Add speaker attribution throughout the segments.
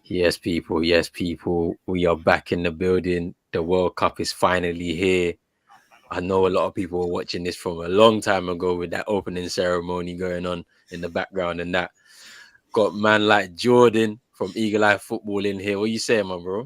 Speaker 1: Yes, people. Yes, people. We are back in the building. The World Cup is finally here. I know a lot of people were watching this from a long time ago with that opening ceremony going on in the background and that. Got man like Jordan from Eagle Eye Football in here. What you saying, my bro?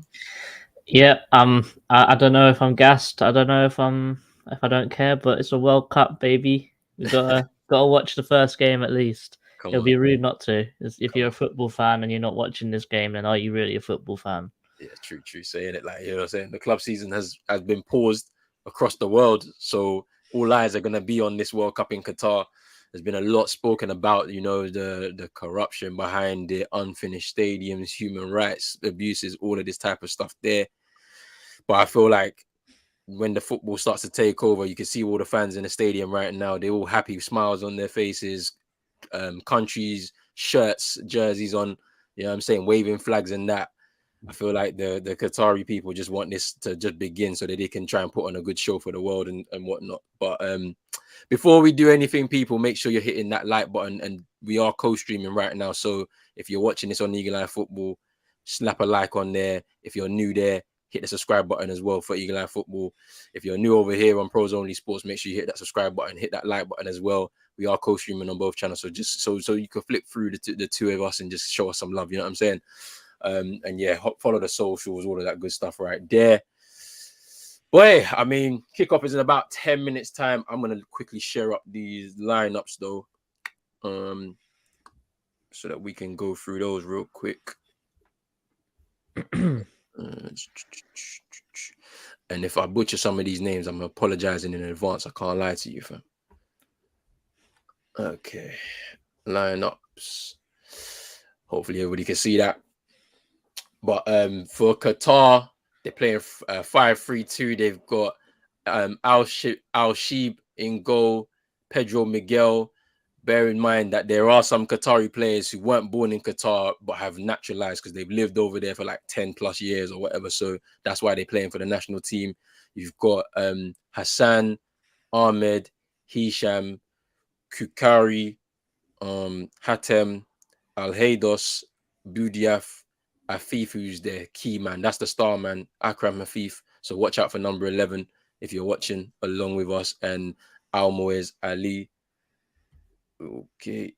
Speaker 2: Yeah, I don't know if I'm gassed. I don't know if I don't care, but it's a World Cup, baby. We gotta watch the first game at least.
Speaker 1: Come
Speaker 2: It'll
Speaker 1: on,
Speaker 2: be rude not to. If
Speaker 1: come
Speaker 2: you're a
Speaker 1: on.
Speaker 2: football fan and you're not watching this game, then are you really a football fan?
Speaker 1: Yeah, true. Saying it like you know what I'm saying. The club season has been paused across the world, so all eyes are gonna be on this World Cup in Qatar. There's been a lot spoken about, the corruption behind the unfinished stadiums, human rights abuses, all of this type of stuff there. But I feel like when the football starts to take over, you can see all the fans in the stadium right now. They're all happy, smiles on their faces, countries, shirts, jerseys on. You know what I'm saying, waving flags and that. I feel like the Qatari people just want this to just begin so that they can try and put on a good show for the world and whatnot. But before we do anything, people, make sure you're hitting that like button. And we are co-streaming right now. So if you're watching this on Eagle Eye Football, slap a like on there. If you're new there, hit the subscribe button as well for Eagle Eye Football. If you're new over here on Pros Only Sports, make sure you hit that subscribe button, hit that like button as well. We are co-streaming on both channels. So just so you can flip through the two of us and just show us some love. You know what I'm saying? And yeah, follow the socials, all of that good stuff right there. Boy, I mean, kickoff is in about 10 minutes time. I'm gonna quickly share up these lineups though, so that we can go through those real quick. And if I butcher some of these names, I'm apologizing in advance. I can't lie to you, fam. Okay, lineups. Hopefully everybody can see that. But for Qatar, they're playing 5-3-2. They've got Al Sheeb in goal, Pedro Miguel. Bear in mind that there are some Qatari players who weren't born in Qatar but have naturalized because they've lived over there for like 10 plus years or whatever. So that's why they're playing for the national team. You've got Hassan, Ahmed, Hisham, Kukari, Hatem, Al Haydos, Budiaf, Afif, who's their key man. That's the star man, Akram Afif. So watch out for number 11 if you're watching along with us. And Almoez Ali. Okay.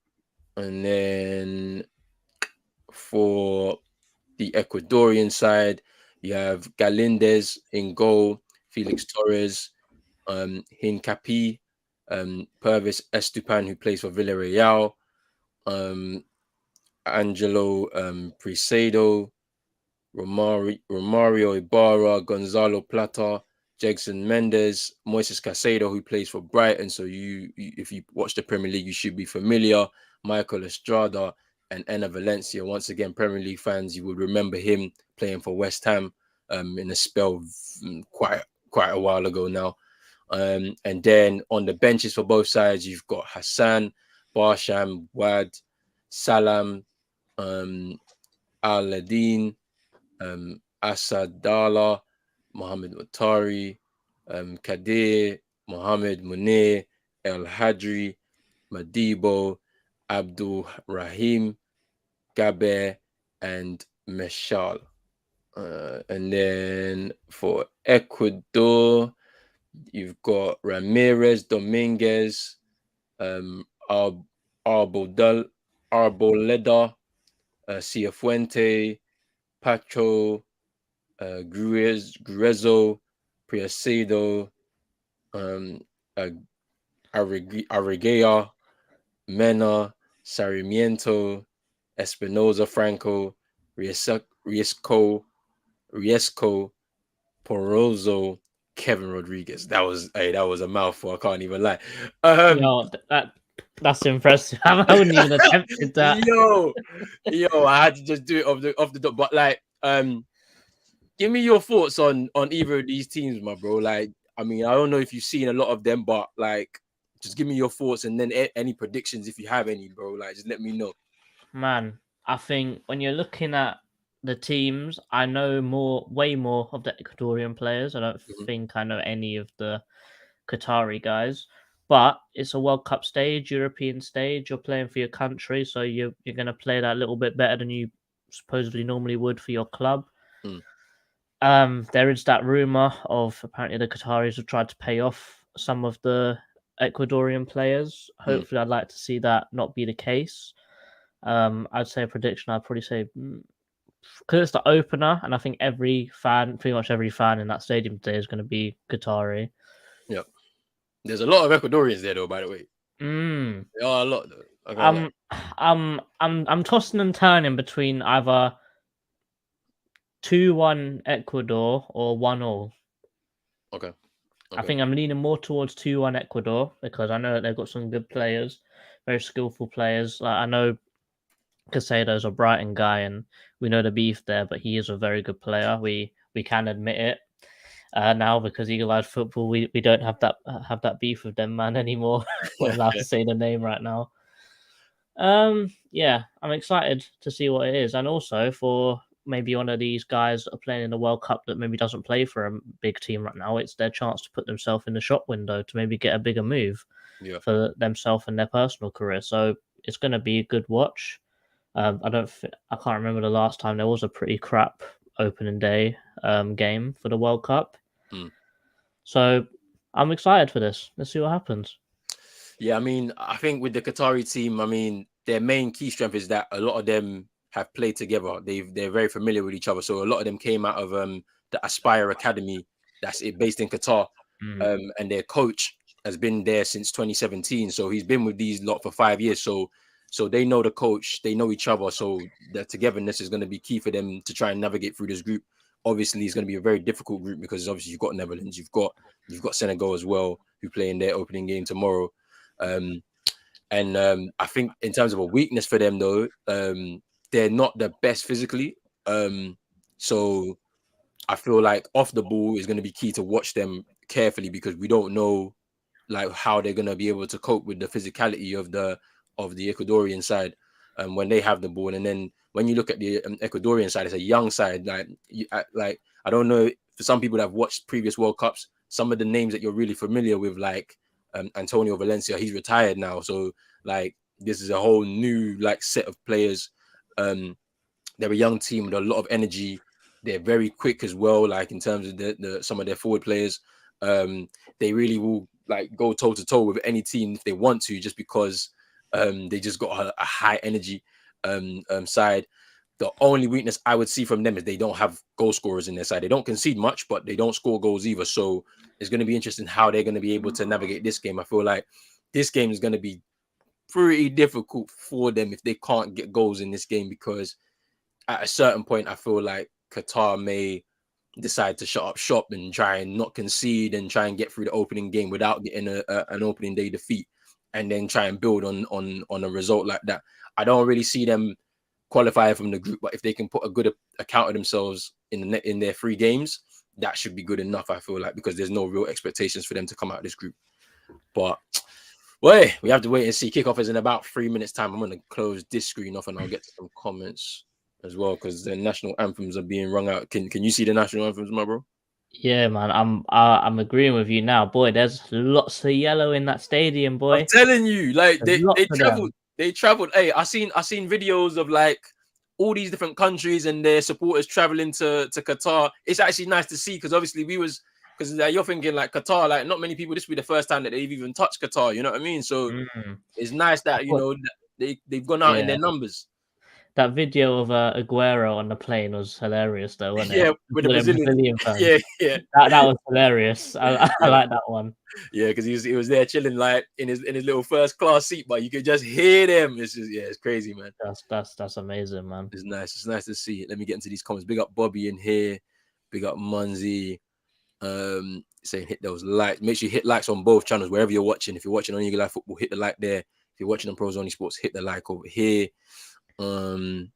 Speaker 1: And then for the Ecuadorian side, you have Galindez in goal, Felix Torres, Hincapi, Pervis Estupan, who plays for Villarreal, Angelo Prisedo, Romario Ibarra, Gonzalo Plata, Jegson Mendes, Moises Caicedo, who plays for Brighton. So you, if you watch the Premier League, you should be familiar. Michael Estrada and Enna Valencia. Once again, Premier League fans, you would remember him playing for West Ham in a spell quite a while ago now. And then on the benches for both sides, you've got Hassan, Barsham, Wad, Salam, Al-Ladin, Asadallah, Mohammed Watari, Kadir, Mohammed Munir, El Hadri, Madibo, Abdul Rahim, Gaber, and Meshal. And then for Ecuador, you've got Ramirez, Dominguez, Arboleda, Ciafuente, Pacho, Gruezo, Priacedo, Arrigea, Mena, Sarmiento, Espinoza Franco, Riesco, Porozo, Kevin Rodriguez. That was a mouthful. I can't even lie.
Speaker 2: That's impressive. I wouldn't even attempted that.
Speaker 1: Yo, I had to just do it off the top. But like, give me your thoughts on either of these teams, my bro. Like, I mean, I don't know if you've seen a lot of them, but like, just give me your thoughts and then any predictions if you have any, bro. Like, just let me know.
Speaker 2: Man, I think when you're looking at the teams, I know way more of the Ecuadorian players. I don't think I know any of the Qatari guys. But it's a World Cup stage, European stage. You're playing for your country, so you're going to play that a little bit better than you supposedly normally would for your club.
Speaker 1: Mm.
Speaker 2: There is that rumor of apparently the Qataris have tried to pay off some of the Ecuadorian players.
Speaker 1: Mm.
Speaker 2: Hopefully, I'd like to see that not be the case. I'd say a prediction. I'd probably say because it's the opener, and I think pretty much every fan in that stadium today is going to be Qatari.
Speaker 1: Yeah. There's a lot of Ecuadorians there, though. By the way,
Speaker 2: Mm.
Speaker 1: there are a lot. Though. I can't lie.
Speaker 2: I'm tossing and turning between either 2-1 Ecuador or 1-1.
Speaker 1: Okay.
Speaker 2: I think I'm leaning more towards 2-1 Ecuador because I know that they've got some good players, very skillful players. Like I know Casado's a Brighton guy, and we know the beef there, but he is a very good player. We can admit it now because Eagle Eyed Football, we don't have that beef with them man anymore. We're allowed to say the name right now. Yeah, I'm excited to see what it is, and also for maybe one of these guys that are playing in the World Cup that maybe doesn't play for a big team right now. It's their chance to put themselves in the shop window to maybe get a bigger move for themselves and their personal career. So it's going to be a good watch. I can't remember the last time there was a pretty crap opening day game for the World Cup.
Speaker 1: Mm.
Speaker 2: So I'm excited for this. Let's see what happens.
Speaker 1: Yeah, I mean, I think with the Qatari team, I mean, their main key strength is that a lot of them have played together. They're very familiar with each other. So a lot of them came out of the Aspire Academy that's based in Qatar. And their coach has been there since 2017. So he's been with these lot for 5 years. So they know the coach, they know each other. So the togetherness is going to be key for them to try and navigate through this group. Obviously, it's going to be a very difficult group because obviously you've got Netherlands, you've got Senegal as well, who play in their opening game tomorrow. I think in terms of a weakness for them, though, they're not the best physically. So I feel like off the ball is going to be key to watch them carefully because we don't know like how they're going to be able to cope with the physicality of the Ecuadorian side when they have the ball. And then when you look at the Ecuadorian side, it's a young side. Like I don't know, for some people that have watched previous World Cups, some of the names that you're really familiar with, like Antonio Valencia, he's retired now. So like this is a whole new like set of players. They're a young team with a lot of energy. They're very quick as well, like in terms of some of their forward players. They really will like go toe to toe with any team if they want to, just because they just got a high energy side. The only weakness I would see from them is they don't have goal scorers in their side. They don't concede much, but they don't score goals either. So it's going to be interesting how they're going to be able to navigate this game. I feel like this game is going to be pretty difficult for them if they can't get goals in this game, because at a certain point, I feel like Qatar may decide to shut up shop and try and not concede and try and get through the opening game without getting an opening day defeat, and then try and build on a result like that. I don't really see them qualify from the group, but if they can put a good account of themselves in their 3 games, that should be good enough, I feel like, because there's no real expectations for them to come out of this group. But wait, we have to wait and see. Kickoff is in about 3 minutes time. I'm going to close this screen off and I'll get to some comments as well, because the national anthems are being rung out. Can you see the national anthems, my bro?
Speaker 2: Yeah, man, I'm agreeing with you now, boy. There's lots of yellow in that stadium, boy.
Speaker 1: I'm telling you, like
Speaker 2: There's
Speaker 1: they traveled. Hey, I seen videos of like all these different countries and their supporters traveling to Qatar. It's actually nice to see, because obviously because you're thinking like Qatar, like not many people. This will be the first time that they've even touched Qatar. You know what I mean? So it's nice that they've gone out in their numbers.
Speaker 2: That video of Aguero on the plane was hilarious, though, wasn't it?
Speaker 1: Yeah, with the Brazilian fans. Yeah.
Speaker 2: That was hilarious. I like that one.
Speaker 1: Yeah, because he was there chilling like in his little first class seat, but you could just hear them. It's just it's crazy, man.
Speaker 2: That's amazing, man.
Speaker 1: It's nice. It's nice to see it. Let me get into these comments. Big up Bobby in here. Big up Munzi. Saying hit those likes. Make sure you hit likes on both channels wherever you're watching. If you're watching on Eagle Eye Football, hit the like there. If you're watching on Pros Only Sports, hit the like over here. Man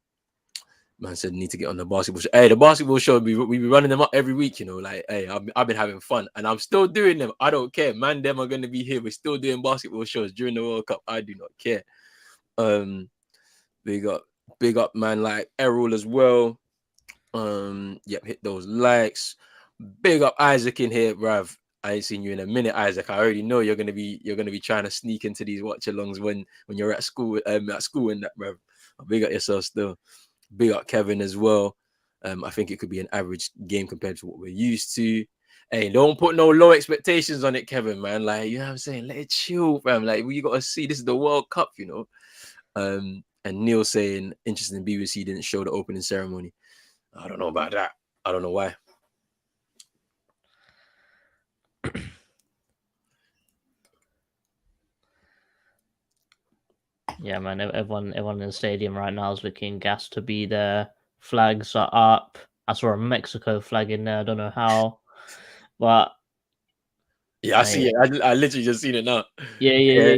Speaker 1: said need to get on the basketball show. Hey, the basketball show, we be running them up every week, you know. Like, hey, I've been having fun and I'm still doing them. I don't care, man. Them are going to be here. We're still doing basketball shows during the World Cup. I do not care. Big up, man. Like Errol as well. Yep, hit those likes. Big up Isaac in here, bruv. I ain't seen you in a minute, Isaac. I already know you're gonna be trying to sneak into these watch-alongs when you're at school and that, bruv. Big up yourself still. Big up Kevin as well. I think it could be an average game compared to what we're used to. Hey, don't put no low expectations on it, Kevin, man. Like, you know what I'm saying? Let it chill, fam. Like, you got to see this is the World Cup, you know. And Neil saying, interesting, BBC didn't show the opening ceremony. I don't know about that. I don't know why.
Speaker 2: Yeah, man. Everyone in the stadium right now is looking gassed to be there. Flags are up. I saw a Mexico flag in there. I don't know how, but
Speaker 1: Yeah, I see it. I literally just seen it now.
Speaker 2: Yeah.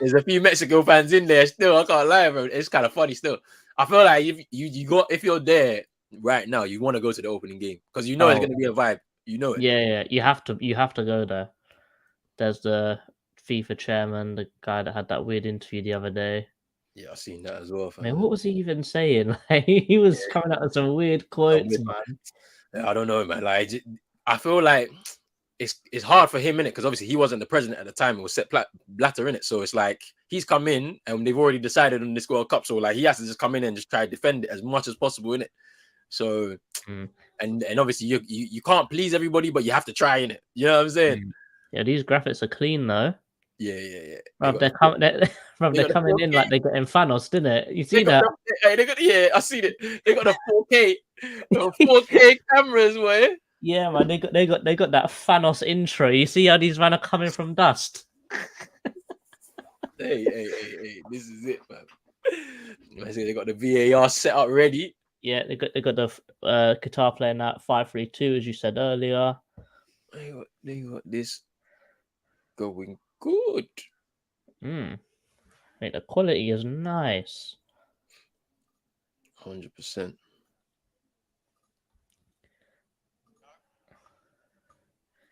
Speaker 1: There's a few Mexico fans in there still. I can't lie, bro. It's kind of funny still. I feel like if you're there right now, you want to go to the opening game because you know it's gonna be a vibe. You know it.
Speaker 2: Yeah. You have to go there. There's the FIFA chairman, the guy that had that weird interview the other day.
Speaker 1: Yeah, I've seen that as well.
Speaker 2: Man, what was he even saying? Like, he was coming out with some weird quotes, man.
Speaker 1: I don't know, man. Like, I feel like it's hard for him in it because obviously he wasn't the president at the time. It was Sepp Blatter in it, so it's like he's come in and they've already decided on this World Cup. So like he has to just come in and just try to defend it as much as possible in it. So and obviously you can't please everybody, but you have to try in it. You know what I'm saying?
Speaker 2: Yeah, these graphics are clean though.
Speaker 1: Yeah.
Speaker 2: They're coming in like they're getting Thanos, didn't it? You see that?
Speaker 1: I seen it. They got a 4K cameras, boy.
Speaker 2: Yeah, man, they got that Thanos intro. You see how these men are coming from dust?
Speaker 1: Hey, this is it, man. They got the VAR set up ready.
Speaker 2: Yeah, they got the Qatar playing that 5-3-2, as you said earlier.
Speaker 1: They got this going good.
Speaker 2: Mate, the quality is nice.
Speaker 1: 100%.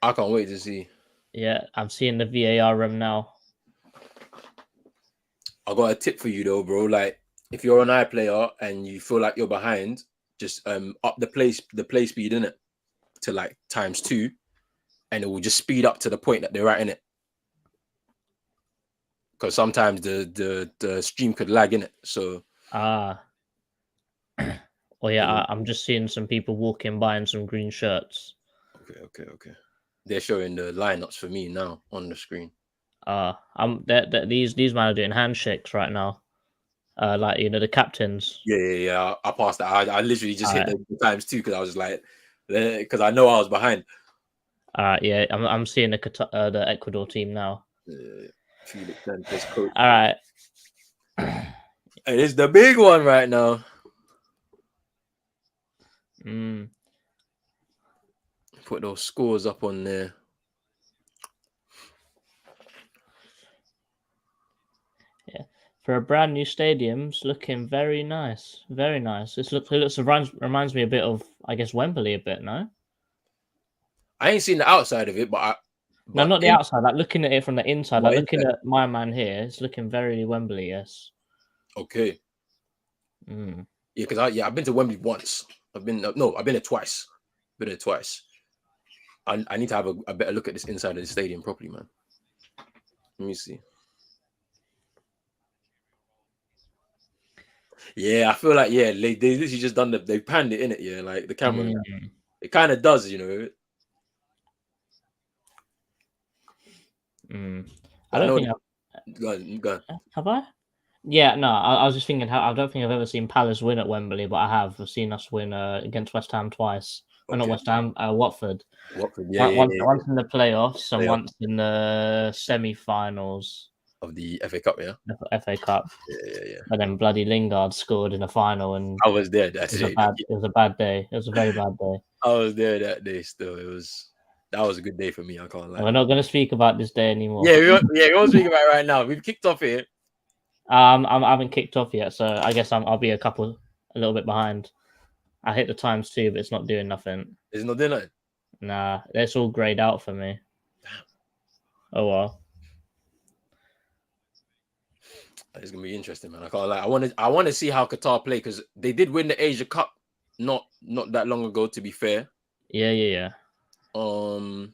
Speaker 1: I can't wait to see.
Speaker 2: Yeah, I'm seeing the VAR room now.
Speaker 1: I got a tip for you though, bro. Like, if you're an iPlayer and you feel like you're behind, just up the play speed in it to like ×2, and it will just speed up to the point that they're right in it. Because sometimes the stream could lag in it. So
Speaker 2: well, yeah, I'm just seeing some people walking by in some green shirts.
Speaker 1: Okay. They're showing the lineups for me now on the screen.
Speaker 2: These men are doing handshakes right now. Like, you know, the captains.
Speaker 1: Yeah. I passed that. I literally just hit the ×2 because I was like, because I know I was behind.
Speaker 2: Yeah, I'm seeing the Ecuador team now.
Speaker 1: Felix Sanchez coach.
Speaker 2: All right.
Speaker 1: And it's the big one right now. Put those scores up on there.
Speaker 2: Yeah, for a brand new stadium, it's looking very nice. Very nice. Reminds me a bit of, I guess, Wembley a bit, no?
Speaker 1: I ain't seen the outside of it, but
Speaker 2: no, not the outside. Like looking at it from the inside, like looking
Speaker 1: inside.
Speaker 2: at my man here, it's looking very Wembley. Yes.
Speaker 1: Okay. Yeah, because I've been to Wembley once. I've been there twice. I need to have a better look at this inside of the stadium properly, man. Let me see. Yeah, I feel like they literally just done they panned it in it. Yeah, like the camera. It kind of does, you know.
Speaker 2: I don't think
Speaker 1: Go on.
Speaker 2: Have I? Yeah, no. I was just thinking how I don't think I've ever seen Palace win at Wembley, but I have. I've seen us win against West Ham twice. Okay. Not West Ham, Watford. Once in the playoffs and once in the semi-finals
Speaker 1: of the FA Cup. Yeah,
Speaker 2: the FA Cup.
Speaker 1: Yeah.
Speaker 2: And then bloody Lingard scored in the final, and
Speaker 1: I was there that day.
Speaker 2: It was a bad day. It was a very bad day.
Speaker 1: I was there that day. Still, that was a good day for me. I can't lie.
Speaker 2: We're not going to speak about this day anymore.
Speaker 1: We won't speak about it right now. We've kicked off here.
Speaker 2: I haven't kicked off yet, so I guess I'll be a little bit behind. I hit the ×2, but it's not doing nothing.
Speaker 1: It's not doing nothing?
Speaker 2: Nah, it's all grayed out for me.
Speaker 1: Damn.
Speaker 2: Oh well.
Speaker 1: It's gonna be interesting, man. I can't lie. I want to see how Qatar play because they did win the Asia Cup not that long ago. To be fair.
Speaker 2: Yeah.
Speaker 1: And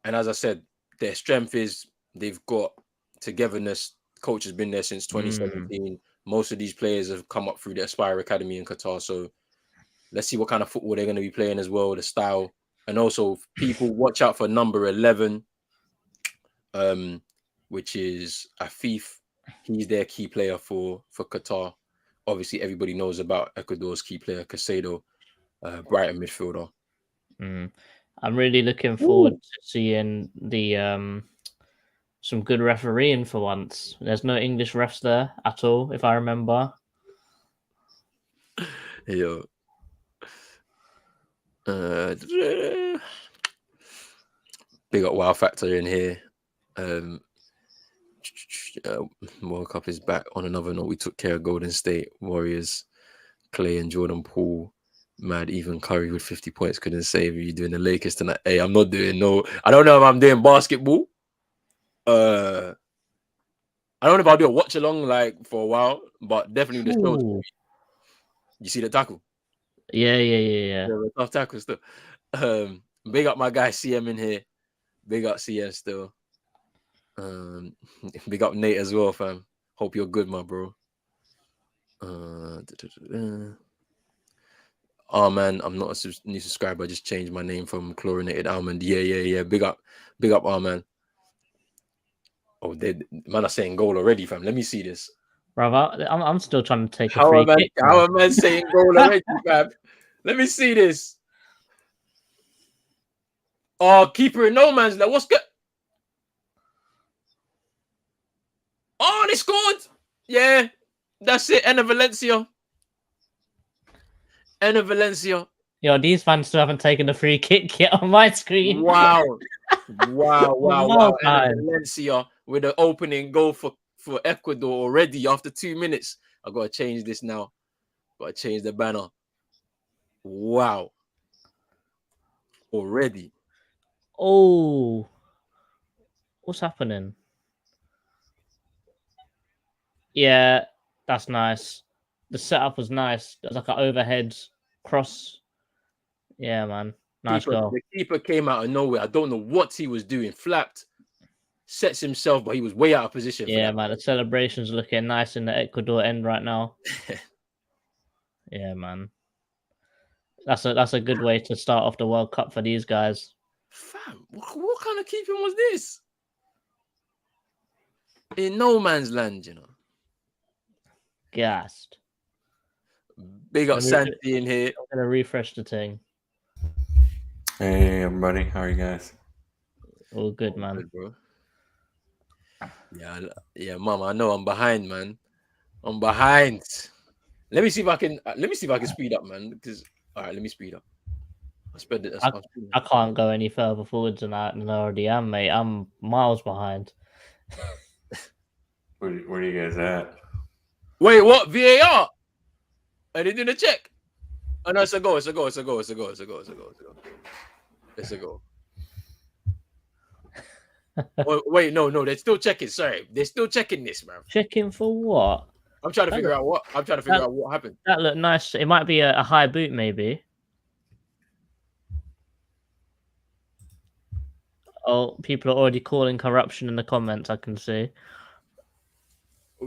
Speaker 1: as I said, their strength is they've got togetherness. Coach has been there since 2017. most of these players have come up through the Aspire Academy in Qatar. So let's see what kind of football they're going to be playing as well, the style. And also, people watch out for number 11, which is Afif. He's their key player for Qatar. Obviously, everybody knows about Ecuador's key player, Casado, Brighton midfielder.
Speaker 2: I'm really looking forward to seeing the some good refereeing for once. There's no English refs there at all, if I remember.
Speaker 1: Yo. Big up Wow Factor in here. World Cup is back. On another note, we took care of Golden State Warriors, Clay and Jordan Poole. Mad, even Curry with 50 points couldn't save you doing the Lakers tonight. Hey, I'm not doing I don't know if I'm doing basketball. I don't know if I'll do a watch along like for a while, but definitely the show. You see the tackle?
Speaker 2: Yeah.
Speaker 1: Tough tackle still. Big up my guy CM in here. Big up CM still. Big up Nate as well, fam. Hope you're good, my bro. Oh man, I'm not a new subscriber. I just changed my name from Chlorinated Almond. Yeah. Big up, oh man. Oh, man are saying goal already, fam. Let me see this.
Speaker 2: Brother, I'm still trying to take a free kick.
Speaker 1: How am I saying goal already, fam? Let me see this. Oh, keeper in no man's land. What's good? Oh, they scored. Yeah, that's it. Enna Valencia.
Speaker 2: Yo, these fans still haven't taken the free kick yet on my screen.
Speaker 1: Wow. Enna Valencia with the opening goal for Ecuador already after 2 minutes. I got to change this now. Got to change the banner. Wow. Already.
Speaker 2: Oh. What's happening? Yeah, that's nice. The setup was nice. It was like an overhead cross. Yeah, man. Nice goal.
Speaker 1: The keeper came out of nowhere. I don't know what he was doing. Flapped. Sets himself, but he was way out of position.
Speaker 2: Yeah, man. The celebration's looking nice in the Ecuador end right now. Yeah, man. That's a good way to start off the World Cup for these guys.
Speaker 1: Fam, what kind of keeping was this? In no man's land, you know.
Speaker 2: Gassed.
Speaker 1: Big up Santi in here.
Speaker 2: I'm gonna refresh the thing.
Speaker 3: Hey everybody, how are you guys?
Speaker 2: All good, man.
Speaker 1: Good, bro. Yeah, mama. I know I'm behind, man. I'm behind. Let me see if I can speed up, man. Because all right, let me speed up.
Speaker 2: I can't go any further forwards than I already am, mate. I'm miles behind.
Speaker 3: Where are you guys at?
Speaker 1: Wait, what? VAR? I didn't do the check. Oh no, it's a goal. It's a goal. Oh, wait, no, they're still checking. Sorry, they're still checking this, man.
Speaker 2: Checking for what?
Speaker 1: I'm trying to figure out what happened.
Speaker 2: That looked nice. It might be a high boot, maybe. Oh, people are already calling corruption in the comments. I can see.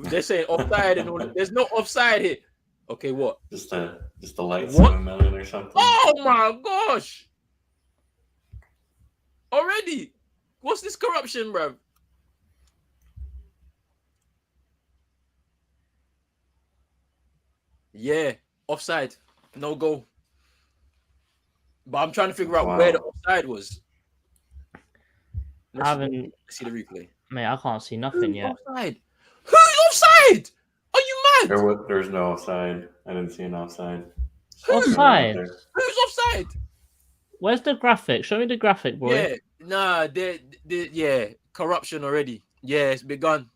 Speaker 1: They're saying offside and all. There's no offside here. Okay, what?
Speaker 3: Just the lights in a million or something.
Speaker 1: Oh my gosh! Already? What's this corruption, bro? Yeah, offside, no goal. But I'm trying to figure out where the offside was. Let's see the replay.
Speaker 2: Mate, I can't see nothing yet.
Speaker 1: Offside? Who's offside? Are you mad?
Speaker 3: There's no offside. I didn't see an offside.
Speaker 2: Offside?
Speaker 1: Who's offside?
Speaker 2: Where's the graphic? Show me the graphic, boy.
Speaker 1: Yeah, nah, yeah, corruption already. Yeah, it's begun.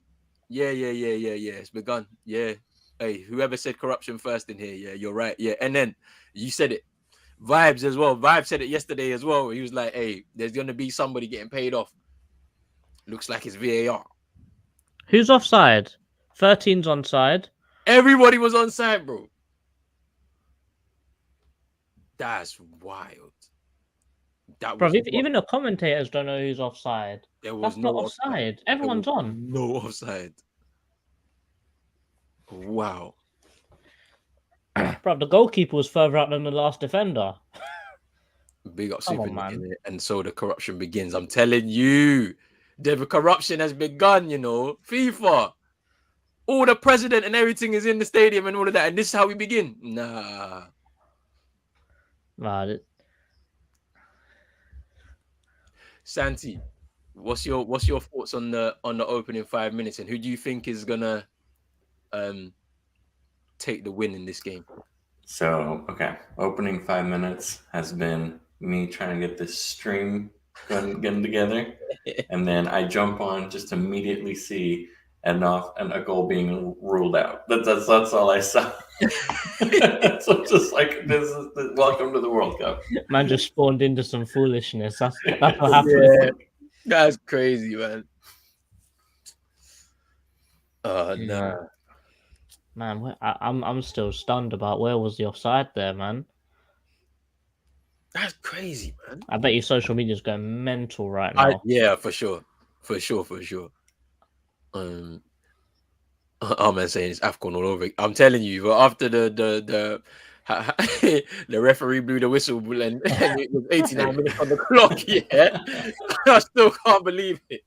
Speaker 1: Yeah, it's begun. Yeah. Hey, whoever said corruption first in here, yeah, you're right. Yeah, and then you said it. Vibes as well. Vibes said it yesterday as well. He was like, hey, there's going to be somebody getting paid off. Looks like it's VAR.
Speaker 2: Who's offside? 13's onside.
Speaker 1: Everybody was onside, bro. That's wild.
Speaker 2: Even the commentators don't know who's offside.
Speaker 1: There was
Speaker 2: That's not offside. Everyone's on.
Speaker 1: No offside. Wow.
Speaker 2: Bro, the goalkeeper was further out than the last defender.
Speaker 1: Big up
Speaker 2: Come
Speaker 1: Super
Speaker 2: on,
Speaker 1: Nick,
Speaker 2: man.
Speaker 1: innit? And so the corruption begins. I'm telling you, the corruption has begun, you know. FIFA. All the president and everything is in the stadium and all of that. And this is how we begin. Nah. Santi, what's your thoughts on the opening 5 minutes, and who do you think is gonna take the win in this game?
Speaker 3: So, okay, opening 5 minutes has been me trying to get this stream getting together, and then I jump on, just immediately see and a goal being ruled out. That's all I saw. So just like this is welcome to the World Cup.
Speaker 2: Man just spawned into some foolishness. That's what happened.
Speaker 1: Yeah, that's crazy, man. Nah.
Speaker 2: Man, I'm still stunned about where was the offside there, man.
Speaker 1: That's crazy, man.
Speaker 2: I bet your social media's going mental right now.
Speaker 1: Yeah, for sure. Man saying it's AFCON all over. I'm telling you, but after the referee blew the whistle and it was 89 minutes on the clock, yeah, I still can't believe it.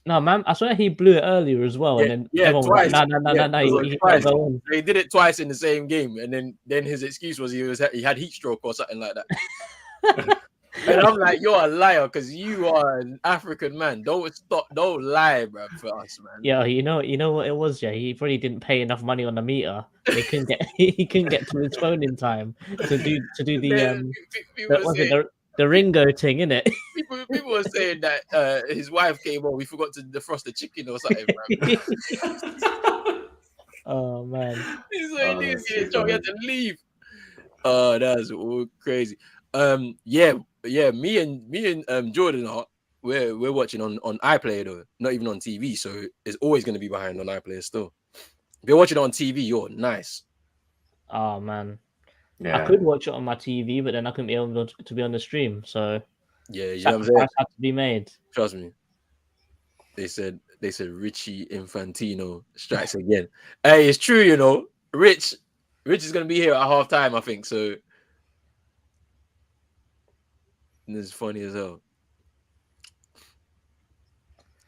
Speaker 2: No, man, I swear he blew it earlier as well, and then everyone
Speaker 1: twice.
Speaker 2: was like, no, he can't go on.
Speaker 1: They did it twice in the same game, and then his excuse was he had heat stroke or something like that. And I'm like, you're a liar because you are an African man. Don't lie, bro, for us, man.
Speaker 2: Yeah, you know what it was. Yeah, he probably didn't pay enough money on the meter. He couldn't get to his phone in time to do the Ringo thing, innit?
Speaker 1: People were saying that his wife came on. We forgot to defrost the chicken or something, bro.
Speaker 2: Oh man,
Speaker 1: He's like, he had to leave. Oh, that's all crazy. Me and Jordan we're watching on iPlayer though, not even on TV. So it's always going to be behind on iPlayer still. If you're watching on TV, you're nice.
Speaker 2: Oh man,
Speaker 3: yeah.
Speaker 2: I could watch it on my TV, but then I couldn't be able to be on the stream. So
Speaker 1: yeah, you know what I'm saying?
Speaker 2: Had to be made.
Speaker 1: Trust me. They said Richie Infantino strikes again. Hey, it's true, you know. Rich is going to be here at halftime, I think. So this is funny as hell.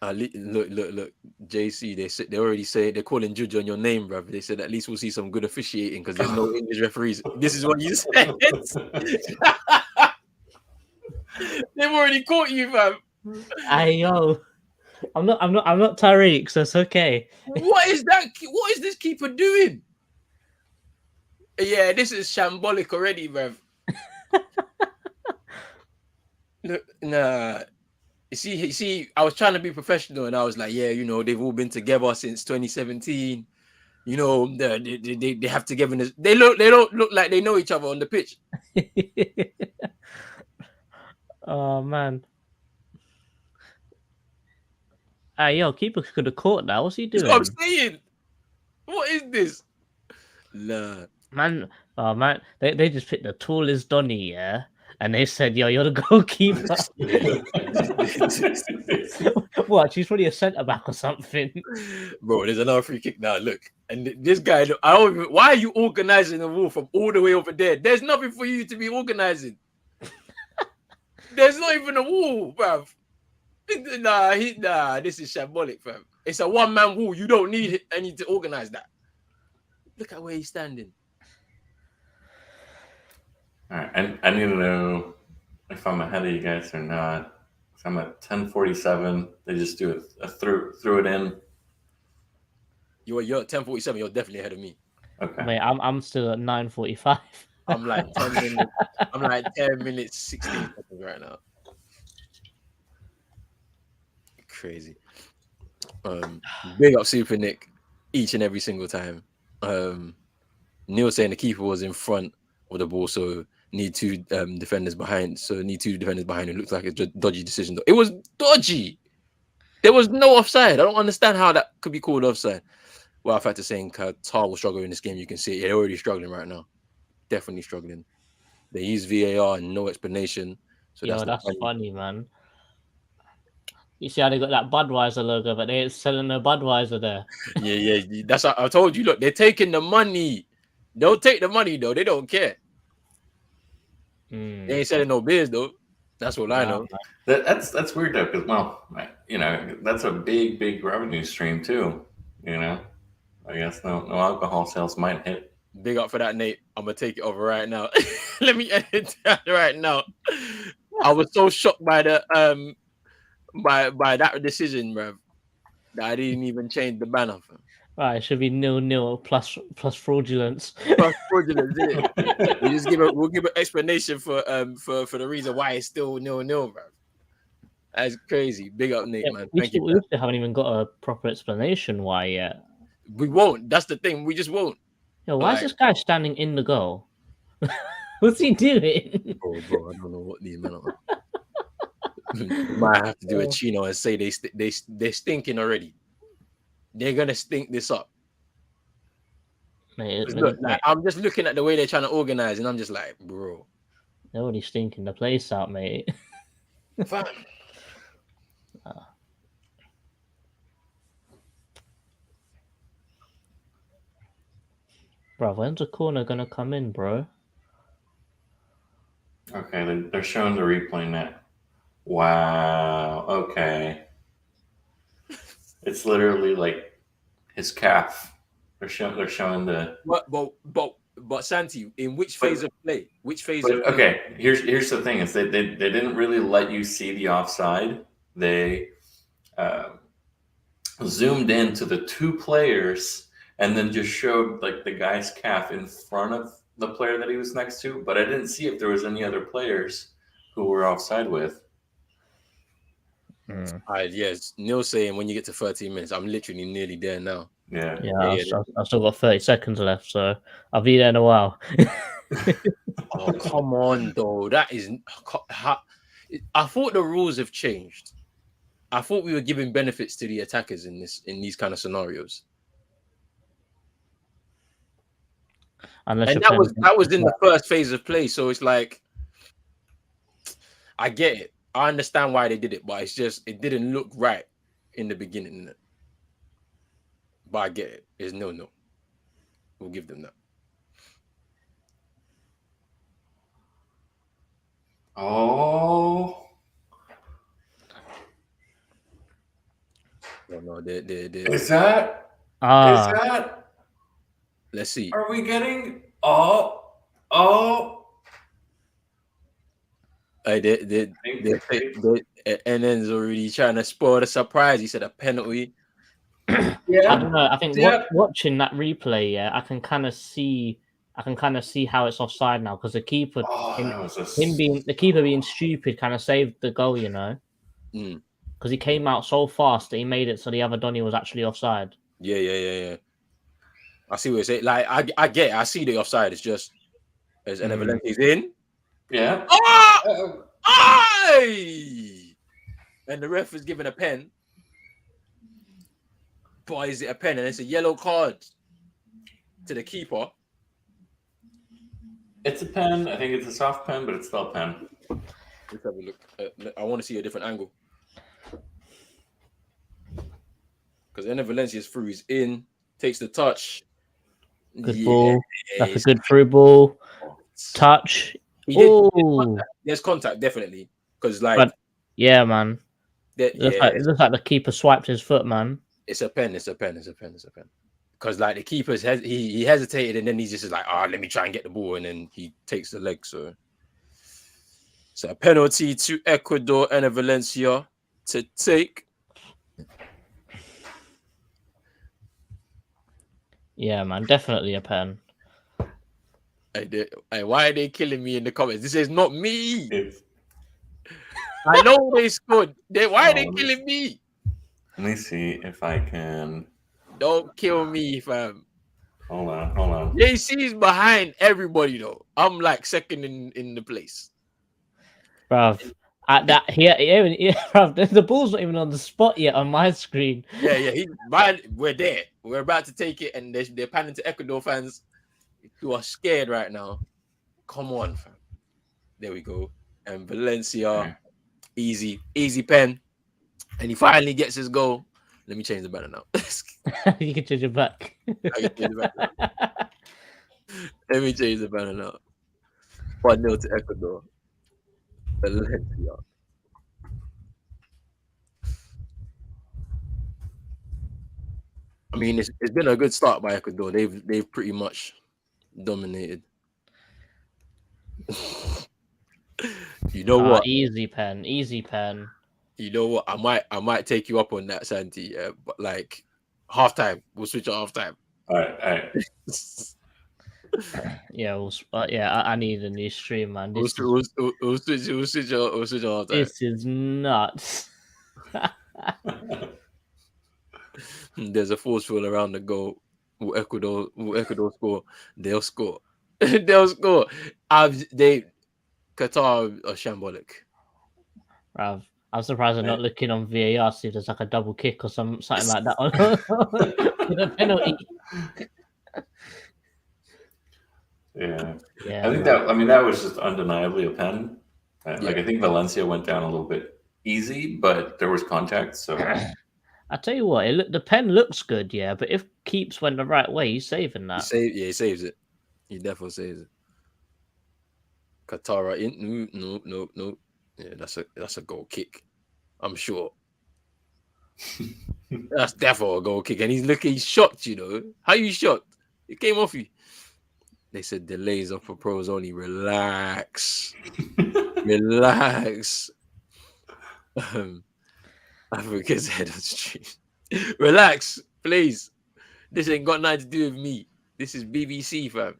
Speaker 1: Look, JC. They already say they're calling Juju on your name, bruv. They said at least we'll see some good officiating because there's no English referees. This is what you said. They've already caught you, fam.
Speaker 2: Yo, I'm not Tariq, so it's okay.
Speaker 1: What is that? What is this keeper doing? Yeah, this is shambolic already, bruv. Look, nah. You see, I was trying to be professional, and I was like, yeah, you know, they've all been together since 2017. You know, they have togetherness. They don't look like they know each other on the pitch.
Speaker 2: Oh man. Yo, keeper could have caught that. What's he doing?
Speaker 1: That's what I'm saying. What is this? Nah.
Speaker 2: Man, they just picked the tallest Donny, yeah? And they said, yo, you're the goalkeeper. What? She's probably a centre-back or something.
Speaker 1: Bro, there's another free kick now. Look. And this guy, why are you organizing the wall from all the way over there? There's nothing for you to be organizing. There's not even a wall, bruv. Nah, this is shambolic, fam. It's a one-man wall. You don't need any to organize that. Look at where he's standing.
Speaker 3: All right, I need to know if I'm ahead of you guys or not. If I'm at 10:47, they just do threw it in.
Speaker 1: You're at 10:47. You're definitely ahead of me.
Speaker 3: Okay.
Speaker 2: Wait, I'm still at 9:45.
Speaker 1: I'm like 10 minutes. I'm like 10 minutes 16 seconds right now. Crazy. Big up Super Nick each and every single time. Neil saying the keeper was in front of the ball, so need two defenders behind. So need two defenders behind. It looks like a dodgy decision. It was dodgy. There was no offside. I don't understand how that could be called offside. Well, I've had to say Qatar will struggle in this game. You can see it. They're already struggling right now. Definitely struggling. They use VAR and no explanation. So
Speaker 2: that's funny, man. You see how they got that Budweiser logo, but they ain't selling no Budweiser there.
Speaker 1: Yeah. That's what I told you. Look, they're taking the money. They'll take the money though. They don't care. They ain't selling no beers though. That's what I know.
Speaker 3: That's weird though, because that's a big revenue stream too. I guess no alcohol sales might hit.
Speaker 1: Big up for that, Nate. I'm gonna take it over right now. Let me edit that right now. I was so shocked by the by that decision, bruv, that I didn't even change the banner.
Speaker 2: Right, it should be 0-0 plus fraudulence.
Speaker 1: Plus fraudulence, isn't it? We'll give an explanation for the reason why it's still 0-0, bruv. That's crazy. Big up, Nate, man.
Speaker 2: We still haven't even got a proper explanation why yet.
Speaker 1: We won't. That's the thing. We just won't.
Speaker 2: Yo, why is this guy standing in the goal? What's he doing?
Speaker 1: Bro, I don't know what these men are. You might have to do a chino and say they're stinking already. They're gonna stink this up.
Speaker 2: Mate,
Speaker 1: Look, I'm just looking at the way they're trying to organize, and I'm just like, bro,
Speaker 2: they're already stinking the place out, mate.
Speaker 1: Fine.
Speaker 2: Bro, when's the corner gonna come in, bro?
Speaker 3: Okay, they're showing the replay net. Wow. Okay. It's literally like his calf. They're showing the.
Speaker 1: But Santi, in which phase of play? Which phase of play?
Speaker 3: Okay, here's the thing: is they didn't really let you see the offside. They zoomed in to the two players and then just showed like the guy's calf in front of the player that he was next to. But I didn't see if there was any other players who were offside with.
Speaker 1: Yes, Neil saying when you get to 13 minutes, I'm literally nearly there now.
Speaker 3: Yeah.
Speaker 2: I've still got 30 seconds left, so I'll be there in a while.
Speaker 1: Oh, come on, though. That is. I thought the rules have changed. I thought we were giving benefits to the attackers in these kind of scenarios. And that was in the first phase of play, so it's like, I get it. I understand why they did it, but it's just it didn't look right in the beginning. But I get it. It's no. We'll give them that.
Speaker 3: Oh.
Speaker 1: No, they.
Speaker 3: Is that? Is that?
Speaker 1: Let's see.
Speaker 3: Are we getting?
Speaker 1: And then's already trying to spoil the surprise. He said a penalty.
Speaker 2: Yeah, I don't know. I think watching that replay, I can kind of see how it's offside now because the keeper, the keeper being stupid, kind of saved the goal, because he came out so fast that he made it so the other Donny was actually offside.
Speaker 1: Yeah. I see what you're saying. Like I get it. I see the offside. It's just as Enevalente's in.
Speaker 3: Yeah.
Speaker 1: And the ref is giving a pen. But is it a pen? And it's a yellow card to the keeper.
Speaker 3: It's a pen. I think it's a soft pen, but it's still a pen.
Speaker 1: Let's have a look. I want to see a different angle. Because Enner Valencia's through. He's in. Takes the touch.
Speaker 2: Good ball. That's a good through ball. Touch.
Speaker 1: There's contact, definitely. Because
Speaker 2: yeah, man. It looks like the keeper swiped his foot, man.
Speaker 1: It's a pen. Because like the keeper he hesitated and then he's just like, let me try and get the ball, and then he takes the leg. So a penalty to Ecuador and Valencia to take.
Speaker 2: Yeah, man, definitely a pen.
Speaker 1: Hey, why are they killing me in the comments? This is not me. I know they scored. Why are they killing me?
Speaker 3: Let me see if I can.
Speaker 1: Don't kill me, fam.
Speaker 3: Hold on.
Speaker 1: JC's behind everybody though. I'm like second in the place.
Speaker 2: Bruv. At that bruv, the ball's not even on the spot yet on my screen.
Speaker 1: Yeah. We're there. We're about to take it, and they're panning to Ecuador fans who are scared right now. Come on, fam. There we go. And Valencia, easy pen. and he finally gets his goal. Let me change the banner now.
Speaker 2: You can change it back.
Speaker 1: I can change the banner now. Let me change the banner now. 1-0 to Ecuador. Valencia. I mean, it's been a good start by Ecuador. They've pretty much dominated. You know what?
Speaker 2: Easy pen.
Speaker 1: You know what? I might take you up on that, Santi. Yeah, but like halftime, we'll switch at halftime.
Speaker 3: All right.
Speaker 2: Yeah, I need a new stream, man.
Speaker 1: We'll switch at halftime.
Speaker 2: This is nuts.
Speaker 1: There's a force field around the goal. Will Ecuador score? They'll score. They'll score. Qatar are shambolic.
Speaker 2: Bruv, I'm surprised they're not looking on VAR to see if there's like a double kick or something like that with a penalty.
Speaker 3: Yeah.
Speaker 2: Yeah,
Speaker 3: I think that was just undeniably a pen. Like,
Speaker 1: Yeah.
Speaker 3: I think Valencia went down a little bit easy, but there was contact. So
Speaker 2: I tell you what, the pen looks good, yeah. But if Keeps went the right way, he's saving that.
Speaker 1: He saves it. He definitely saves it. Qatar in. No. Yeah, that's a goal kick. I'm sure. That's definitely a goal kick, and he's shocked. You know, how you shocked? It came off you. They said delays are for pros only. Relax. Relax. Africa's head on street. Relax, please. This ain't got nothing to do with me. This is BBC, fam.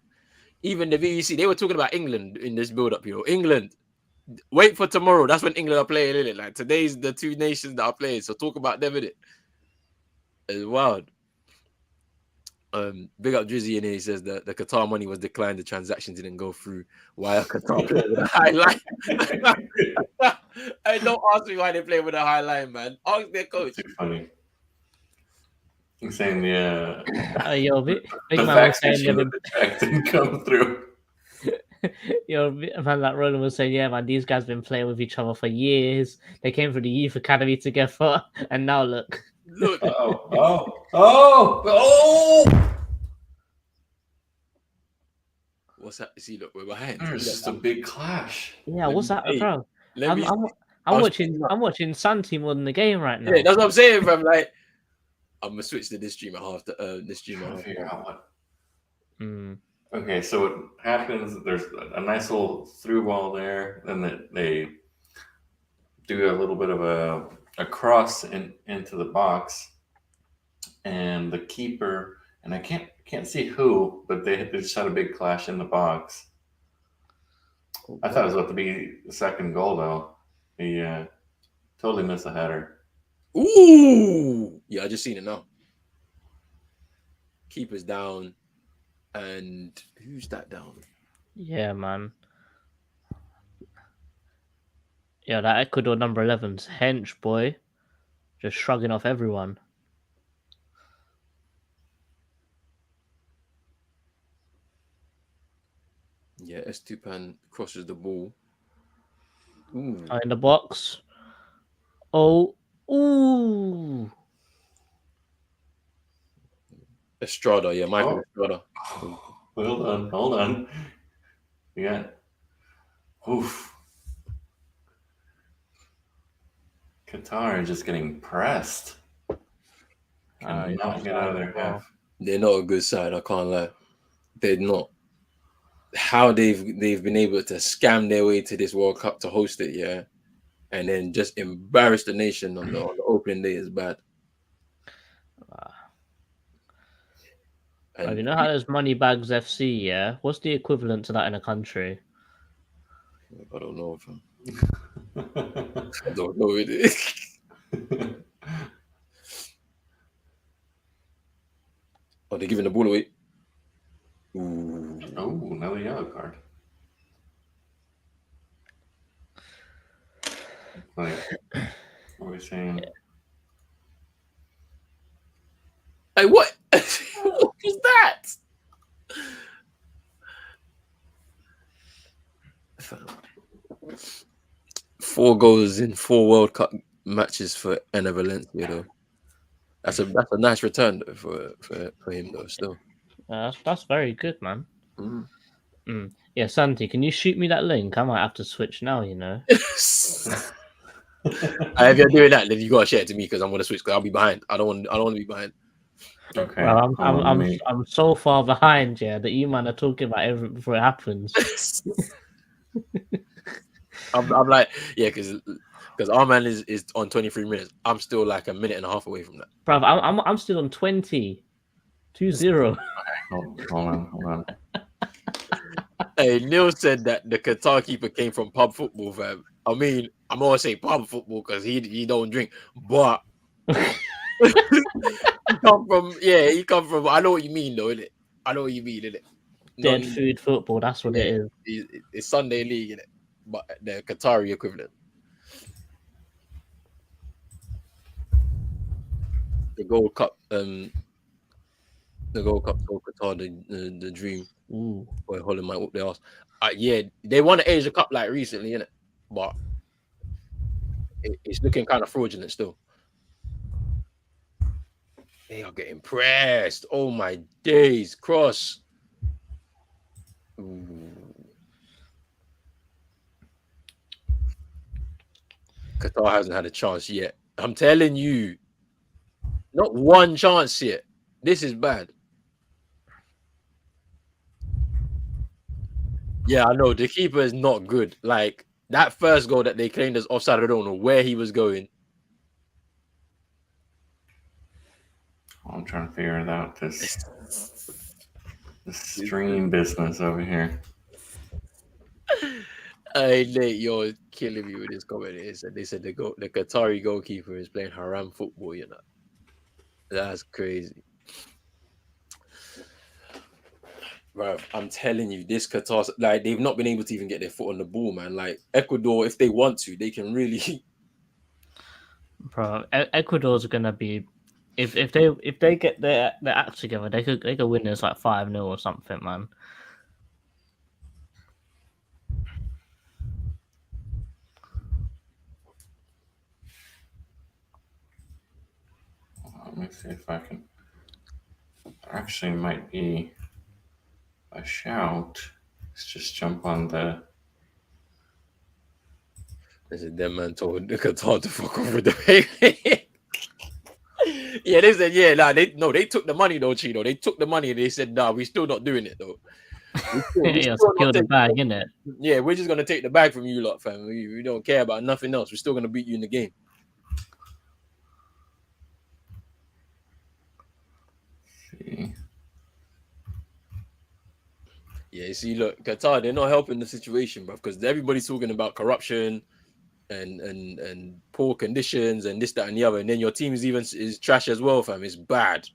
Speaker 1: Even the BBC, they were talking about England in this build-up, you know. England. Wait for tomorrow. That's when England are playing, isn't it? Like, today's the two nations that are playing, so talk about them, innit? It's wild. Big up Drizzy in here. He says that the Qatar money was declined, the transaction didn't go through. Why are Qatar playing with a high line? Hey, don't ask me why they play with a high line, man. Ask their coach.
Speaker 3: too funny. I'm saying
Speaker 2: Big
Speaker 3: the
Speaker 2: man was
Speaker 3: fact
Speaker 2: saying
Speaker 3: that the check didn't come through.
Speaker 2: Man, like Roland was saying, yeah, man, these guys been playing with each other for years. They came through the youth academy together, and now look.
Speaker 3: Oh!
Speaker 1: What's that? See, look, we're behind.
Speaker 3: There's just a big clash.
Speaker 2: Yeah, what's that,
Speaker 1: Hey,
Speaker 2: bro?
Speaker 1: let me.
Speaker 2: I'm watching Santi more than the game right now.
Speaker 1: Yeah, that's what I'm saying, fam. Like, I'm gonna switch to this stream at half. This stream at
Speaker 3: Trying to
Speaker 1: half.
Speaker 3: figure out what.
Speaker 2: Mm.
Speaker 3: Okay, so what happens? There's a nice little through ball there, and they do a little bit of a cross into the box, and the keeper, and I can't see who, but they just had a big clash in the box. I thought it was about to be the second goal though. He totally missed a header.
Speaker 1: Ooh, yeah, I just seen it now. Keeper's down, and who's that down?
Speaker 2: Yeah, man. Yeah, that Ecuador number 11's hench boy, just shrugging off everyone.
Speaker 1: Yeah, Estupan crosses the ball. Ooh.
Speaker 2: In the box. Oh, ooh.
Speaker 1: Estrada, yeah, Michael Estrada.
Speaker 3: Oh, hold on. Yeah. Oof. Qatar just getting pressed. Cannot get out of their half.
Speaker 1: They're not a good side, I can't lie. They're not. How they've been able to scam their way to this World Cup to host it, yeah, and then just embarrass the nation on the opening day is bad.
Speaker 2: And you know how there's Moneybags FC, yeah? What's the equivalent to that in a country?
Speaker 1: I don't know. I don't know it is. Oh, they're giving the ball away. Ooh.
Speaker 3: Oh, another yellow card. Like, what are we saying?
Speaker 1: Hey, what? What was that? 4 goals in 4 World Cup matches for Enner Valencia though. That's a nice return though, for him though. Still,
Speaker 2: That's very good, man.
Speaker 1: mm.
Speaker 2: Yeah, Santi, can you shoot me that link? I might have to switch now. You know.
Speaker 1: If you're doing that, then you gotta share it to me because I'm gonna switch because I'll be behind. I don't want to be behind.
Speaker 3: Okay.
Speaker 2: Well,
Speaker 3: hold on, let me-
Speaker 2: I'm so far behind, yeah, that you man are talking about everything before it happens.
Speaker 1: I'm like, yeah, because our man is on 23 minutes. I'm still like a minute and a half away from that.
Speaker 2: Bruv, I'm still on 20. 2-0.
Speaker 3: Hold on.
Speaker 1: Hey, Neil said that the Qatar keeper came from pub football, fam. I mean, I'm always saying pub football because he don't drink, but he come from I know what you mean though, innit? I know what you mean, innit?
Speaker 2: Dead food football, that's what it is.
Speaker 1: It's Sunday League, innit? But the Qatari equivalent. The Gold Cup, for Qatar, the dream.
Speaker 2: Ooh.
Speaker 1: Boy, Holland might whoop their ass. Yeah, they won the Asia Cup like recently, innit? But it's looking kind of fraudulent still. They are getting pressed. Oh my days, cross. Ooh. Qatar hasn't had a chance yet. I'm telling you, not one chance yet. This is bad. Yeah, I know the keeper is not good. Like that first goal that they claimed as offside, I don't know where he was going.
Speaker 3: I'm trying to figure it out. This stream business over here.
Speaker 1: Hey Nate, you're killing me with this comment. They said the Qatari goalkeeper is playing haram football. You know, that's crazy. Bro, I'm telling you, this Qatar, like they've not been able to even get their foot on the ball, man. Like Ecuador, if they want to, they can really.
Speaker 2: Bro, Ecuador's gonna be if they get their act together, they could win this like 5-0 or something, man.
Speaker 3: Let me see if I can. Actually, might be a shout. Let's just jump on the.
Speaker 1: This is them man told the Qatar to fuck off with the pay. Yeah, they said, they took the money though, Chino. They took the money and they said, nah, we're still not doing it though.
Speaker 2: Yeah, secure the bag, innit?
Speaker 1: Yeah, we're just gonna take the bag from you lot, fam. We don't care about nothing else. We're still gonna beat you in the game.
Speaker 3: See.
Speaker 1: Yeah, you see, look, Qatar, they're not helping the situation, bro, because everybody's talking about corruption and poor conditions and this, that, and the other, and then your team is trash as well, fam. It's bad.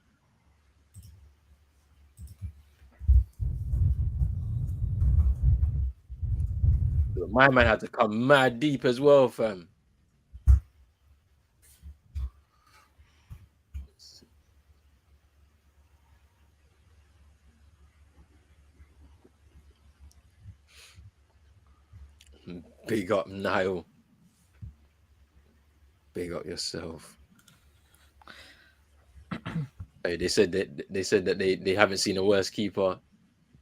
Speaker 1: Look, my man had to come mad deep as well, fam. Big up, Niall. Big up yourself. Hey, they said that they haven't seen a worse keeper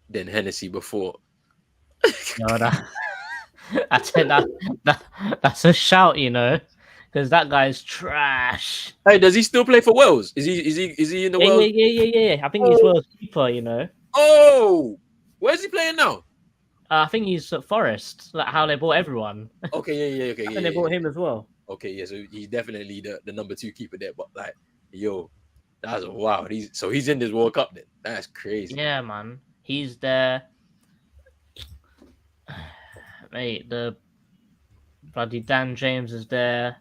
Speaker 1: than Hennessy before.
Speaker 2: No, I said that's a shout, you know, because that guy's trash.
Speaker 1: Hey, does he still play for Wales? Is he in the
Speaker 2: Yeah,
Speaker 1: Wales?
Speaker 2: yeah. I think he's world keeper, you know.
Speaker 1: Oh, where's he playing now?
Speaker 2: I think he's at Forest, like how they bought everyone.
Speaker 1: Okay, yeah, okay,
Speaker 2: I think they bought him as well.
Speaker 1: Okay, yeah, so he's definitely the number 2 keeper there. But like, yo, that's wow. He's in this World Cup then. That's crazy.
Speaker 2: Yeah, man, he's there. Mate, the bloody Dan James is there.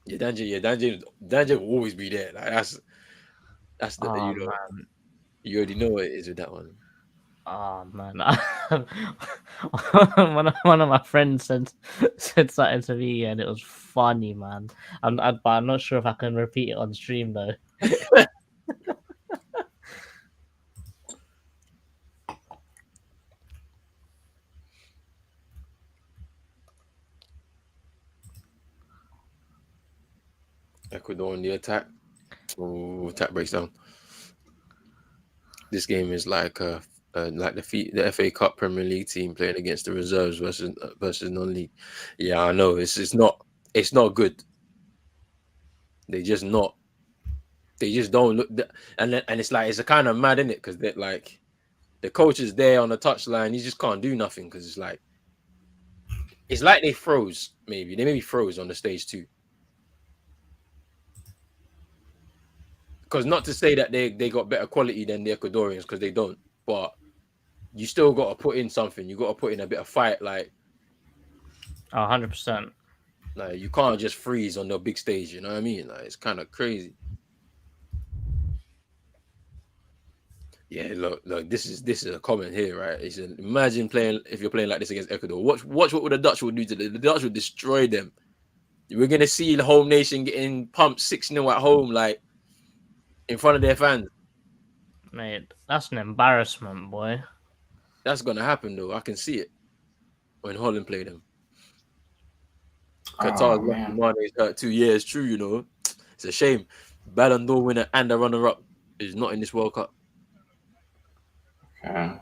Speaker 1: Yeah, Dan James will always be there. Like that's the
Speaker 2: Man.
Speaker 1: you already know what it is with that one.
Speaker 2: Oh man, one of my friends said something to me and it was funny, man. But I'm not sure if I can repeat it on stream though.
Speaker 1: Ecuador on the attack. Oh, attack breaks down. This game is like the FA Cup Premier League team playing against the reserves versus non-league. Yeah, I know it's not good. They just not. They just don't look. And it's like it's a kind of mad, isn't it? Because they're like the coach is there on the touchline. He just can't do nothing because it's like they froze. Maybe they froze on the stage too. Because not to say that they got better quality than the Ecuadorians, because they don't. But you still got to put in something. You got to put in a bit of fight. Like
Speaker 2: 100%.
Speaker 1: Like you can't just freeze on the big stage. You know what I mean? Like it's kind of crazy. Yeah, look. This is a comment here, right? It's imagine if you're playing like this against Ecuador. Watch what the Dutch would do to them. The Dutch would destroy them. We're gonna see the whole nation getting pumped 6-0 at home, like in front of their fans.
Speaker 2: Mate, that's an embarrassment, boy.
Speaker 1: That's gonna happen though. I can see it when Holland play them. Qatar's Mane's hurt 2 years. True, you know. It's a shame. Ballon d'Or winner and the runner-up is not in this World Cup.
Speaker 3: Okay, I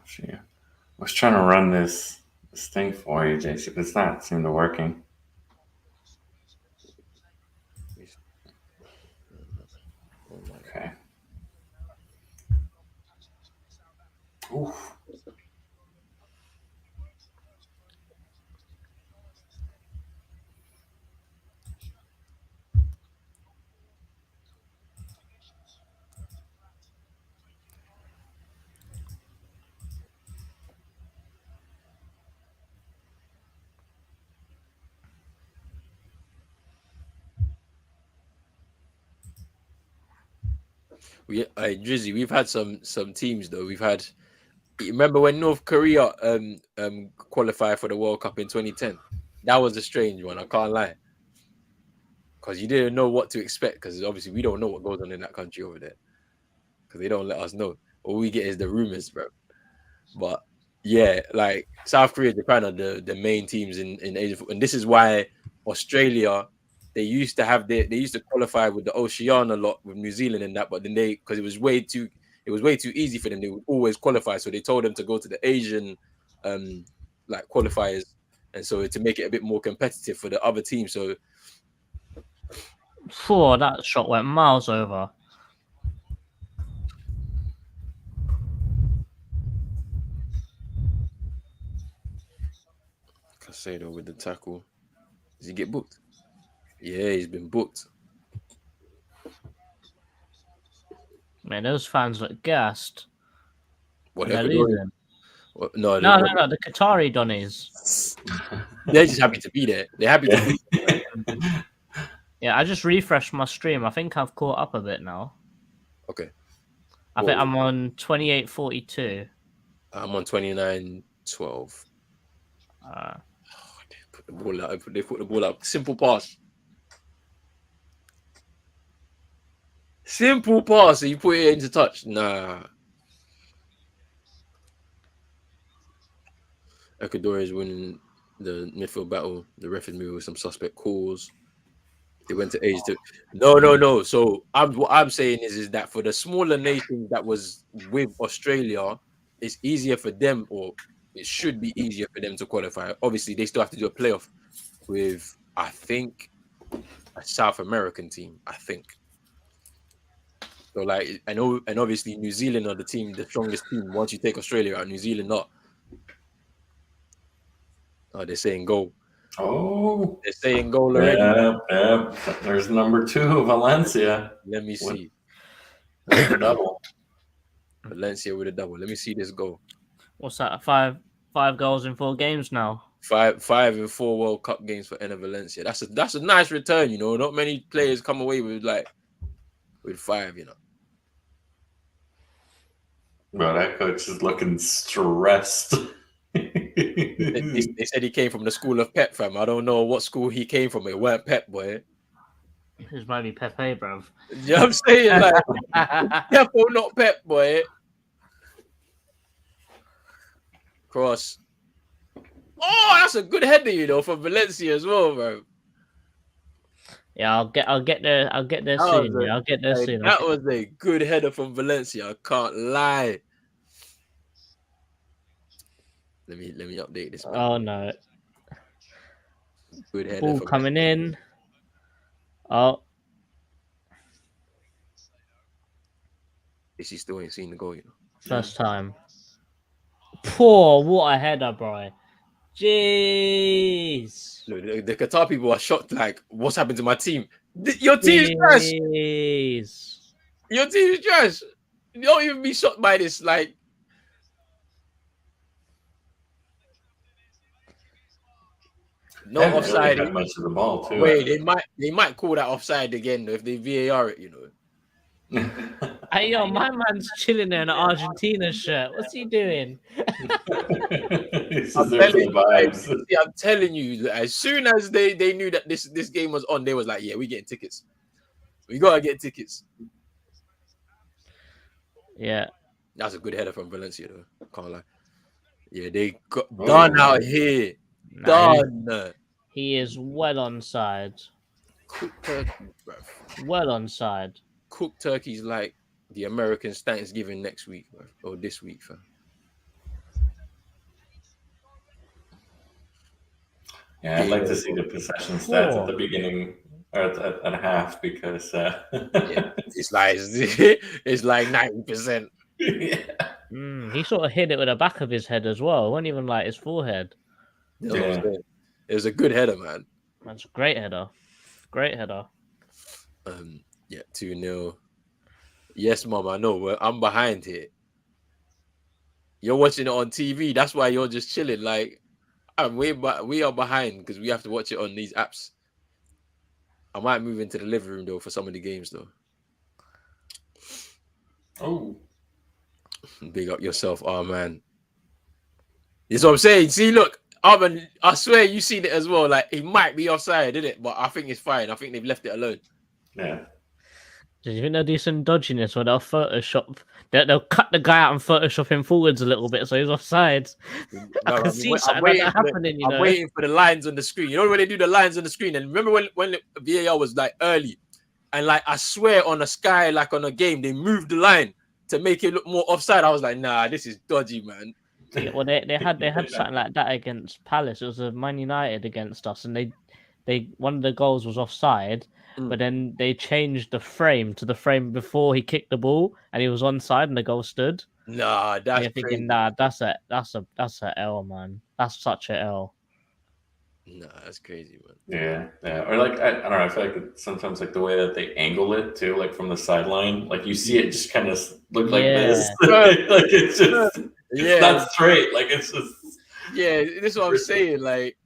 Speaker 3: was trying to run this thing for you, JC, but it's not seem to working. Okay. Oof.
Speaker 1: Drizzy, we've had some teams though. We've had. Remember when North Korea qualified for the World Cup in 2010? That was a strange one. I can't lie, because you didn't know what to expect. Because obviously we don't know what goes on in that country over there, because they don't let us know. All we get is the rumors, bro. But yeah, like South Korea, Japan are the main teams in Asia, and this is why Australia. They used to qualify with the Oceania a lot with New Zealand and that, but then because it was way too easy for them. They would always qualify, so they told them to go to the Asian like qualifiers, and so to make it a bit more competitive for the other team. So,
Speaker 2: That shot went miles over.
Speaker 1: Casado with the tackle. Does he get booked? Yeah, he's been booked.
Speaker 2: Man, those fans look gassed.
Speaker 1: What,
Speaker 2: they're losing.
Speaker 1: No,
Speaker 2: the Qatari Donnies.
Speaker 1: They're just happy to be there. They're happy to be
Speaker 2: there. Yeah, I just refreshed my stream. I think I've caught up a bit now.
Speaker 1: Okay.
Speaker 2: I think I'm on 28:42.
Speaker 1: I'm on 29:12. They put the ball out. They put the ball out. Simple pass. Simple pass. So you put it into touch. Nah. Ecuador is winning the midfield battle. The ref is moving with some suspect calls. They went to Asia. No. So what I'm saying is that for the smaller nation that was with Australia, it's easier for them, or it should be easier for them to qualify. Obviously, they still have to do a playoff with, I think, a South American team. I think. So and obviously New Zealand are the strongest team. Once you take Australia out, New Zealand not. Oh, they're saying goal.
Speaker 3: Oh,
Speaker 1: they're saying goal already.
Speaker 3: Yep. There's number 2, Valencia.
Speaker 1: Let me see.
Speaker 3: With the double.
Speaker 1: Valencia with a double. Let me see this goal.
Speaker 2: What's that? 5 goals in 4 games now.
Speaker 1: 5 in 4 World Cup games for Enner Valencia. That's a nice return, you know. Not many players come away with 5, you know.
Speaker 3: Bro, that coach is looking stressed.
Speaker 1: They said he came from the school of Pep, fam. I don't know what school he came from. It weren't Pep, boy.
Speaker 2: This might be Pepe, bruv.
Speaker 1: You know what I'm saying? Pep or not Pep, boy. Cross. Oh, that's a good header, you know, from Valencia as well, bro.
Speaker 2: Yeah, I'll get there. I'll get there
Speaker 1: That
Speaker 2: soon.
Speaker 1: was
Speaker 2: Yeah, I'll get there
Speaker 1: a,
Speaker 2: soon.
Speaker 1: that was a good header from Valencia. I can't lie. Let me update this, man.
Speaker 2: Oh no,
Speaker 1: Good header
Speaker 2: ball
Speaker 1: from
Speaker 2: coming in. Oh,
Speaker 1: She still ain't seen the goal, you know.
Speaker 2: first time. Poor, what a header, bro. Jeez.
Speaker 1: Look, the Qatar people are shocked. Like, what's happened to my team? Your team's trash.
Speaker 2: Jeez.
Speaker 1: Your team's trash. You don't even be shocked by this. Like, no
Speaker 3: Haven't
Speaker 1: offside.
Speaker 3: really had much of the ball too.
Speaker 1: Wait, they might call that offside again if they VAR it, you know.
Speaker 2: Hey, yo, my man's chilling there in an Argentina shirt. What's he doing?
Speaker 3: This
Speaker 1: I'm
Speaker 3: is there for the vibes.
Speaker 1: see, I'm telling you, as soon as they knew that this game was on, they was like, yeah, we getting tickets. We gotta get tickets.
Speaker 2: Yeah.
Speaker 1: That's a good header from Valencia, though. Can't lie. Yeah, they got
Speaker 3: Oh,
Speaker 1: done
Speaker 3: man.
Speaker 1: out here.
Speaker 2: Nah,
Speaker 1: Done.
Speaker 2: he is well onside.
Speaker 1: Cooked turkey, bruv.
Speaker 2: Well onside.
Speaker 1: Cooked turkey's like the Americans' Thanksgiving next week, bruv, or this week, fam.
Speaker 3: Yeah, I'd like to see the possession stats at the beginning or at half because
Speaker 1: Yeah, it's like 90%.
Speaker 3: yeah.
Speaker 2: He sort of hit it with the back of his head as well. It wasn't even like his forehead.
Speaker 1: You know what I'm saying? It was a good header, man.
Speaker 2: That's a great header. Great header.
Speaker 1: Yeah, 2-0. Yes, mom, I know. I'm behind here. You're watching it on TV. That's why you're just chilling. Like, we are behind because we have to watch it on these apps. I might move into the living room though for some of the games though.
Speaker 3: Oh,
Speaker 1: Big up yourself, oh man. That's what I'm saying. See, look, Armin, I swear you seen it as well. Like, it might be offside, didn't it? But I think it's fine. I think they've left it alone.
Speaker 3: yeah.
Speaker 2: Did you think they'll do some dodginess where they'll Photoshop? They'll cut the guy out and Photoshop him forwards a little bit so he's offside. I can see something like that happening, you know.
Speaker 1: I'm waiting for the lines on the screen. You know when they do the lines on the screen? And remember when the VAR was like early? And like, I swear on a Sky, like on a game, they moved the line to make it look more offside. I was like, nah, this is dodgy, man.
Speaker 2: Yeah, well, they had something like that against Palace. It was a Man United against us, and they one of the goals was offside, but then they changed the frame to the frame before he kicked the ball, and he was onside, and the goal stood.
Speaker 1: Nah, that's
Speaker 2: thinking,
Speaker 1: crazy.
Speaker 2: nah, that's a L, man. That's such a L.
Speaker 1: Nah, that's crazy, man.
Speaker 3: Yeah. Or like I don't know. I feel like sometimes like the way that they angle it too, like from the sideline, like you see it just kind of look like this, like it's just it's not straight. Like it's just
Speaker 1: this is what I'm saying. Like,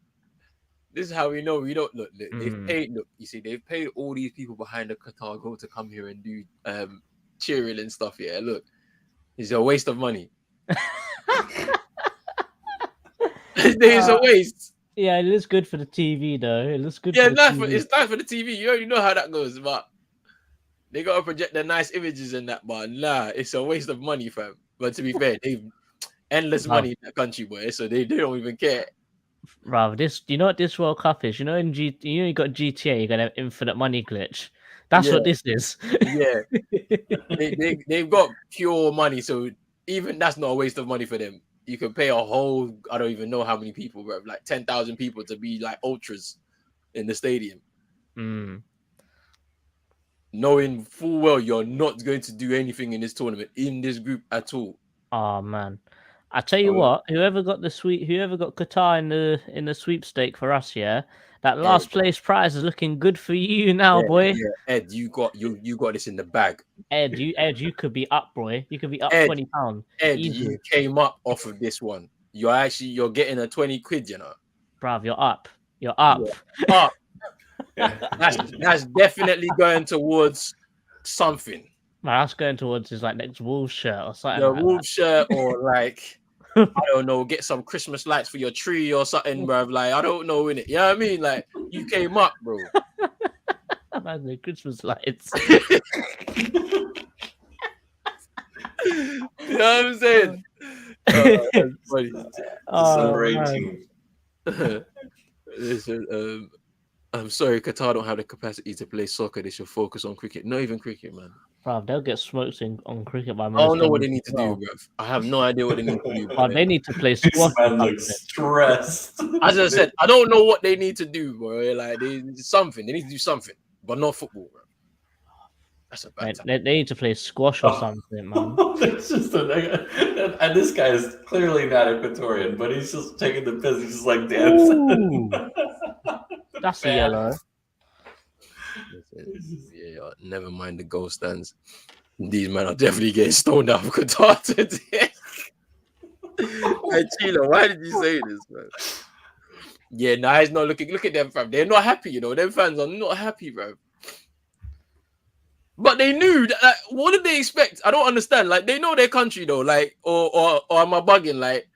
Speaker 1: this is how we know we don't look. They've paid. Look, you see, they've paid all these people behind the Qatar goal to come here and do cheering and stuff. Yeah, look, it's a waste of money. It's a waste.
Speaker 2: Yeah, it looks good for the TV though. It looks good.
Speaker 1: Yeah,
Speaker 2: for the TV.
Speaker 1: It's nice for the TV. You already know how that goes, but they gotta project their nice images and that. But nah, it's a waste of money, fam. But to be fair, they've endless money in that country, boy. So they don't even care.
Speaker 2: Rather, you know what this World Cup is? You know, you got GTA, you got an infinite money glitch. That's what this is.
Speaker 1: Yeah, they've got pure money, so even that's not a waste of money for them. You can pay a whole, I don't even know how many people, bro, like 10,000 people to be like ultras in the stadium. Knowing full well you're not going to do anything in this tournament, in this group at all.
Speaker 2: Oh man. I tell you what, whoever got Qatar in the sweepstake for us, yeah, that last place prize is looking good for you now, boy.
Speaker 1: Yeah, Ed, you got this in the bag.
Speaker 2: Ed, you could be up, boy. You could be up £20.
Speaker 1: Ed,
Speaker 2: easy.
Speaker 1: You came up off of this one. You're getting a 20 quid, you know.
Speaker 2: Bruv, you're up. You're up.
Speaker 1: Up. That's definitely going towards something.
Speaker 2: Man, that's going towards his like next Wolves shirt or something.
Speaker 1: The Wolves shirt, or like I don't know, get some Christmas lights for your tree or something, bruv. Like, I don't know, innit? You know what I mean? Like, you came up, bro.
Speaker 2: Man, the Christmas lights.
Speaker 1: You know what I'm saying?
Speaker 3: Celebrating.
Speaker 1: Listen, I'm sorry, Qatar don't have the capacity to play soccer. They should focus on cricket. Not even cricket, man.
Speaker 2: Bro, they'll get smoked on cricket by
Speaker 1: I don't
Speaker 2: most
Speaker 1: know what
Speaker 2: teams
Speaker 1: they need
Speaker 2: as
Speaker 1: to do,
Speaker 2: well.
Speaker 1: bro. I have no idea what they need to do,
Speaker 2: But
Speaker 1: bro.
Speaker 2: they need to play
Speaker 3: This
Speaker 2: squash or
Speaker 3: man looks
Speaker 2: something.
Speaker 3: stressed.
Speaker 1: As I said, I don't know what they need to do, bro. Like they something. They need to do something, but not football, bro. That's a bad
Speaker 2: Mate,
Speaker 1: time.
Speaker 2: they need to play squash or
Speaker 3: Oh.
Speaker 2: something, man.
Speaker 3: There's just and this guy is clearly not Ecuadorian, but he's just taking the piss. He's just like dancing.
Speaker 2: Ooh, that's a yellow.
Speaker 1: Yeah, never mind the goal stands. These men are definitely getting stoned out of Qatar today. Hey, Chilo, why did you say this, man? Yeah, nah, it's not looking. Look at them, fam. They're not happy, you know. Them fans are not happy, bro. But they knew that. Like, what did they expect? I don't understand. Like, they know their country, though. Like, or am I bugging? Like,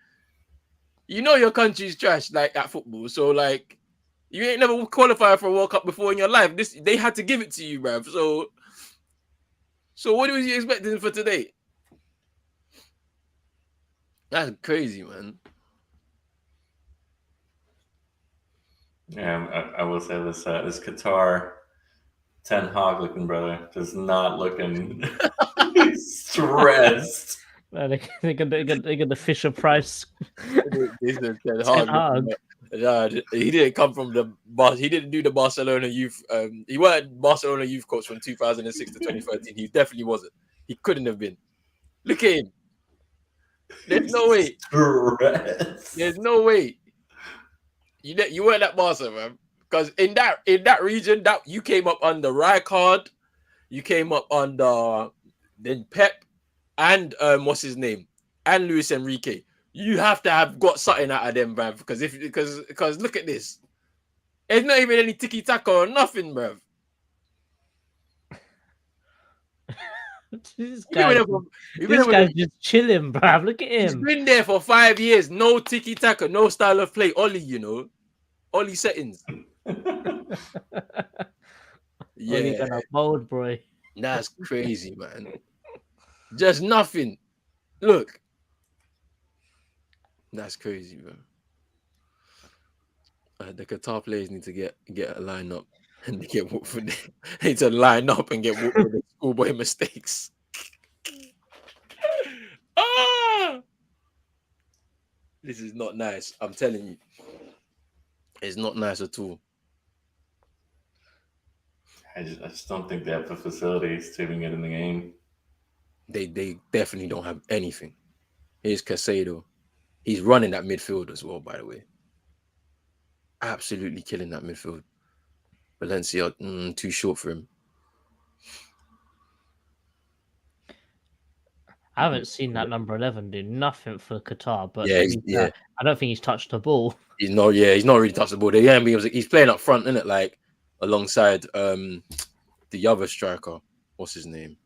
Speaker 1: you know your country's trash, like at football. So, like, you ain't never qualified for a World Cup before in your life. They had to give it to you, bro. So what was you expecting for today? That's crazy, man.
Speaker 3: Yeah, I will say this: this Qatar Ten Hag looking brother does not looking stressed.
Speaker 2: They got the Fisher Price.
Speaker 1: Ten Hag. He didn't come from the boss. He didn't do the Barcelona youth. He weren't Barcelona youth coach from 2006 to 2013. He definitely wasn't. He couldn't have been. Look at him. There's no way.
Speaker 3: Stressed.
Speaker 1: There's no way. You weren't at Barca, man. Because in that region, that you came up under Rijkaard, you came up under then Pep, and what's his name, and Luis Enrique. You have to have got something out of them, bruv. Because look at this. There's not even any tiki taka or nothing, bruv.
Speaker 2: This guy's just chilling, bruv. Look at him.
Speaker 1: He's been there for 5 years. No tiki taka, no style of play. Ollie, you know. Ollie settings.
Speaker 2: Ollie gonna bold, boy.
Speaker 1: That's crazy, man. Just nothing. Look. That's crazy, bro. The Qatar players need to get a line up and get whooped for need to line up and get whooped for the schoolboy mistakes. This is not nice. I'm telling you, it's not nice at all.
Speaker 3: I just don't think they have the facilities to even get in the game.
Speaker 1: They definitely don't have anything. Here's Casado. He's running that midfield as well, by the way. Absolutely killing that midfield. Valencia, too short for him.
Speaker 2: I haven't seen that number 11 do nothing for Qatar, but
Speaker 1: yeah.
Speaker 2: I don't think he's touched the ball.
Speaker 1: He's not really touched the ball. He's playing up front, innit? Like alongside the other striker. What's his name?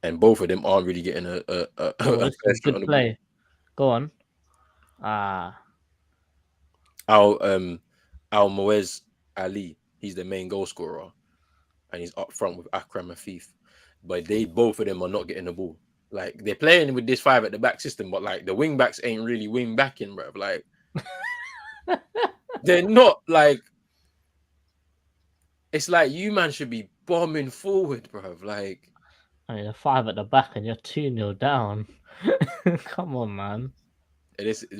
Speaker 1: And both of them aren't really getting a
Speaker 2: good play. Go on.
Speaker 1: Al Moez Ali. He's the main goal scorer, and he's up front with Akram Afif. But both of them are not getting the ball. Like they're playing with this 5 at the back system, but like the wing backs ain't really wing backing, bro. Like they're not like. It's like you man should be bombing forward, bro. Like,
Speaker 2: I mean, a 5 at the back and you're 2-0 down. Come on, man.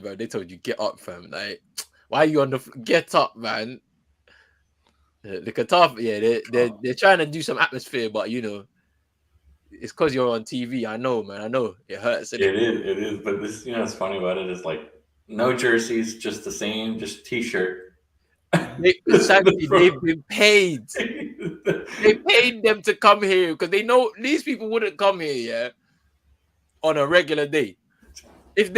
Speaker 1: Bro, they told you get up, fam. Like, why are you on the get up, man? The Qatar, they're trying to do some atmosphere, but you know, it's because you're on TV. I know, man. I know it hurts.
Speaker 3: It is. But this, what's funny about it is like no jerseys, just the same, just T-shirt.
Speaker 1: Exactly, they've been paid. They paid them to come here because they know these people wouldn't come here, on a regular day. If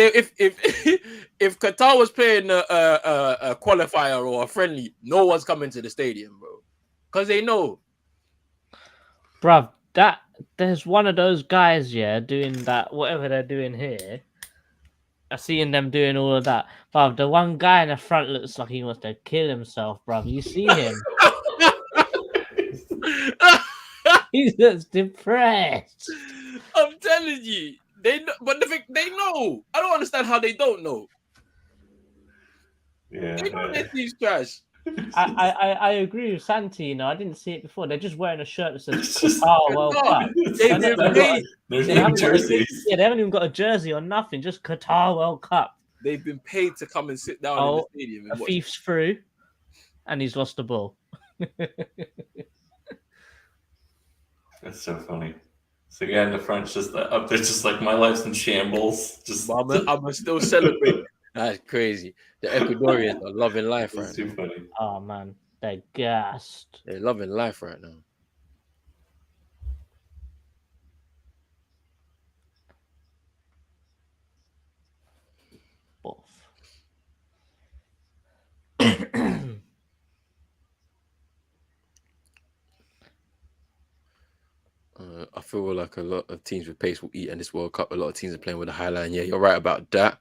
Speaker 1: Qatar was playing a qualifier or a friendly, no one's coming to the stadium, bro, because they know.
Speaker 2: Bruv, there's one of those guys, doing that whatever they're doing here. I seeing them doing all of that. Bruv, the one guy in the front looks like he wants to kill himself, bruv. You see him? He looks depressed.
Speaker 1: I'm telling you. They know. I don't understand how they don't know.
Speaker 3: Yeah.
Speaker 1: You know this team's trash.
Speaker 2: I agree with Santi. You know, I didn't see it before. They're just wearing a shirt that says
Speaker 3: It's just
Speaker 2: Qatar World
Speaker 1: Qatar.
Speaker 2: Cup.
Speaker 1: They've
Speaker 2: They
Speaker 1: been
Speaker 2: haven't got-
Speaker 1: paid.
Speaker 3: there's
Speaker 2: they
Speaker 3: no
Speaker 2: haven't got a-
Speaker 3: jerseys.
Speaker 2: Yeah, they haven't even got a jersey or nothing. Just Qatar World Cup.
Speaker 1: They've been paid to come and sit down in the stadium
Speaker 2: A
Speaker 1: and watch.
Speaker 2: thief's through, and he's lost the ball.
Speaker 3: That's so funny. So yeah, in the front, just up there, just like my life's in shambles. Just
Speaker 1: But I'm gonna still celebrate. That's crazy. The Ecuadorians are loving life right
Speaker 3: it's too
Speaker 1: now.
Speaker 3: funny.
Speaker 2: Oh man, they're gassed.
Speaker 1: They're loving life right now.
Speaker 2: Off.
Speaker 1: I feel like a lot of teams with pace will eat in this World Cup. A lot of teams are playing with a high line. Yeah, you're right about that.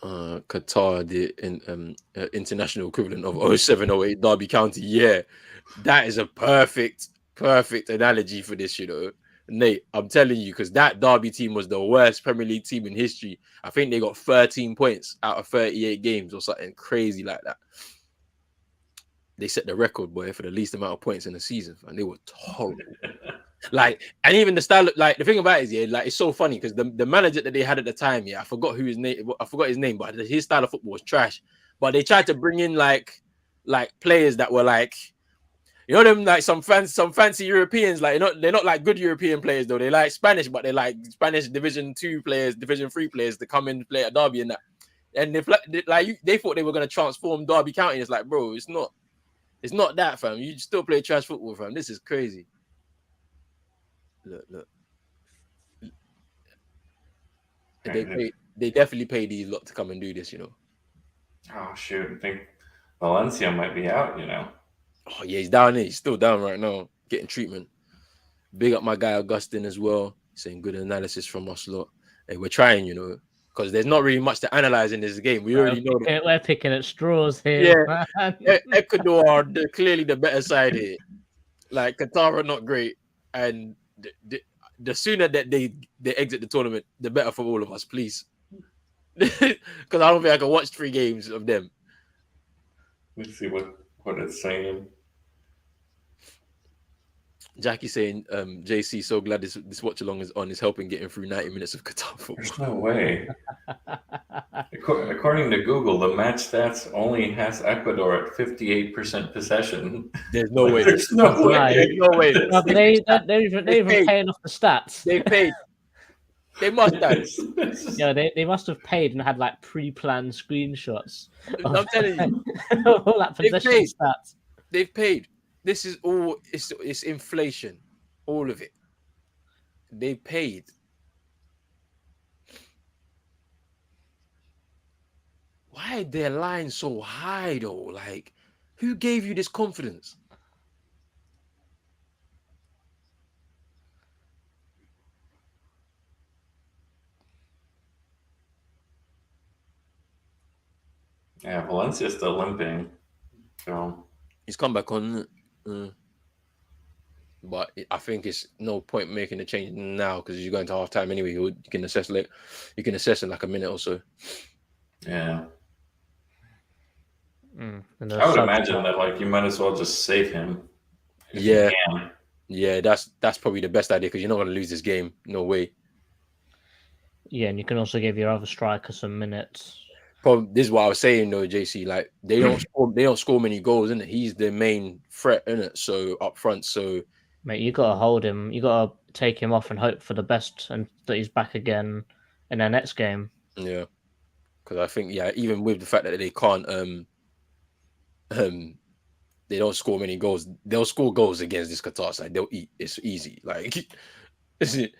Speaker 1: Qatar, the international equivalent of 0708 Derby County. Yeah, that is a perfect analogy for this, you know. Nate, I'm telling you, because that Derby team was the worst Premier League team in history. I think they got 13 points out of 38 games or something crazy like that. They set the record, boy, for the least amount of points in the season, and they were horrible. Like, and even the style, like the thing about it is, yeah, like it's so funny because the manager that they had at the time, yeah, I forgot his name, but his style of football was trash. But they tried to bring in like players that were like, you know, them like some fancy Europeans, like they're not like good European players though. They like Spanish, but they like Spanish Division 2 players, Division 3 players to come in and play at Derby and that. And they thought they were gonna transform Derby County. It's like, bro, it's not that, fam. You still play trash football, fam. This is crazy. Look. They definitely paid these lot to come and do this, you know.
Speaker 3: Oh shoot! I think Valencia might be out. You know.
Speaker 1: Oh yeah, he's down there. He's still down right now, getting treatment. Big up my guy Augustine as well. Saying good analysis from us lot. Hey, we're trying, you know, because there's not really much to analyze in this game. We already know that.
Speaker 2: We're picking at straws here.
Speaker 1: Yeah, Ecuador are clearly the better side here. Like Qatar are not great, and the sooner that they exit the tournament, the better for all of us, please. Because I don't think I can watch 3 games of them.
Speaker 3: Let's see what it's saying.
Speaker 1: Jackie saying, JC, so glad this watch-along is on. Is helping getting through 90 minutes of Qatar football.
Speaker 3: There's no way. According to Google, the match stats only has Ecuador at 58% possession.
Speaker 1: There's no way.
Speaker 3: There's no way.
Speaker 1: There's no way.
Speaker 2: No, but they're even paying off the stats.
Speaker 1: They paid. They must have.
Speaker 2: Yeah, they must have paid and had like pre-planned screenshots.
Speaker 1: I'm telling you,
Speaker 2: all that possession stats.
Speaker 1: They've paid. This is all. It's inflation, all of it. They paid. Why are their lines so high though? Like, who gave you this confidence?
Speaker 3: Yeah, Valencia's still limping. So
Speaker 1: He's come back on, but I think it's no point making the change now because you're going to half time anyway. You can assess it. You can assess in like a minute or so.
Speaker 3: yeah.
Speaker 2: I
Speaker 3: would imagine that like you might as well just save him.
Speaker 1: Yeah, that's probably the best idea because you're not going to lose this game. No way.
Speaker 2: Yeah, and you can also give your other striker some minutes.
Speaker 1: Probably, this is what I was saying though, JC. Like they don't score many goals, innit? He's the main threat, innit? So up front, so
Speaker 2: mate, you gotta hold him. You gotta take him off and hope for the best, and that he's back again in their next game.
Speaker 1: Yeah, because I think even with the fact that they can't, they don't score many goals. They'll score goals against this Qatar side. They'll eat. It's easy. Like, is it?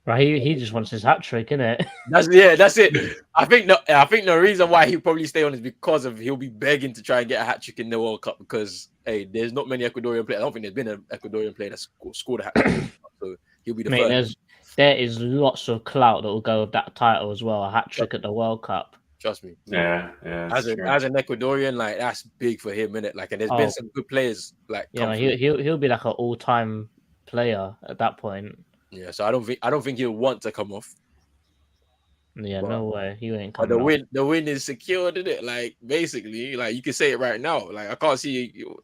Speaker 2: Right, he just wants his hat trick, innit?
Speaker 1: That's it. I think the reason why he'll probably stay on is because of he'll be begging to try and get a hat trick in the World Cup because there's not many Ecuadorian players. I don't think there's been an Ecuadorian player that's scored a hat trick, so he'll be the first.
Speaker 2: There is lots of clout that will go with that title as well. A hat trick at the World Cup.
Speaker 1: Trust me.
Speaker 3: Yeah.
Speaker 1: As an Ecuadorian, like that's big for him, innit? Like, and there's been some good players like.
Speaker 2: Yeah, he'll be like an all-time player at that point.
Speaker 1: Yeah, so I don't think he'll want to come off.
Speaker 2: Yeah,
Speaker 1: But,
Speaker 2: no way. You ain't
Speaker 1: but
Speaker 2: coming off.
Speaker 1: the win is secured, isn't it? Like basically, like you can say it right now. Like I can't see you,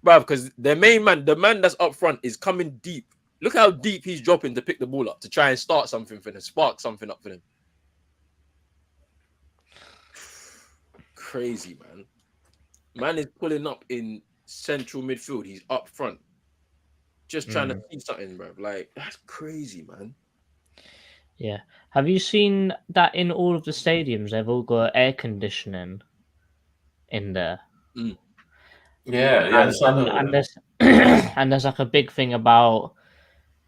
Speaker 1: bro, because the man that's up front is coming deep. Look how deep he's dropping to pick the ball up to try and start something for them, spark something up for them. Crazy, man. Man is pulling up in central midfield. He's up front, just trying to see something, bro. Like that's crazy, man.
Speaker 2: Yeah. Have you seen that in all of the stadiums? They've all got air conditioning in there.
Speaker 3: Yeah, I saw
Speaker 2: And there's and there's like a big thing about,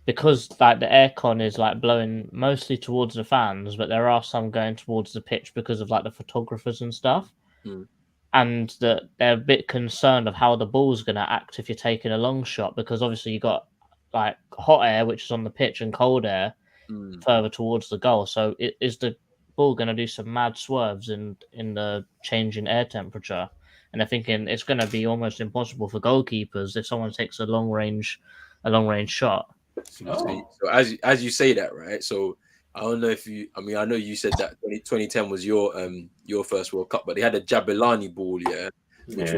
Speaker 2: because like the aircon is like blowing mostly towards the fans, but there are some going towards the pitch because of like the photographers and stuff.
Speaker 1: Mm.
Speaker 2: And that they're a bit concerned of how the ball's going to act if you're taking a long shot, because obviously you got like hot air which is on the pitch and cold air further towards the goal. So is the ball going to do some mad swerves in the changing air temperature? And they're thinking it's going to be almost impossible for goalkeepers if someone takes a long range shot.
Speaker 1: So as you say that, right? So I don't know if you. I mean, I know you said that 2010 was your first World Cup, but they had a Jabulani ball, yeah, which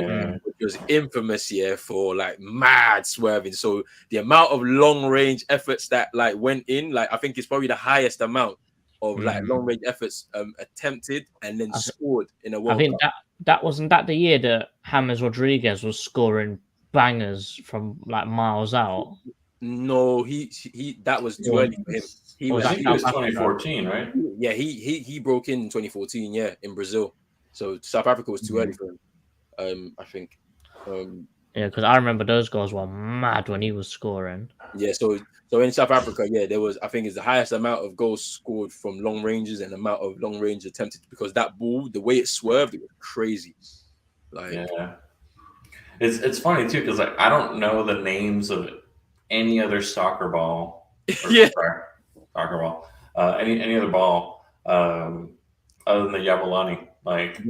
Speaker 1: was infamous, yeah, for like mad swerving. So the amount of long range efforts that like went in, like I think it's probably the highest amount of like long range efforts attempted and then scored in a World
Speaker 2: I think
Speaker 1: Cup.
Speaker 2: that wasn't that the year that James Rodriguez was scoring bangers from like miles out.
Speaker 1: No, he that was too early for him.
Speaker 3: I think it was 2014, right?
Speaker 1: Yeah, he broke in 2014, yeah, in Brazil. So South Africa was too early for him. I think.
Speaker 2: Yeah, because I remember those goals were mad when he was scoring.
Speaker 1: Yeah, so in South Africa, yeah, there was, I think it's the highest amount of goals scored from long ranges and amount of long range attempted, because that ball, the way it swerved, it was crazy. Like,
Speaker 3: yeah, it's funny too, because like I don't know the names of any other soccer ball.
Speaker 1: Yeah,
Speaker 3: soccer ball. Any other ball other than the Jabulani, like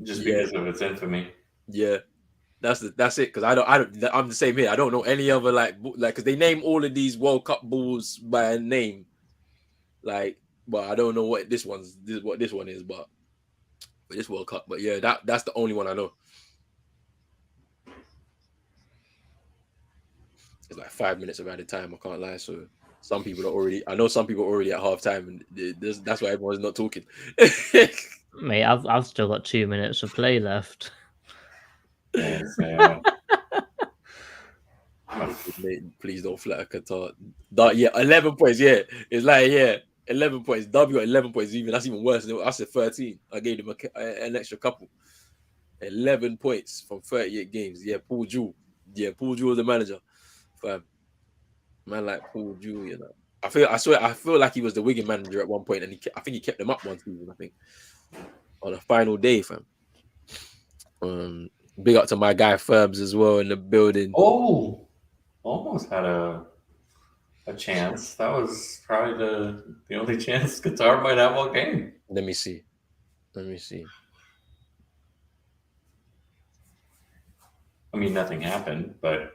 Speaker 3: just because of its infamy.
Speaker 1: Yeah, that's it. Because I'm the same here. I don't know any other like because they name all of these World Cup balls by a name, like, but I don't know what this one is, but this World Cup. But yeah, that's the only one I know. It's like 5 minutes of added time. I can't lie. So some people are already. I know some people are already at half time, and that's why everyone's not talking.
Speaker 2: Mate, I've still got 2 minutes of play left.
Speaker 1: Please don't flatter Qatar. Yeah, 11 points. Yeah, it's like 11 points. W got 11 points. That's even worse. I said 13. I gave them an extra couple. 11 points from 38 games. Yeah, Paul Jewell. Yeah, Paul Jewell was the manager. Fam. Man like Paul Jewell, you know. I feel like he was the Wigan manager at one point, and I think he kept them up one season. I think on the final day, fam. Big up to my guy Ferbs as well in the building.
Speaker 3: Oh, almost had a chance. That was probably the only chance Qatar might have all game.
Speaker 1: Let me see.
Speaker 3: I mean, nothing happened, but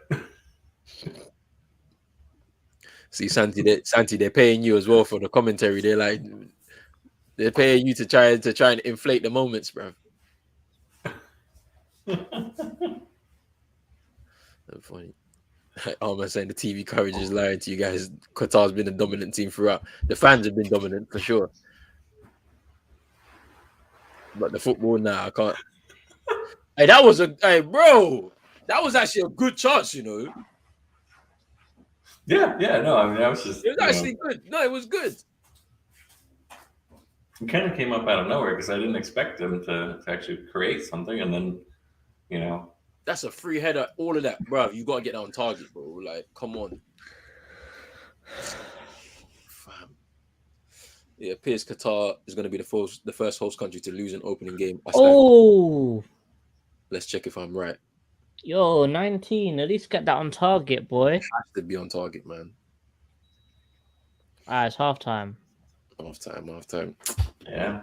Speaker 1: see, Santi, they're paying you as well for the commentary. They're paying you to try and inflate the moments, bro. Funny. I'm saying the TV coverage is lying to you guys. Qatar's been a dominant team throughout. The fans have been dominant for sure, but the football, nah, I can't. Hey, bro, that was actually a good chance, you know.
Speaker 3: Yeah, no, I mean, that was just.
Speaker 1: It was actually good. No, it was good.
Speaker 3: It kind of came up out of nowhere because I didn't expect them to actually create something, and then, you know.
Speaker 1: That's a free header. All of that, bro. You gotta get that on target, bro. Like, come on. Fam. It appears Qatar is going to be the first host country to lose an opening game. Let's check if I'm right.
Speaker 2: Yo, 19. At least get that on target, boy.
Speaker 1: It has to be on target, man.
Speaker 2: It's halftime.
Speaker 1: Halftime.
Speaker 3: Yeah.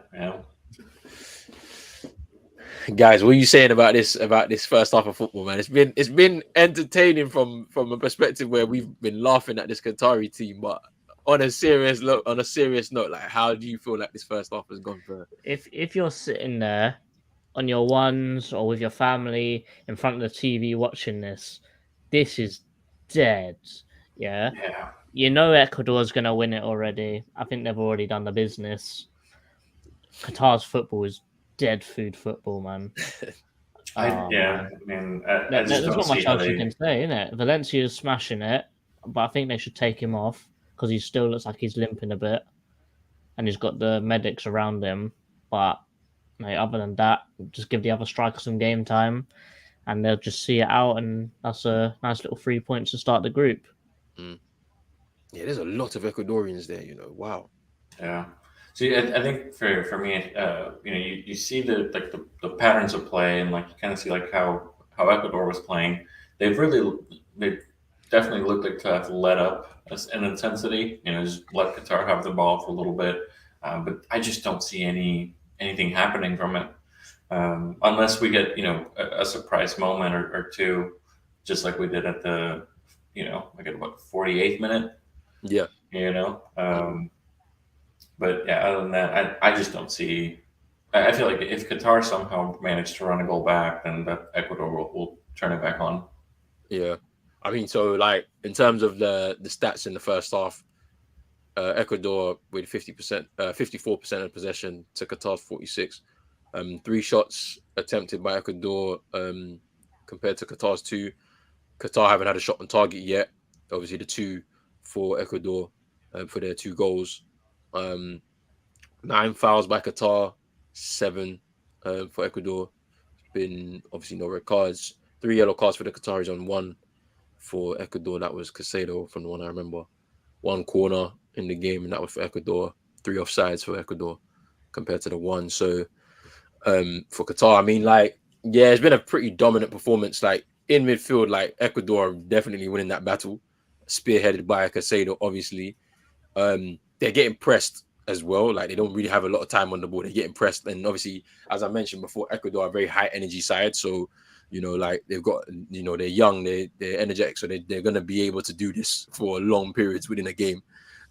Speaker 1: Guys, what are you saying about this first half of football, man? It's been entertaining from a perspective where we've been laughing at this Qatari team, but on a serious note, like how do you feel like this first half has gone for?
Speaker 2: If you're sitting there on your ones or with your family in front of the TV watching this, this is dead. Yeah.
Speaker 3: Yeah.
Speaker 2: You know Ecuador's going to win it already. I think they've already done the business. Qatar's football is dead food football, man.
Speaker 3: Yeah.
Speaker 2: Man.
Speaker 3: I mean, I just
Speaker 2: There's
Speaker 3: don't
Speaker 2: not
Speaker 3: see
Speaker 2: much
Speaker 3: how
Speaker 2: else you
Speaker 3: they.
Speaker 2: can say, innit? Valencia's smashing it, but I think they should take him off because he still looks like he's limping a bit and he's got the medics around him. But mate, other than that, just give the other striker some game time and they'll just see it out, and that's a nice little 3 points to start the group.
Speaker 1: Yeah, there's a lot of Ecuadorians there. Wow.
Speaker 3: Yeah. See, I think for me, you see the patterns of play, and like you kind of see like how Ecuador was playing. They definitely looked like to have let up in intensity. Just let Qatar have the ball for a little bit, but I just don't see anything happening from it, unless we get a surprise moment or two, just like we did at the like at what 48th minute.
Speaker 1: Yeah.
Speaker 3: You know. But yeah, other than that, I just don't see. I feel like if Qatar somehow managed to run a goal back, then that Ecuador will turn it back on.
Speaker 1: Yeah. I mean, so like in terms of the stats in the first half, Ecuador with 50%, 54% of possession to Qatar's 46. 3 shots attempted by Ecuador compared to Qatar's 2. Qatar haven't had a shot on target yet. Obviously, the 2 for Ecuador for their 2 goals. 9 fouls by Qatar, 7 for Ecuador. Been obviously no red cards. 3 yellow cards for the Qataris on 1 for Ecuador. That was Casado from the one I remember. 1 corner in the game, and that was for Ecuador. 3 offsides for Ecuador compared to the 1. So for Qatar, I mean, like, yeah, it's been a pretty dominant performance. Like in midfield, like Ecuador are definitely winning that battle, spearheaded by Casado, obviously. They're getting pressed as well. Like they don't really have a lot of time on the ball. They're getting pressed, and obviously, as I mentioned before, Ecuador are a very high energy side. So like they've got, they're young, they're energetic, so they're gonna be able to do this for long periods within a game.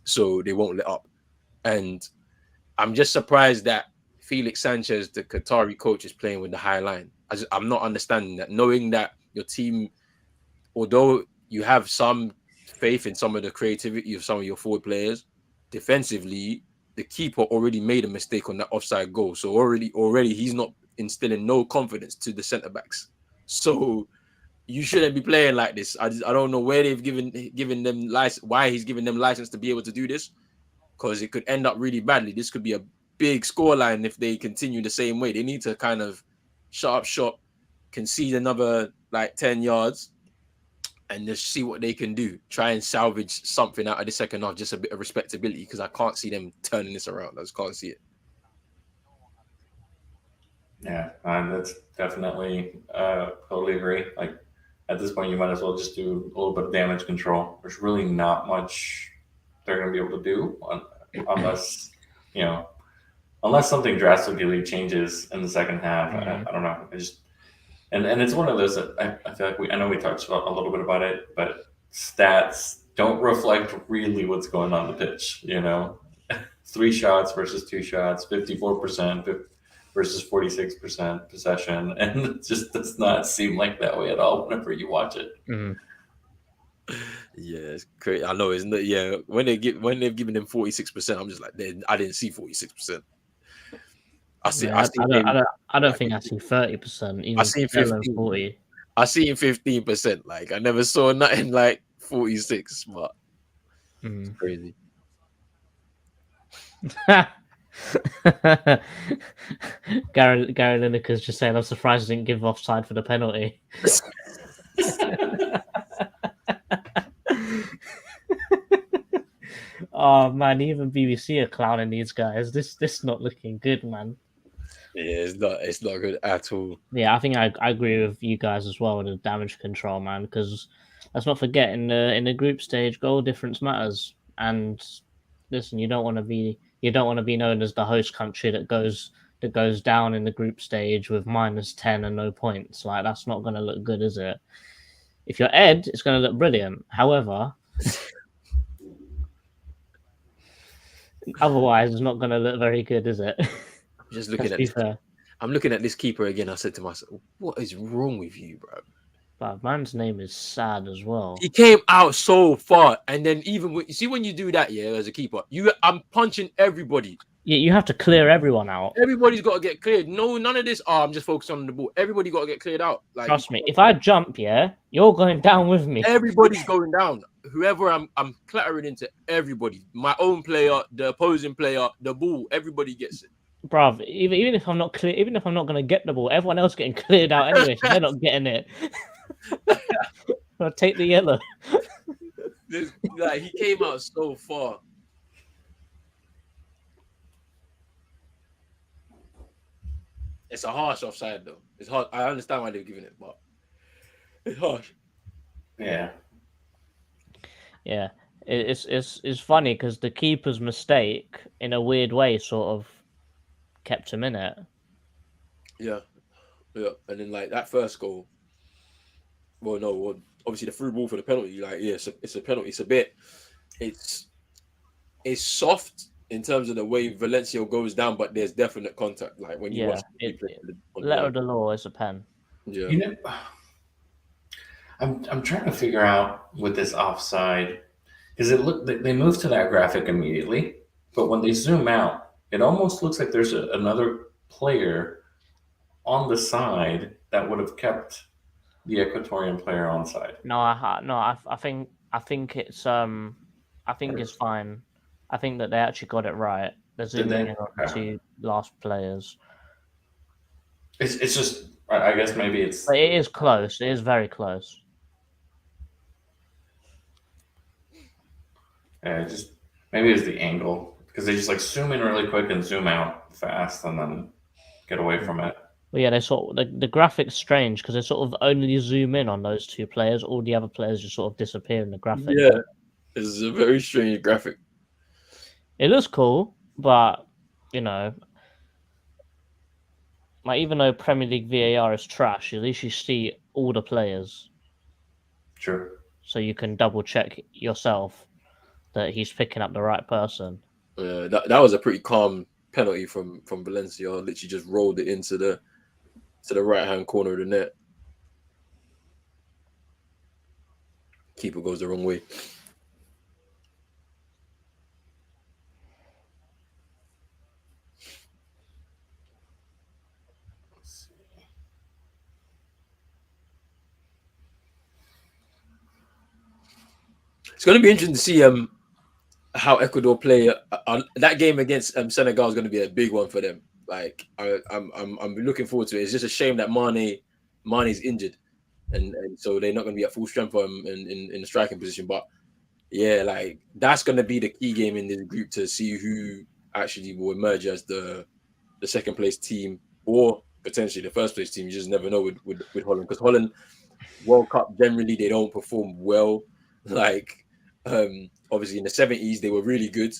Speaker 1: So they won't let up. And I'm just surprised that Felix Sanchez, the Qatari coach, is playing with the high line. I'm not understanding that, knowing that your team, although you have some faith in some of the creativity of some of your forward players, defensively, the keeper already made a mistake on that offside goal. So already he's not instilling no confidence to the centre backs. So you shouldn't be playing like this. I don't know where they've given them license, why he's giving them license to be able to do this, because it could end up really badly. This could be a big scoreline if they continue the same way. They need to kind of shut up shop, concede another like 10 yards, and just see what they can do. Try and salvage something out of the second half, just a bit of respectability, because I can't see them turning this around. I just can't see it.
Speaker 3: Yeah, that's definitely totally agree. Like at this point, you might as well just do a little bit of damage control. There's really not much they're going to be able to do unless unless something drastically changes in the second half. I don't know. And it's one of those that I feel like I know we talked about a little bit about it, but stats don't reflect really what's going on the pitch. 3 shots versus 2 shots, 54% versus 46% possession, and it just does not seem like that way at all whenever you watch it.
Speaker 1: Yeah, it's crazy. I know, isn't it? Yeah, when they've given them 46%, I'm just like, I didn't see 46%. I
Speaker 2: don't think I see 30%. Even
Speaker 1: I seen 15.
Speaker 2: 40.
Speaker 1: I seen 15%. Like I never saw nothing like 46, but it's crazy.
Speaker 2: Gary Lineker's just saying, I'm surprised I didn't give offside for the penalty. Oh man, even BBC are clowning these guys. This not looking good, man.
Speaker 1: Yeah, it's not good at all.
Speaker 2: Yeah, I think I agree with you guys as well with the damage control, man. Because let's not forget, in the group stage, goal difference matters. And listen, you don't want to be known as the host country that goes down in the group stage with -10 and no points. Like that's not going to look good, is it? If you're Ed, it's going to look brilliant. However, Otherwise, it's not going to look very good, is it?
Speaker 1: Just looking
Speaker 2: Let's
Speaker 1: at
Speaker 2: be
Speaker 1: this.
Speaker 2: fair.
Speaker 1: I'm looking at this keeper again. I said to myself, "What is wrong with you, bro?"
Speaker 2: But man's name is sad as well.
Speaker 1: He came out so far, and then even you see when you do that, yeah, as a keeper, I'm punching everybody.
Speaker 2: Yeah, you have to clear everyone out.
Speaker 1: Everybody's got to get cleared. No, none of this. Oh, I'm just focused on the ball. Everybody got to get cleared out. Like,
Speaker 2: Trust me, if I jump, yeah, you're going down with me.
Speaker 1: everybody's going down. Whoever I'm clattering into everybody. My own player, the opposing player, the ball. Everybody gets it.
Speaker 2: Bruv, even if I'm not clear, even if I'm not going to get the ball, everyone else getting cleared out anyway, so they're not getting it. I'll take the yellow.
Speaker 1: Like, he came out so far. It's a harsh offside though. It's hard. I understand why they're giving it, but it's harsh.
Speaker 3: Yeah.
Speaker 2: Yeah, it's funny because the keeper's mistake, in a weird way, sort of kept him in it.
Speaker 1: Yeah. And then like that first goal. Well, obviously the through ball for the penalty. Like, yeah, it's a penalty. It's soft in terms of the way Valencia goes down, but there's definite contact. Like when you watch
Speaker 2: letter of the law is a pen.
Speaker 1: Yeah.
Speaker 3: You know, I'm trying to figure out with this offside because they move to that graphic immediately, but when they zoom out, it almost looks like there's another player on the side that would have kept the Ecuadorian player on side.
Speaker 2: I think it's fine. I think that they actually got it right. They're zooming in on the two last players.
Speaker 3: It's just, I guess maybe it's.
Speaker 2: But it is close. It is very close.
Speaker 3: Yeah, just maybe it's the angle because they just like zoom in really quick and zoom out fast and then get away from it.
Speaker 2: Well, yeah, they sort of, the graphic's strange because they sort of only zoom in on those two players. All the other players just sort of disappear in the graphic.
Speaker 1: Yeah, this is a very strange graphic.
Speaker 2: It looks cool, but you know, like even though Premier League VAR is trash, at least you see all the players.
Speaker 3: Sure.
Speaker 2: So you can double check yourself that he's picking up the right person.
Speaker 1: That was a pretty calm penalty from Valencia. Literally just rolled it into the right hand corner of the net. Keeper goes the wrong way. It's going to be interesting to see how Ecuador play. That game against Senegal is going to be a big one for them. Like I'm looking forward to it. It's just a shame that Mane's injured, and so they're not going to be at full strength in the striking position. But yeah, like that's going to be the key game in this group to see who actually will emerge as the second place team or potentially the first place team. You just never know with Holland, because Holland World Cup generally they don't perform well. Like obviously in the 70s they were really good.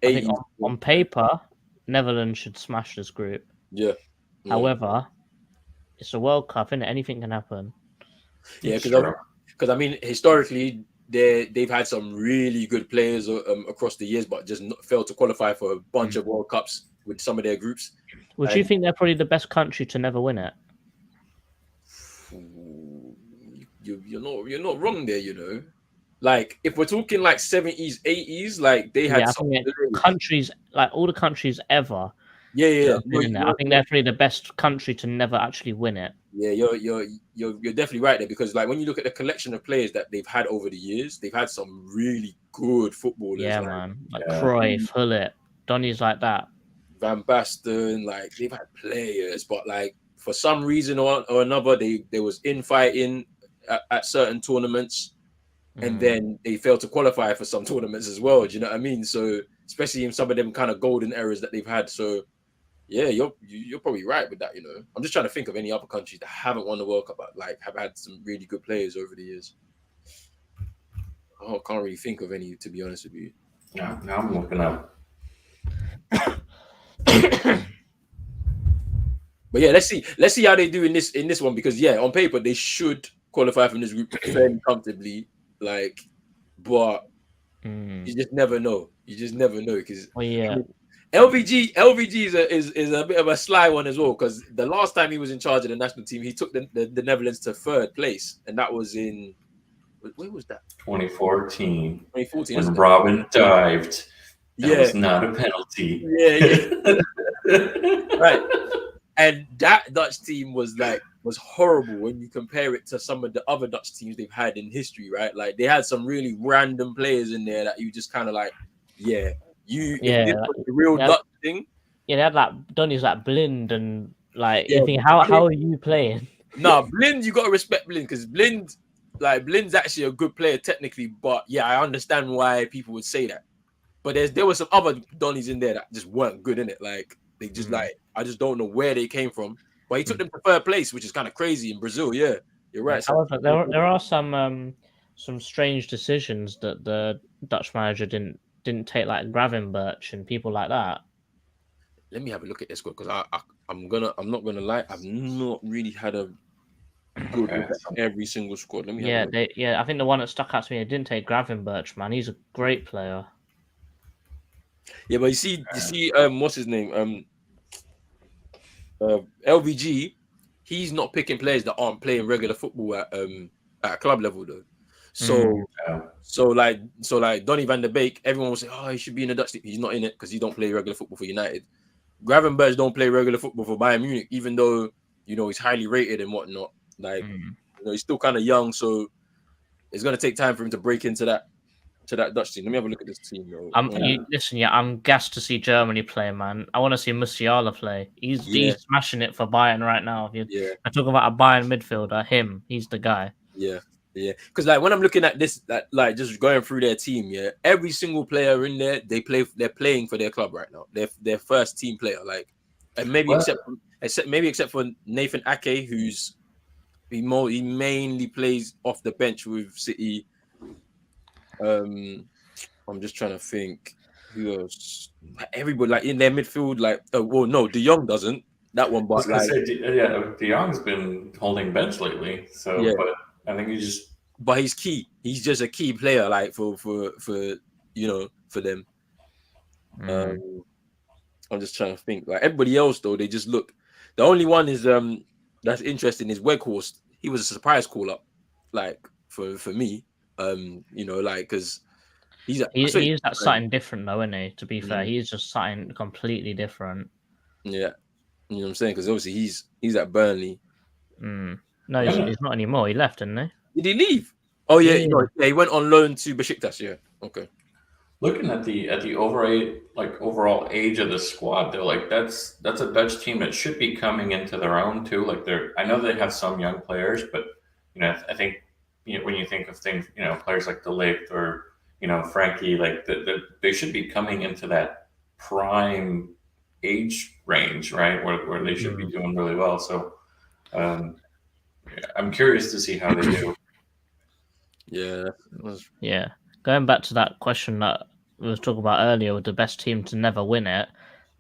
Speaker 2: I think on paper, Netherlands should smash this group.
Speaker 1: Yeah.
Speaker 2: However, it's a World Cup, isn't it? Anything can happen.
Speaker 1: Yeah, because I mean historically they've had some really good players across the years, but just failed to qualify for a bunch of World Cups with some of their groups.
Speaker 2: Would you think they're probably the best country to never win it?
Speaker 1: You're not wrong there, you know. Like if we're talking like 70s, 80s, like they had some
Speaker 2: countries, like all the countries ever.
Speaker 1: Yeah.
Speaker 2: I think they're probably the best country to never actually win it.
Speaker 1: Yeah, you're definitely right there, because like when you look at the collection of players that they've had over the years, they've had some really good footballers.
Speaker 2: Yeah, man. Like Cruyff, Hullet, Donny's like that.
Speaker 1: Van Basten, like they've had players, but like for some reason or another, there was infighting at certain tournaments. And then they failed to qualify for some tournaments as well. Do you know what I mean? So especially in some of them kind of golden eras that they've had. So yeah, you're probably right with that. You know, I'm just trying to think of any other countries that haven't won the World Cup, but like have had some really good players over the years. I can't really think of any, to be honest with you.
Speaker 3: Yeah, now I'm looking up.
Speaker 1: But yeah, let's see how they do in this one, because yeah, on paper they should qualify from this group fairly comfortably. Like, but You just never know. You just never know because
Speaker 2: Well, yeah.
Speaker 1: LVG is a bit of a sly one as well because the last time he was in charge of the national team, he took the Netherlands to third place, and that was in where was that?
Speaker 3: 2014.
Speaker 1: 2014,
Speaker 3: When
Speaker 1: isn't it?
Speaker 3: Robin dived. That
Speaker 1: Yeah,
Speaker 3: was not a penalty.
Speaker 1: yeah. Right. And that Dutch team was horrible when you compare it to some of the other Dutch teams they've had in history, right? Like they had some really random players in there that you just kind of like, if this was the real
Speaker 2: Yeah.
Speaker 1: Dutch thing.
Speaker 2: Yeah, they had like Donny's like blind and like
Speaker 1: Yeah,
Speaker 2: you think how are you playing?
Speaker 1: Nah, Blind, you gotta respect Blind because Blind's actually a good player technically, but yeah, I understand why people would say that. But there were some other Donnies in there that just weren't good in it. Like they just I just don't know where they came from. But he took them to third place, which is kind of crazy in Brazil. Yeah, you're right.
Speaker 2: However, there are some strange decisions that the Dutch manager didn't take, like Gravenberch and people like that.
Speaker 1: Let me have a look at this squad because I'm not gonna lie, I've not really had a good look at every single squad. Let me have a look.
Speaker 2: I think the one that stuck out to me, it didn't take Gravenberch, man. He's a great player.
Speaker 1: Yeah, but you see, what's his name? LVG, he's not picking players that aren't playing regular football at a club level though. So like Donny van der Beek, everyone will say, oh, he should be in the Dutch team. He's not in it because he don't play regular football for United. Gravenberch don't play regular football for Bayern Munich, even though he's highly rated and whatnot. Like he's still kind of young, so it's gonna take time for him to break into that Dutch team. Let me have a look at this team, bro.
Speaker 2: I'm gassed to see Germany play, man. I want to see Musiala play. He's smashing it for Bayern right now. I talk about a Bayern midfielder, he's the guy.
Speaker 1: Yeah. Because like when I'm looking at this, like just going through their team, every single player in there, they're playing for their club right now. They're their first team player, like, and maybe except for Nathan Ake, he mainly plays off the bench with City. I'm just trying to think who else. Everybody like in their midfield, like no, De Jong doesn't that one, but like
Speaker 3: De Jong's been holding bench lately, so but I think
Speaker 1: he's key. He's just a key player, like for them. I'm just trying to think. Like everybody else, though, they just look. The only one is that's interesting is Weghorst. He was a surprise call up, like for me. Like because he's
Speaker 2: that something different though, isn't he? To be fair, he's just something completely different.
Speaker 1: Yeah, you know what I'm saying? Because obviously he's at Burnley.
Speaker 2: No, he's not anymore. He left, didn't he?
Speaker 1: Did he leave? Oh yeah, he went on loan to Besiktas. Yeah, okay.
Speaker 3: Looking at the overall age of the squad, though, like that's a Dutch team that should be coming into their own too. Like I know they have some young players, but I think when you think of things, players like De Ligt or Frankie, like they should be coming into that prime age range, right, where they should be doing really well. So I'm curious to see how they do.
Speaker 2: Yeah. Going back to that question that we was talking about earlier with the best team to never win it.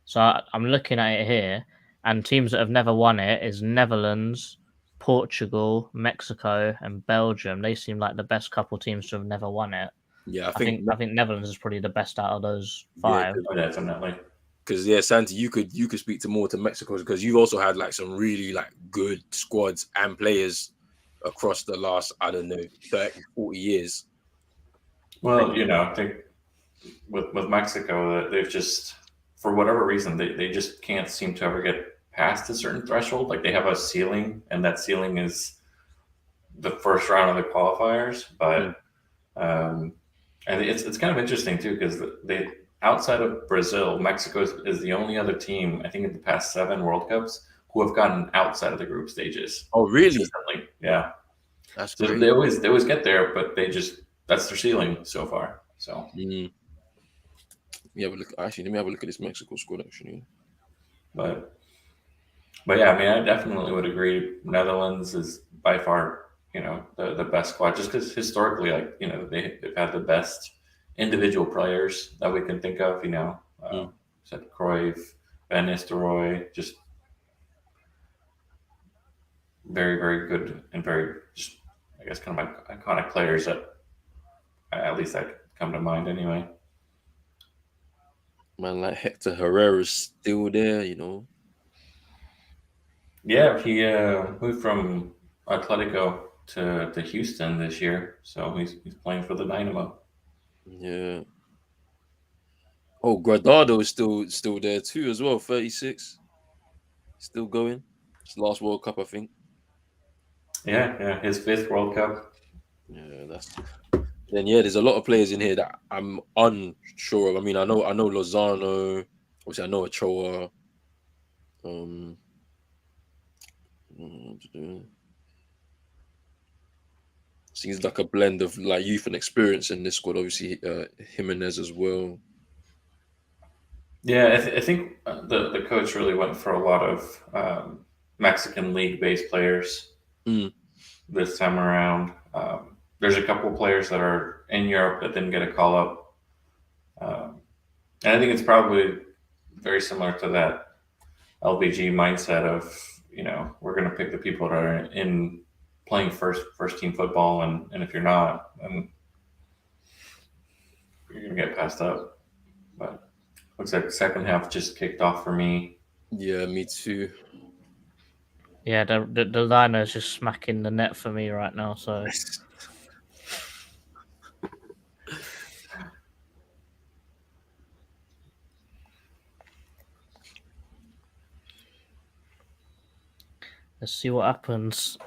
Speaker 2: So I'm looking at it here, and teams that have never won it is Netherlands, Portugal, Mexico, and Belgium. They seem like the best couple teams to have never won it.
Speaker 1: Yeah, I
Speaker 2: think Netherlands is probably the best out of those five.
Speaker 3: Yeah, definitely.
Speaker 1: Because Santi, you could speak to Mexico because you've also had like some really like good squads and players across the last 30, 40 years.
Speaker 3: Well, I think with Mexico, they've just, for whatever reason, they just can't seem to ever get past a certain threshold. Like they have a ceiling, and that ceiling is the first round of the qualifiers. But and it's kind of interesting too because they, outside of Brazil, Mexico is the only other team I think in the past 7 World Cups who have gotten outside of the group stages.
Speaker 1: Oh, really?
Speaker 3: Yeah.
Speaker 1: That's
Speaker 3: so
Speaker 1: great.
Speaker 3: they always get there, but that's their ceiling so far. So
Speaker 1: yeah, but let me have a look at this Mexico squad actually.
Speaker 3: But yeah, I mean, I definitely would agree. Netherlands is by far, the best squad, just because historically, like, they've had the best individual players that we can think of. Said Cruyff, Van Nistelrooy, just very, very good and very, just, I guess, kind of iconic players that at least I come to mind anyway.
Speaker 1: Man, like Hector Herrera's still there, you know.
Speaker 3: Yeah, he moved from Atletico to Houston this year, so he's playing for the Dynamo.
Speaker 1: Yeah. Oh, Guardado is still there too as well. 36, still going. It's last World Cup, I think.
Speaker 3: Yeah, his 5th World Cup.
Speaker 1: Yeah, that's. Then yeah, there's a lot of players in here that I'm unsure of. I mean, I know Lozano. Obviously, I know Ochoa. Um, seems like a blend of like youth and experience in this squad. Obviously, Jimenez as well.
Speaker 3: Yeah, I think the coach really went for a lot of Mexican league-based players this time around. There's a couple players that are in Europe that didn't get a call-up. And I think it's probably very similar to that LBG mindset of, we're going to pick the people that are in playing first team football, and if you're not, then you're going to get passed up. But looks like the second half just kicked off for me.
Speaker 1: Yeah, me too.
Speaker 2: Yeah, the liner is just smacking the net for me right now. So let's see what happens.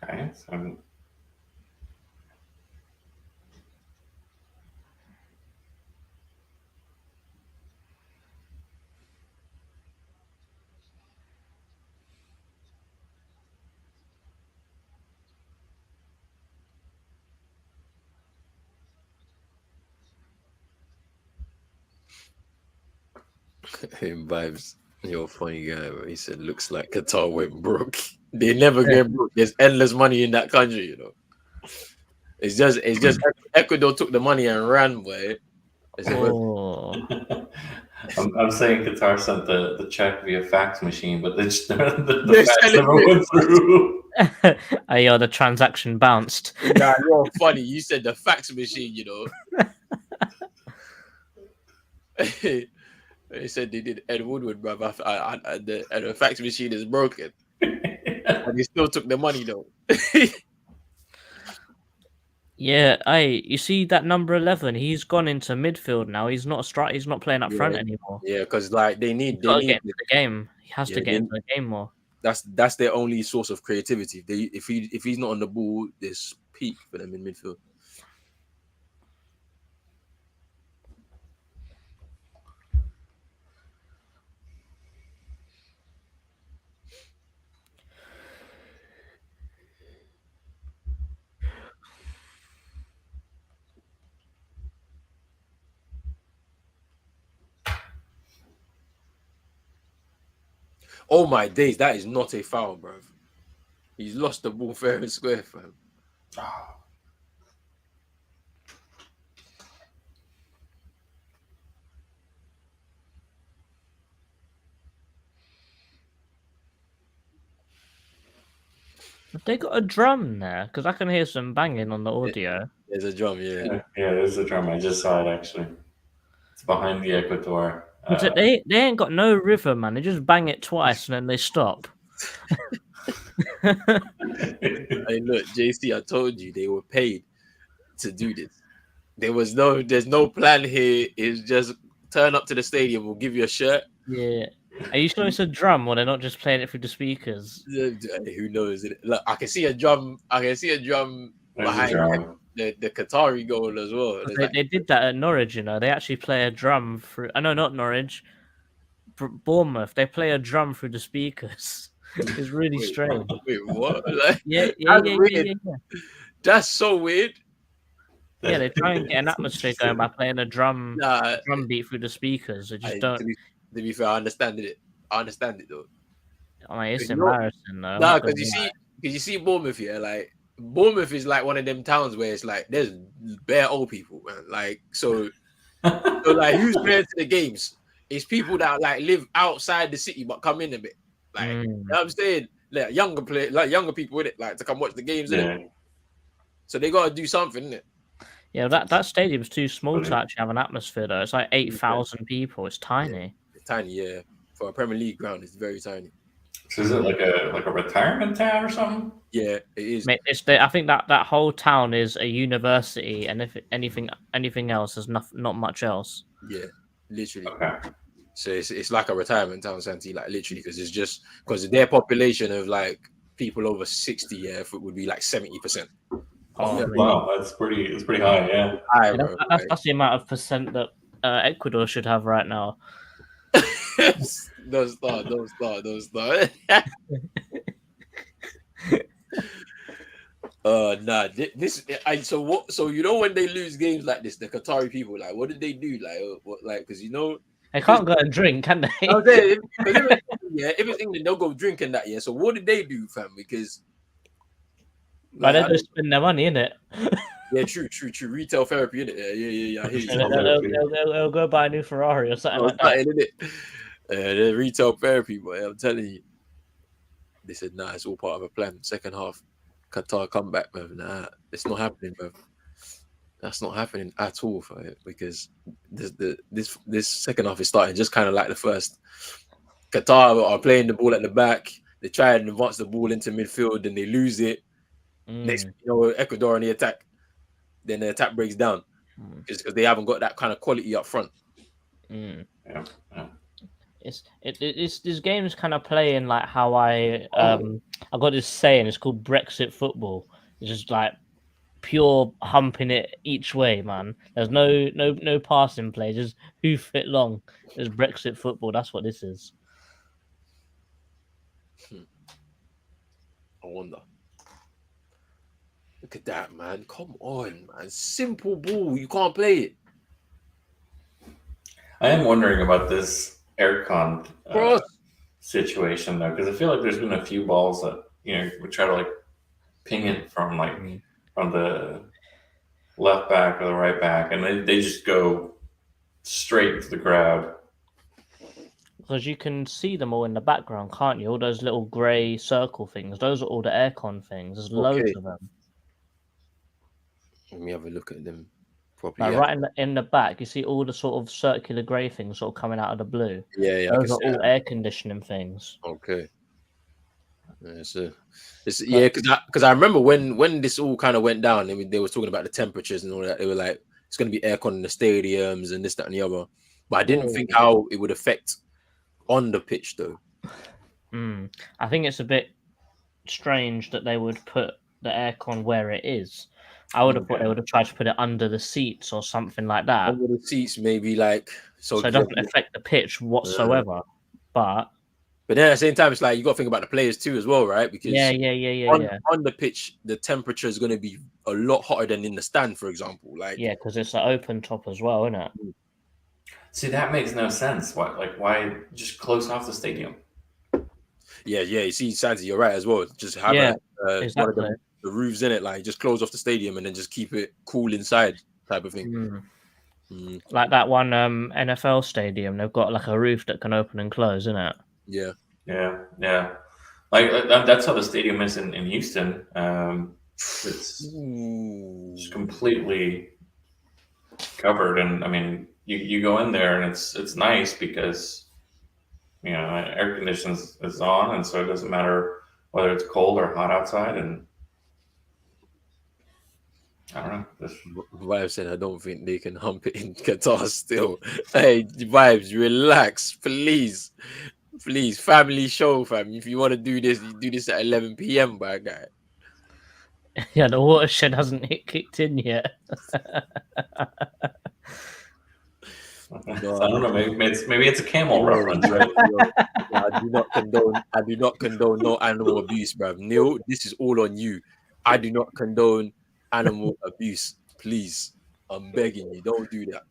Speaker 3: Okay, so
Speaker 1: Him vibes. You're a funny guy, bro. He said, "Looks like Qatar went broke. They never get broke. There's endless money in that country, you know. It's just Ecuador took the money and ran, boy.
Speaker 2: Oh.
Speaker 3: I'm saying Qatar sent the check via fax machine, but the
Speaker 1: They're
Speaker 3: fax
Speaker 1: selling
Speaker 3: never went through.
Speaker 2: Yeah, the transaction bounced.
Speaker 1: Nah, you're funny. You said the fax machine, you know. They said they did Ed Woodward, bro. And the fax machine is broken. And they still took the money, though.
Speaker 2: Yeah, you see that number 11? He's gone into midfield now. He's not a strike. He's not playing up front anymore.
Speaker 1: Yeah, because like they need
Speaker 2: Get into the game. He has to get into the game more.
Speaker 1: That's their only source of creativity. If he's not on the ball, there's peak for them in midfield. Oh my days, that is not a foul, bro. He's lost the ball fair and square, fam.
Speaker 2: Have they got a drum there? Because I can hear some banging on the audio.
Speaker 1: There's a drum, yeah.
Speaker 3: Yeah, there's a drum. I just saw it actually. It's behind the Ecuador.
Speaker 2: They ain't got no rhythm, man. They just bang it twice and then they stop.
Speaker 1: Hey, look, JC, I told you they were paid to do this. There's no plan here. It's just turn up to the stadium. We'll give you a shirt.
Speaker 2: Yeah. Are you sure it's a drum or they're not just playing it through the speakers?
Speaker 1: Who knows? Look, I can see a drum. Behind the Qatari goal as well.
Speaker 2: They did that at Norwich, you know. They actually play a drum through. I know, not Norwich. Bournemouth. They play a drum through the speakers. It's really strange.
Speaker 1: Wait, what? Like,
Speaker 2: yeah.
Speaker 1: That's so weird.
Speaker 2: Yeah, they try and get an atmosphere going by playing a drum beat through the speakers. They just don't.
Speaker 1: To be fair, I understand it. I understand it though.
Speaker 2: I mean, it's embarrassing though.
Speaker 1: Nah, because you see Bournemouth here, like Bournemouth is like one of them towns where it's like there's bare old people, man. Like so like who's going to the games? It's people that like live outside the city but come in a bit. Like you know what I'm saying? Like younger people with it, like to come watch the games in it. So they gotta do something, innit?
Speaker 2: Yeah, that stadium's too small to actually have an atmosphere though. It's like 8,000 people. It's tiny.
Speaker 1: Yeah, it's tiny, yeah. For a Premier League ground, it's very tiny.
Speaker 3: So is it like a retirement town or something?
Speaker 1: Yeah, it is.
Speaker 2: I think that whole town is a university, and if anything else, there's not much else.
Speaker 1: Yeah, literally.
Speaker 3: Okay.
Speaker 1: So it's like a retirement town, Santi, like literally, because it's just because their population of like people over 60, yeah, would be like 70%.
Speaker 3: Oh, wow, that's pretty high, yeah.
Speaker 1: High,
Speaker 2: bro, that's the amount of percent that Ecuador should have right now.
Speaker 1: Don't start. Nah. So you know when they lose games like this, the Qatari people, like, what did they do? Like, what, like, because you know
Speaker 2: they can't go and drink, can they?
Speaker 1: Okay, if it's England, they'll go drink and that. Yeah. So what did they do, fam? Because
Speaker 2: but they just spend their money, innit?
Speaker 1: Yeah, true. Retail therapy, innit? Yeah. I hear you.
Speaker 2: They'll go buy a new Ferrari or something like that.
Speaker 1: Innit? The retail therapy, boy. I'm telling you. They said, nah, it's all part of a plan. Second half, Qatar comeback, man. Nah, it's not happening, bro. That's not happening at all for it because this second half is starting just kind of like the first. Qatar are playing the ball at the back. They try and advance the ball into midfield, and they lose it. Next, Ecuador on the attack. Then the attack breaks down because they haven't got that kind of quality up front.
Speaker 3: Yeah.
Speaker 2: It's this game is kind of playing like how I got this saying. It's called Brexit football. It's just like pure humping it each way, man. There's no passing play. Just who fit long. It's Brexit football. That's what this is.
Speaker 1: I wonder. Look at that, man. Come on, man. Simple ball. You can't play it.
Speaker 3: I am wondering about this aircon situation though, because I feel like there's been a few balls that we try to like ping it from from the left back or the right back, and they just go straight into the crowd.
Speaker 2: Because you can see them all in the background, can't you? All those little grey circle things. Those are all the aircon things. There's loads of them.
Speaker 1: Let me have a look at them properly.
Speaker 2: Like right in the back, you see all the sort of circular grey things sort of coming out of the blue.
Speaker 1: Yeah.
Speaker 2: Those are all air conditioning things.
Speaker 1: Okay. Because I remember when this all kind of went down, and they were talking about the temperatures and all that. They were like, it's going to be aircon in the stadiums and this, that, and the other. But I didn't think how it would affect on the pitch, though.
Speaker 2: I think it's a bit strange that they would put the aircon where it is. I would have thought they would have tried to put it under the seats or something like that.
Speaker 1: Under the seats, maybe like
Speaker 2: so it doesn't affect the pitch whatsoever. But
Speaker 1: then at the same time, it's like you got to think about the players too as well, right? Because on the pitch, the temperature is going to be a lot hotter than in the stand, for example. Like
Speaker 2: because it's an open top as well, isn't it?
Speaker 3: See, that makes no sense. Why just close off the stadium?
Speaker 1: Yeah. You see, Santi, you're right as well. Just have
Speaker 2: exactly.
Speaker 1: one of the roofs in it, like just close off the stadium and then just keep it cool inside, type of thing.
Speaker 2: Like that one NFL stadium, they've got like a roof that can open and close, isn't it?
Speaker 1: Yeah.
Speaker 3: Like that's how the stadium is in Houston. It's completely covered, and I mean, you go in there and it's nice because air conditioning is on, and so it doesn't matter whether it's cold or hot outside. And I don't know.
Speaker 1: Vibes said, I don't think they can hump it in Qatar still. Hey, Vibes, relax, please. Please, family show, fam. If you want to do this, you do this at 11 p.m., by guy.
Speaker 2: Yeah, the watershed hasn't kicked in yet.
Speaker 3: No, I don't know. Maybe it's a camel reference, right?
Speaker 1: I do not condone no animal abuse, bruv. Neil, this is all on you. I do not condone animal abuse. Please, I'm begging you, don't do that.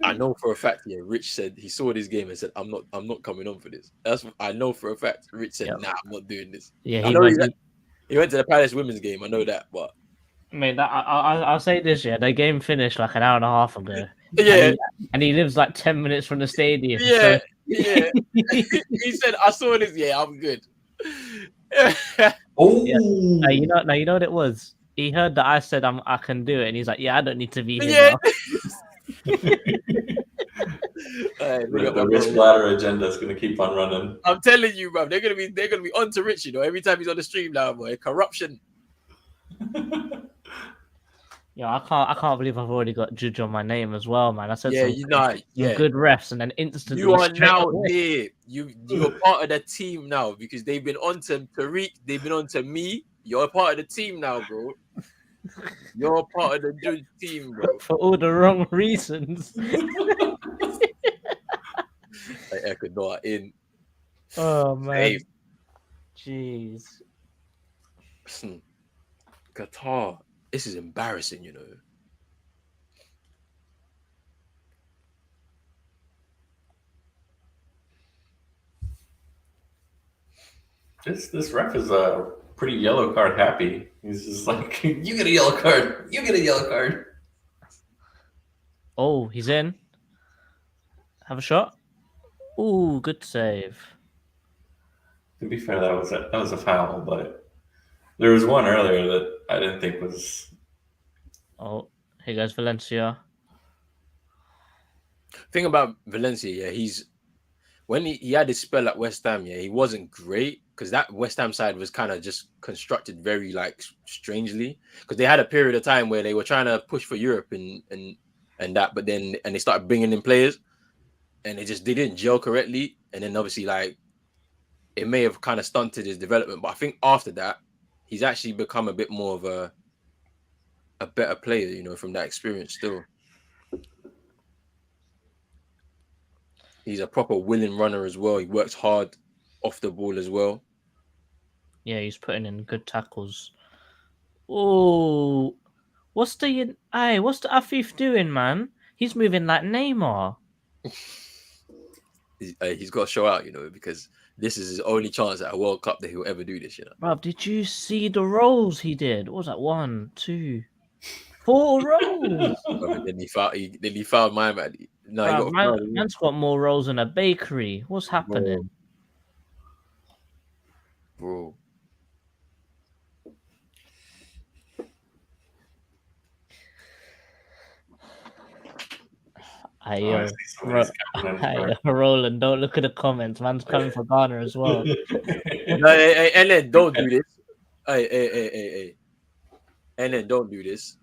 Speaker 1: I know for a fact, yeah, Rich said he saw this game and said, I'm not coming on for this. That's what I know for a fact. Rich said,
Speaker 2: Yep.
Speaker 1: nah, I'm not doing this.
Speaker 2: Yeah,
Speaker 1: I
Speaker 2: he
Speaker 1: know
Speaker 2: went.
Speaker 1: he went to the Palace women's game, I know that, but
Speaker 2: Mate, I'll say this, yeah, the game finished like an hour and a half ago.
Speaker 1: yeah,
Speaker 2: And he lives like 10 minutes from the stadium.
Speaker 1: yeah,
Speaker 2: So
Speaker 1: yeah. He said, I saw this, yeah, I'm good.
Speaker 3: Oh,
Speaker 2: you know what it was? He heard that I said I can do it, and he's like, yeah, I don't need to be here
Speaker 1: Yeah.
Speaker 2: now.
Speaker 3: the Rich Bladder agenda is going to keep on running.
Speaker 1: I'm telling you, bro, they're gonna be on to Rich, you know, every time he's on the stream now, boy. Corruption.
Speaker 2: Yeah, I can't believe I've already got Judge on my name as well, man. I said
Speaker 1: Yeah,
Speaker 2: some good refs, and then instantly
Speaker 1: you are
Speaker 2: straight
Speaker 1: now
Speaker 2: away.
Speaker 1: there. You're part of the team now because they've been on to Tariq, they've been on to me. You're a part of the team now, bro. You're part of the judge team, bro.
Speaker 2: For all the wrong reasons.
Speaker 1: Like Ecuador in.
Speaker 2: Oh man,
Speaker 1: Hey,
Speaker 2: jeez.
Speaker 1: Qatar. This is embarrassing, you know.
Speaker 3: This ref is a pretty yellow card happy. He's just like, you get a yellow card. You get a yellow card.
Speaker 2: Oh, he's in. Have a shot. Ooh, good save.
Speaker 3: To be fair, that was a foul, but there was one earlier that I didn't think was.
Speaker 2: Oh, here goes Valencia.
Speaker 1: Thing about Valencia, yeah, when he had his spell at West Ham, yeah, he wasn't great because that West Ham side was kind of just constructed very like strangely because they had a period of time where they were trying to push for Europe and that, but then they started bringing in players and they didn't gel correctly, and then obviously like it may have kind of stunted his development, but I think after that he's actually become a bit more of a better player, you know, from that experience still. He's a proper willing runner as well. He works hard off the ball as well.
Speaker 2: Yeah, he's putting in good tackles. Oh, what's the Afif doing, man? He's moving like Neymar.
Speaker 1: He's got to show out, you know, because this is his only chance at a World Cup that he'll ever do this, you know.
Speaker 2: Bruv, did you see the rolls he did? What was that? 1, 2, 4 rolls.
Speaker 1: Then he found my man. No,
Speaker 2: Bruv, man's got more rolls than a bakery. What's happening?
Speaker 1: Bro.
Speaker 2: Hey, Roland, don't look at the comments. Man's coming for Ghana as well.
Speaker 1: No, and then don't do this. Hey. And then don't do this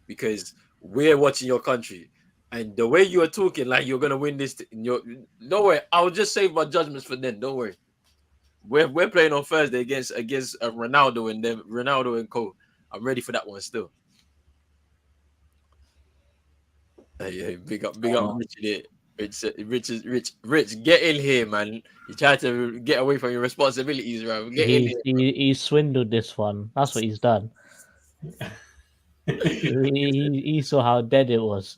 Speaker 1: because we're watching your country. And the way you are talking, like you're gonna win this, don't worry. I'll just save my judgments for then. Don't worry. We're playing on Thursday against Ronaldo and co. I'm ready for that one still. Hey, big up, Richard. Rich, get in here, man. You try to get away from your responsibilities, right?
Speaker 2: He swindled this one. That's what he's done. he saw how dead it was.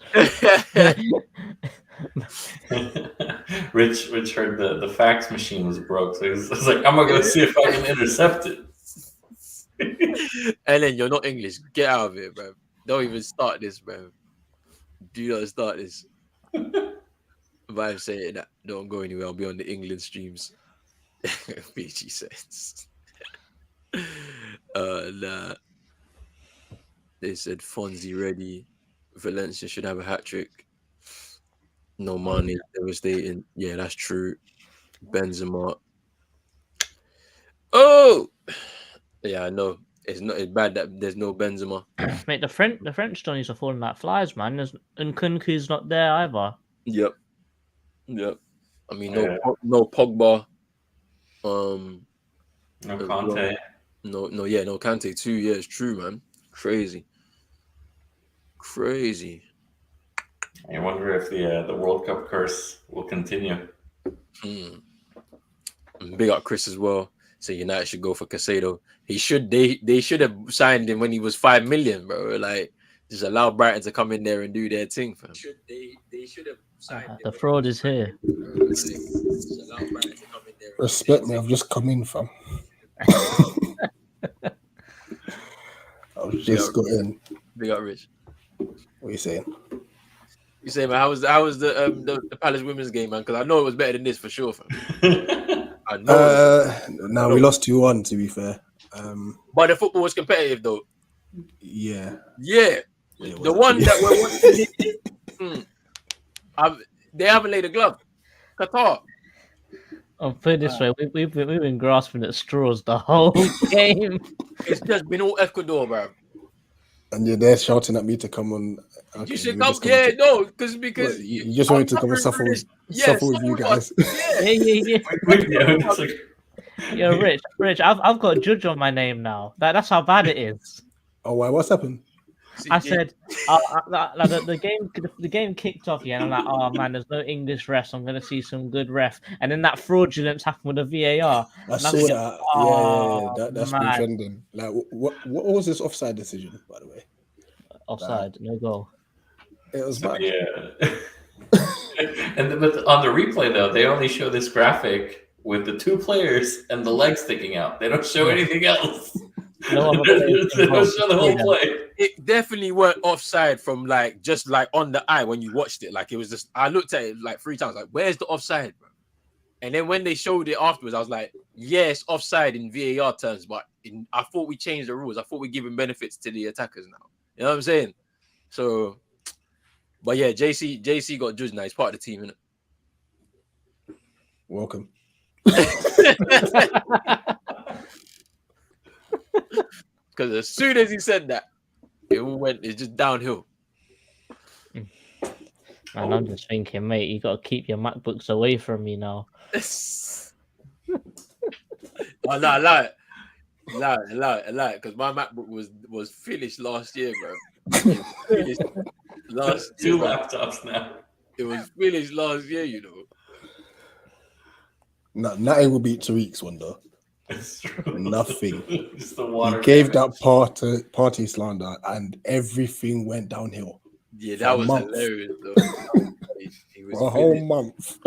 Speaker 3: Rich heard the fax machine was broke, so he was like, I'm gonna go see if I can intercept it.
Speaker 1: Ellen, you're not English. Get out of it, bro. Don't even start this, bro. Do not start this. If I'm saying that, don't go anywhere. I'll be on the England streams. PG says. Nah. They said Fonzie ready. Valencia should have a hat trick. No money, devastating. Yeah, that's true. Benzema. Oh, yeah, I know. It's bad that there's no Benzema.
Speaker 2: Mate, the French Johnnies are falling like flies, man. And Kunku's not there either.
Speaker 1: Yep. I mean, no Pogba.
Speaker 3: No Conte.
Speaker 1: No Kante too. Yeah, it's true, man. Crazy.
Speaker 3: I wonder if the World Cup curse will continue.
Speaker 1: Big up Chris as well. So United should go for Caicedo. They should have signed him when he was 5 million, bro. Like Just allow Brighton to come in there and do their thing, fam. They should have signed
Speaker 2: The fraud is here.
Speaker 1: Just allow Brighton to come in there.
Speaker 4: Respect me, I've just come in, fam. I've just got in.
Speaker 1: Big up, Rich.
Speaker 4: What are you saying?
Speaker 1: You say, man, how was the Palace women's game, man? Because I know it was better than this for sure, fam. I know.
Speaker 4: No, we lost 2-1, to be fair.
Speaker 1: But the football was competitive, though.
Speaker 4: Yeah.
Speaker 1: Yeah. The one that we're watching, they haven't laid a glove. Qatar.
Speaker 2: I'll put it this way: we've been grasping at straws the whole game.
Speaker 1: It's just been all Ecuador, bro.
Speaker 4: And you're there shouting at me to come on. Okay,
Speaker 1: You should come. Yeah, no, because
Speaker 4: What, you just wanted to come and suffer with you guys.
Speaker 2: Yeah.
Speaker 3: It's like,
Speaker 2: Yo, Rich, I've got a judge on my name now. That's how bad it is.
Speaker 4: Oh, why? What's happened?
Speaker 2: I said, the game kicked off, yeah, and I'm like, oh man, there's no English refs. I'm gonna see some good ref, and then that fraudulence happened with the VAR.
Speaker 4: I saw
Speaker 2: thinking,
Speaker 4: that. Yeah, that's been
Speaker 2: man.
Speaker 4: trending. Like, what was this offside decision, by the way?
Speaker 2: Offside, no goal.
Speaker 4: It was bad.
Speaker 3: yeah. But on the replay though, they only show this graphic with the two players and the legs sticking out. They don't show anything else.
Speaker 2: No other
Speaker 3: They don't show the whole play.
Speaker 1: It definitely weren't offside from just on the eye when you watched it. Like it was just, I looked at it like 3 times. Like, where's the offside, bro? And then when they showed it afterwards, I was like, yes, offside in VAR terms, but I thought we changed the rules. I thought we're giving benefits to the attackers now. You know what I'm saying? So, but yeah, JC got judged now. He's part of the team, innit?
Speaker 4: Welcome.
Speaker 1: Because as soon as he said that, it's just downhill.
Speaker 2: And I'm just thinking, mate, you got to keep your MacBooks away from me now.
Speaker 1: Oh, no, allow it. Because my MacBook was finished last year, bro. Finished last
Speaker 3: Two
Speaker 1: year,
Speaker 3: laptops now.
Speaker 1: It was finished last year, you know.
Speaker 4: No, nothing will beat Tariq's one though.
Speaker 3: It's true.
Speaker 4: Nothing.
Speaker 3: Just the water.
Speaker 4: He gave that party slander, and everything went downhill.
Speaker 1: Yeah, that was
Speaker 4: month.
Speaker 1: hilarious, though. He was
Speaker 4: For a whole
Speaker 1: finished.
Speaker 4: month.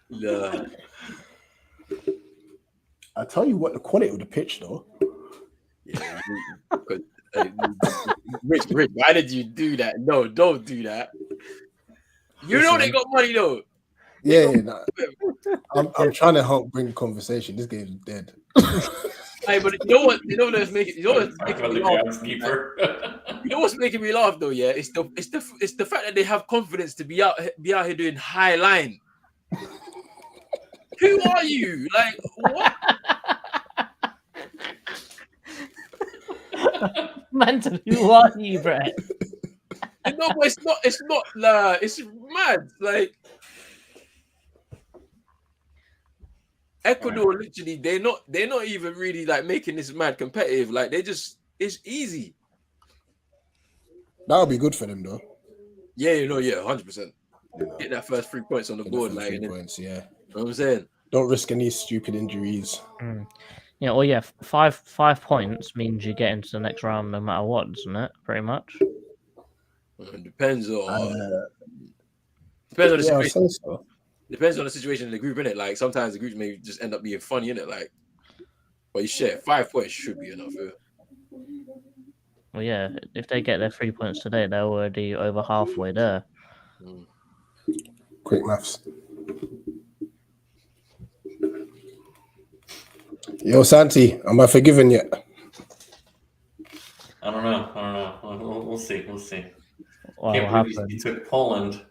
Speaker 1: Yeah.
Speaker 4: I tell you what, the quality of the pitch though.
Speaker 1: Yeah, Rich, why did you do that? No, don't do that. You know they got money though.
Speaker 4: Yeah, nah. I'm trying to help bring conversation. This game's dead.
Speaker 1: Hey, but you know what's making me laugh?
Speaker 3: Groundskeeper.
Speaker 1: You know what's making me laugh though? Yeah, it's the fact that they have confidence to be out here doing high line. Who are you? Like what?
Speaker 2: Mental, who are you, Brett?
Speaker 1: No, but it's not. It's mad. Like Ecuador, literally, they're not even really like making this mad competitive. Like it's easy.
Speaker 4: That would be good for them though.
Speaker 1: Yeah, 100%. Get that first 3 points on the board, like,
Speaker 4: 3 points, yeah.
Speaker 1: You know what I'm saying?
Speaker 4: Don't risk any stupid injuries.
Speaker 2: Yeah, well, yeah, 5 points means you get into the next round no matter what, doesn't it? Pretty much.
Speaker 1: It depends on the
Speaker 4: Yeah, I'd
Speaker 1: situation.
Speaker 4: say so.
Speaker 1: Depends on the situation in the group, innit? Like sometimes the groups may just end up being funny, innit? Like, but you share 5 points should be enough. Yeah.
Speaker 2: Well, yeah, if they get their 3 points today, they're already over halfway there.
Speaker 4: Quick maths. Yo, Santi, am I forgiven yet?
Speaker 3: I don't know. We'll see.
Speaker 2: What
Speaker 3: Can't believe
Speaker 2: happened?
Speaker 3: he took Poland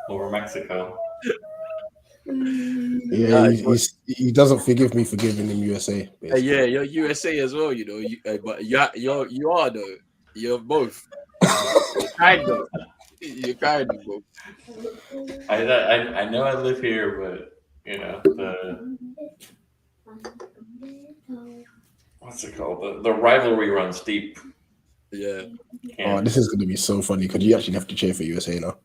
Speaker 3: over Mexico.
Speaker 4: Yeah, he doesn't forgive me for giving him USA.
Speaker 1: Hey, yeah, you're USA as well, you know. But you are though. You're both. Kind of. You're kind of both.
Speaker 3: I know I live here, but you know what's it called? The rivalry runs deep.
Speaker 1: Yeah.
Speaker 4: Oh, this is going to be so funny because you actually have to cheer for USA now.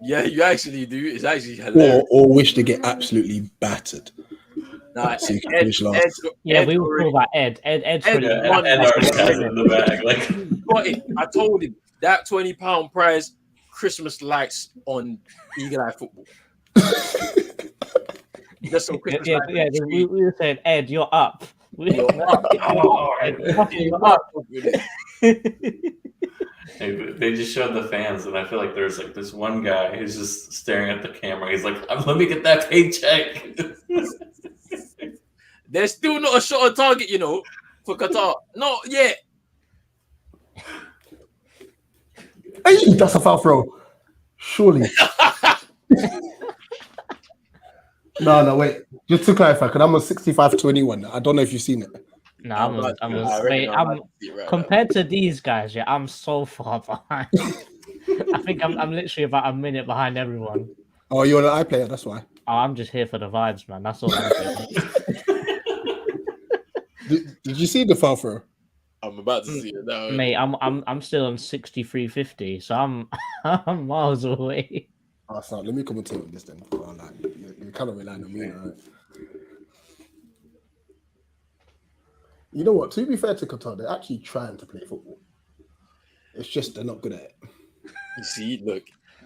Speaker 1: Yeah, you actually do. It's actually hilarious.
Speaker 4: Or wish to get absolutely battered.
Speaker 1: Nah,
Speaker 4: So you can finish last.
Speaker 2: We will call that Ed. Ed's
Speaker 1: Ed
Speaker 2: pretty
Speaker 1: won.
Speaker 3: And already has it in the bag. Like,
Speaker 1: Got it. I told him. that £20 prize, Christmas lights on Eagle Eye Football. Just some Christmas lights.
Speaker 2: Yeah. We were saying, Ed, you're up.
Speaker 1: You're up.
Speaker 2: You're up.
Speaker 3: They just showed the fans, and I feel like there's like this one guy who's just staring at the camera. He's like, "Let me get that paycheck."
Speaker 1: There's still not a shot on target, you know, for Qatar. Not yet.
Speaker 4: Hey, that's a foul throw. Surely. No, wait. Just to clarify, because I'm on 65-21. I don't know if you've seen it.
Speaker 2: No, I'm compared to these guys, yeah, I'm so far behind. I think I'm literally about a minute behind everyone.
Speaker 4: Oh, you're an iPlayer, that's why.
Speaker 2: Oh, I'm just here for the vibes, man. That's all I'm doing.
Speaker 4: Did you see the foul throw?
Speaker 1: I'm about to see it now.
Speaker 2: Mate, I'm still on 63.50, so I'm miles away.
Speaker 4: Oh, so let me commentate on this then. Oh, like, you're kind of relying on me now. Right? You know what? To be fair to Qatar, they're actually trying to play football. It's just they're not good at it.
Speaker 1: You see, look,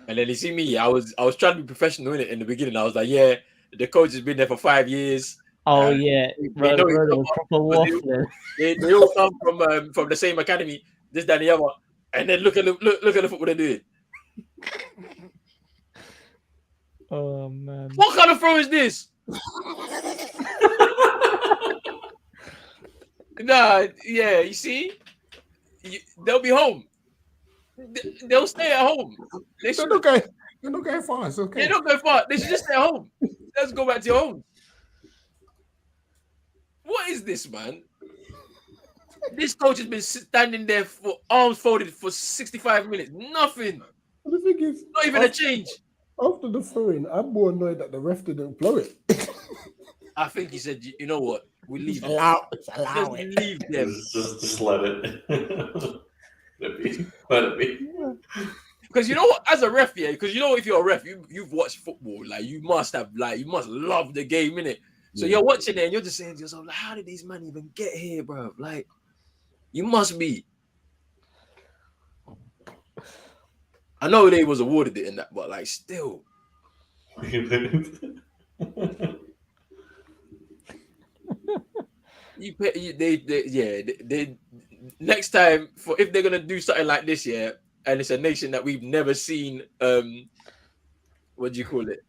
Speaker 1: and then you see me. I was trying to be professional in it in the beginning. I was like, yeah, the coach has been there for 5 years.
Speaker 2: Oh yeah, proper waffling.
Speaker 1: They all come from the same academy. This, that, and the other. And then look at the football they're doing.
Speaker 2: Oh man!
Speaker 1: What kind of throw is this? Nah, yeah, you see, they'll be home. They'll stay at home. They're not
Speaker 4: going far. It's okay.
Speaker 1: They're not going far. They should just stay at home. Let's go back to your home. What is this, man? This coach has been standing there for arms folded for 65 minutes. Nothing.
Speaker 4: And the thing is,
Speaker 1: not even a change.
Speaker 4: After the throwing, I'm more annoyed that the ref didn't blow it.
Speaker 1: I think he said, you know what? We leave it.
Speaker 4: Allow
Speaker 1: just
Speaker 4: it.
Speaker 1: Leave them.
Speaker 3: Just let it. Let it be.
Speaker 1: Because you know what, as a ref, yeah, because you know if you're a ref, you've watched football, like you must love the game, innit? So you're watching it and you're just saying to yourself, like, how did these men even get here, bro? Like, you must be. I know they was awarded it in that, but like still. They next time if they're gonna do something like this, yeah, and it's a nation that we've never seen, what do you call it?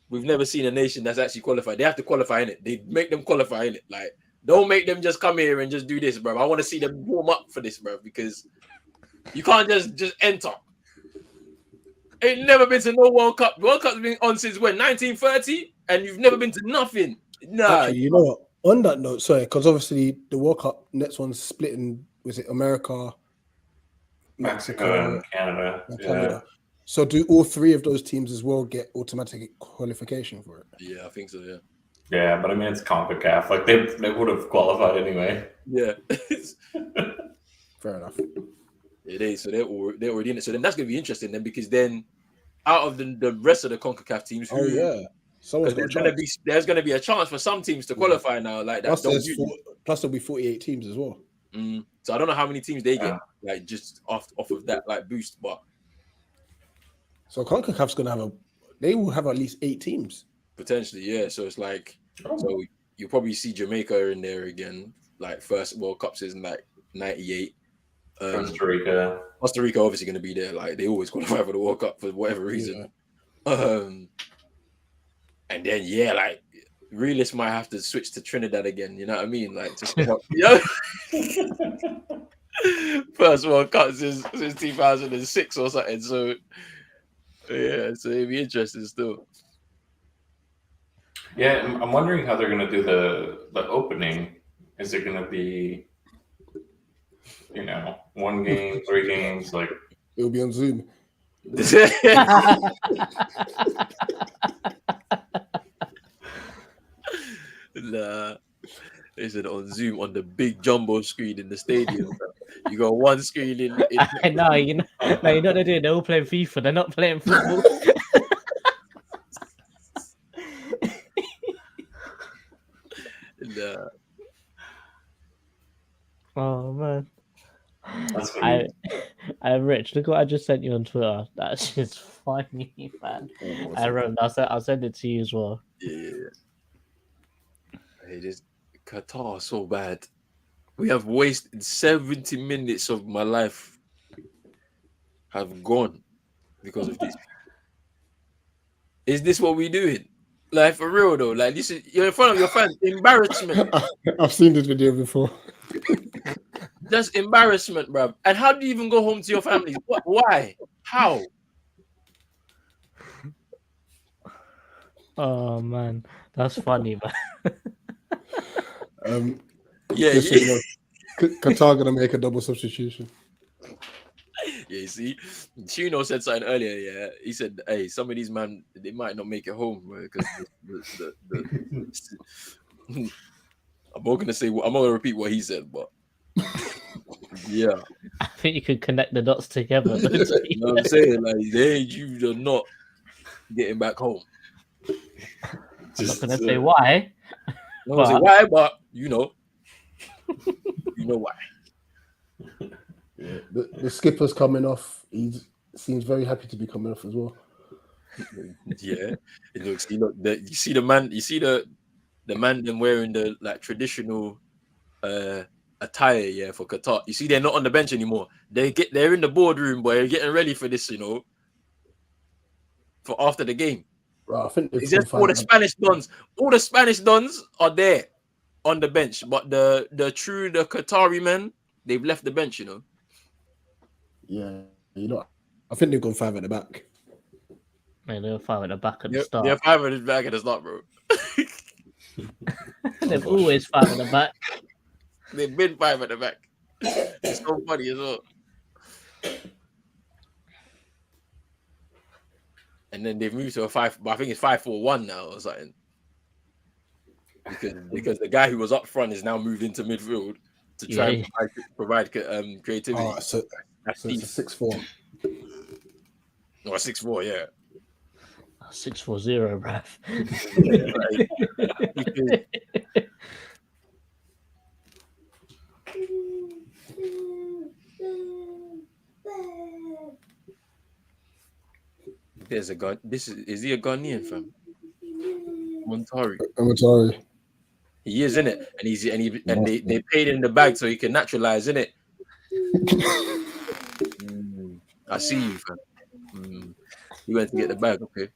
Speaker 1: We've never seen a nation that's actually qualified. They have to qualify in it. They make them qualify in it. Like, don't make them just come here and just do this, bro. I want to see them warm up for this, bro, because you can't just enter. Ain't never been to no World Cup. World Cup's been on since when? 1930? And you've never been to nothing. Nah.
Speaker 4: Actually, you know what? On that note, sorry, because obviously the World Cup next one's split in, was it America,
Speaker 3: Mexico, and Canada.
Speaker 4: Yeah. So do all three of those teams as well get automatic qualification for it?
Speaker 1: Yeah, I think so, yeah.
Speaker 3: Yeah, but I mean, it's CONCACAF. Like, they would have qualified anyway.
Speaker 1: Yeah.
Speaker 4: Fair enough.
Speaker 1: Yeah, so they're already in it. So then that's going to be interesting then, because then out of the rest of the CONCACAF teams, there's going to be a chance for some teams to qualify now. Like that.
Speaker 4: Plus there'll be 48 teams as well.
Speaker 1: So I don't know how many teams they get, like just off of that like boost, but
Speaker 4: so CONCACAF's they will have at least 8 teams
Speaker 1: potentially, yeah. So it's like, so you'll probably see Jamaica in there again, like first World Cup season, like 98.
Speaker 3: Costa Rica
Speaker 1: obviously going to be there. Like they always qualify for the World Cup for whatever reason. Yeah. And then like realists might have to switch to Trinidad again. You know what I mean? Like just first World Cup since 2006 or something. So yeah, so it'd be interesting still.
Speaker 3: Yeah, I'm wondering how they're going to do the opening. Is it going to be, 1 game, 3 games? Like,
Speaker 4: it'll be on Zoom.
Speaker 1: Nah, is it on Zoom on the big jumbo screen in the stadium? You got one screen in.
Speaker 2: No, you know what they're doing. They're all playing FIFA. They're not playing football.
Speaker 1: Nah.
Speaker 2: Oh man.
Speaker 3: That's funny.
Speaker 2: Rich, look what I just sent you on Twitter. That's just funny, man. Aaron, I'll send it to you as well.
Speaker 1: Yeah. Hey, this Qatar so bad. We have wasted 70 minutes of my life have gone because of this. Is this what we doing? Like for real though, like this is you're in front of your fans. Embarrassment.
Speaker 4: I've seen this video before.
Speaker 1: That's embarrassment, bruv. And how do you even go home to your families? What? Why? How?
Speaker 2: Oh man, that's funny, man.
Speaker 1: Yeah,
Speaker 4: Just so you know, Qatar gonna make a double substitution.
Speaker 1: Yeah, you see, Chino said something earlier. Yeah, he said, "Hey, some of these man, they might not make it home because I'm not gonna say. I'm not gonna repeat what he said, but yeah,
Speaker 2: I think you could connect the dots together.
Speaker 1: you know what I'm saying? Like, you are not getting back home.
Speaker 2: I'm not gonna say why.
Speaker 1: I'm not gonna say why, but you know why.
Speaker 4: Yeah, the skipper's coming off. He seems very happy to be coming off as well.
Speaker 1: Yeah, it looks. You see the man. You see the man them wearing the like traditional attire. Yeah, for Qatar. You see, they're not on the bench anymore. They're in the boardroom, but they're getting ready for this. You know, for after the game.
Speaker 4: Right, I think
Speaker 1: it's just all the Spanish dons. All the Spanish dons are there on the bench, but the Qatari men, they've left the bench. You know.
Speaker 4: Yeah, you know, I think they've gone 5 at the back.
Speaker 2: Yeah, they were 5 at the back at the start.
Speaker 1: They're 5 at the back at the start, bro.
Speaker 2: They've always 5 at the back.
Speaker 1: They've been 5 at the back. It's so funny as well. And then they've moved to a 5, but I think it's 5-4-1 now or something. Because the guy who was up front is now moved into midfield to try and provide creativity.
Speaker 4: Oh, so it's a 6-4.
Speaker 1: Or 6-4, yeah.
Speaker 2: 6-4-0, bruv.
Speaker 1: There's a gun. Is he a Ghanaian, fam? Montari. He is, innit? And they paid in the bag so he can naturalize, innit? I see you, fam. He went to get the bag, okay.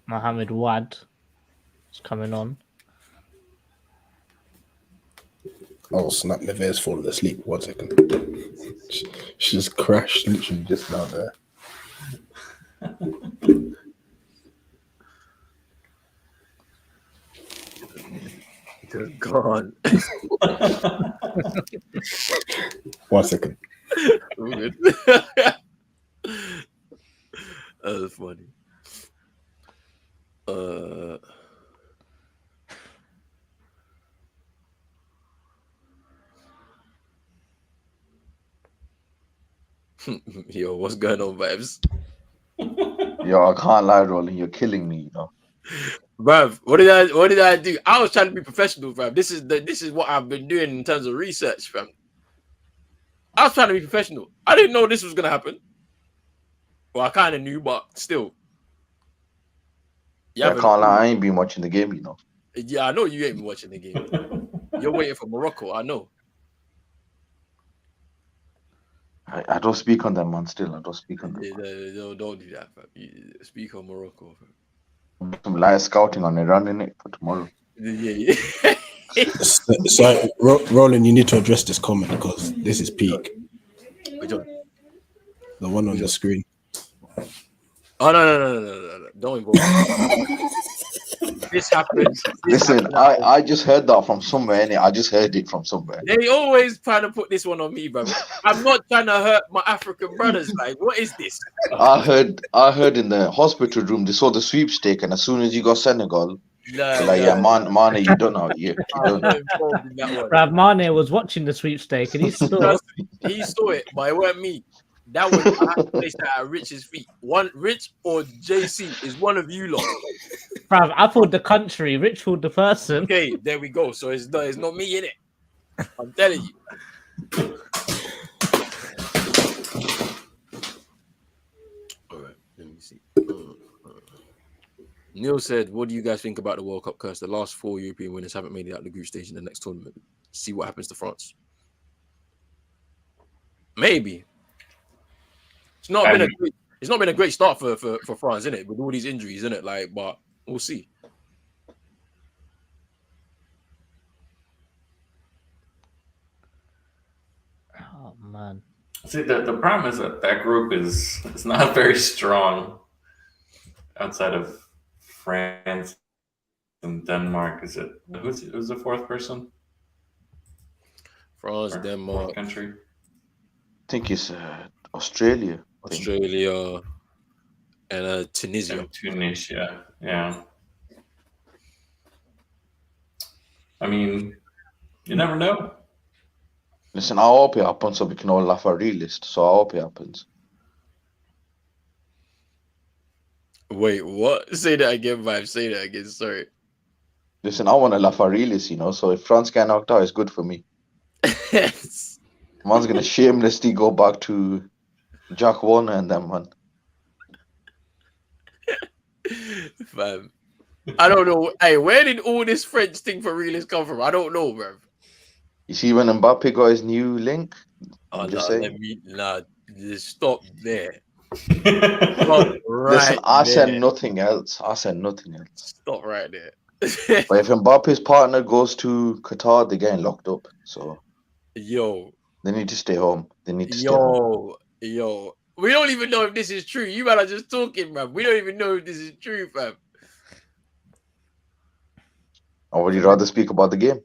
Speaker 2: Mohammed Wad is coming on.
Speaker 4: Oh snap! Neve's fallen asleep. 1 second. She just crashed literally just down there.
Speaker 1: Just gone.
Speaker 4: 1 second.
Speaker 1: Good. That was funny. Yo, what's going on, Vibes?
Speaker 5: Yo, I can't lie, Roland. You're killing me, you know.
Speaker 1: Bruv, what did I do? I was trying to be professional, fam. This is what I've been doing in terms of research, fam. I was trying to be professional. I didn't know this was gonna happen. Well, I kind of knew, but still.
Speaker 5: Yeah, I can't lie. I ain't been watching the game, you know.
Speaker 1: Yeah, I know you ain't been watching the game. You're waiting for Morocco. I know.
Speaker 5: I don't speak on them, man. Still, I don't speak on them.
Speaker 1: Don't do that, fam. You speak on Morocco, fam.
Speaker 5: Some live scouting on it, running it for tomorrow.
Speaker 1: Yeah.
Speaker 4: So, Roland, you need to address this comment because this is peak.
Speaker 1: Which one?
Speaker 4: The one on the screen.
Speaker 1: Oh no! Don't involve me. This happens.
Speaker 5: Listen, I just heard that from somewhere, innit? I just heard it from somewhere.
Speaker 1: They always trying to put this one on me, brother. I'm not trying to hurt my African brothers. Like, what is this?
Speaker 5: I heard in the hospital room they saw the sweepstake, and as soon as you got Senegal, Mane, you don't know. You don't know.
Speaker 2: Brad Mane was watching the sweepstake, and he saw it.
Speaker 1: He saw it, but it weren't me. That was I had to place that at Rich's feet. One Rich or JC is one of you lot.
Speaker 2: Bruv, I pulled the country, Rich pulled the person.
Speaker 1: Okay, there we go. So it's not me in it. I'm telling you. All right, let me see. Neil said, "What do you guys think about the World Cup curse? The last 4 European winners haven't made it out of the group stage in the next tournament. See what happens to France. Maybe it's not been a great start for France, isn't it? With all these injuries, isn't it? Like, but we'll see."
Speaker 2: Oh man.
Speaker 3: See, the problem is that group is not very strong outside of France and Denmark. Is it who's the fourth person?
Speaker 1: France,
Speaker 3: Or
Speaker 1: Denmark,
Speaker 3: fourth country.
Speaker 5: I think it's Australia.
Speaker 1: Australia, and Tunisia.
Speaker 3: And Tunisia, yeah. I mean, you never know.
Speaker 5: Listen, I hope it happens so we can all laugh at realist. So I hope it happens.
Speaker 1: Wait, what? Say that again, Vibe. Say that again. Sorry.
Speaker 5: Listen, I want to laugh at realist, so if France get knocked out, it's good for me. Man's gonna shamelessly go back to Jack Warner and them, man.
Speaker 1: Fam. I don't know. Hey, where did all this French thing for realists come from? I don't know, bro.
Speaker 5: You see when Mbappe got his new link?
Speaker 1: Oh,
Speaker 5: just
Speaker 1: no,
Speaker 5: saying.
Speaker 1: just stop there. Stop right
Speaker 5: Listen, I
Speaker 1: there.
Speaker 5: said nothing else.
Speaker 1: Stop right there.
Speaker 5: But if Mbappe's partner goes to Qatar, they're getting locked up. So
Speaker 1: Yo.
Speaker 5: they need to stay home. They need to stay home.
Speaker 1: Yo. We don't even know if this is true. You man are just talking, man. We don't even know if this is true, fam.
Speaker 5: Or would you rather speak about the game?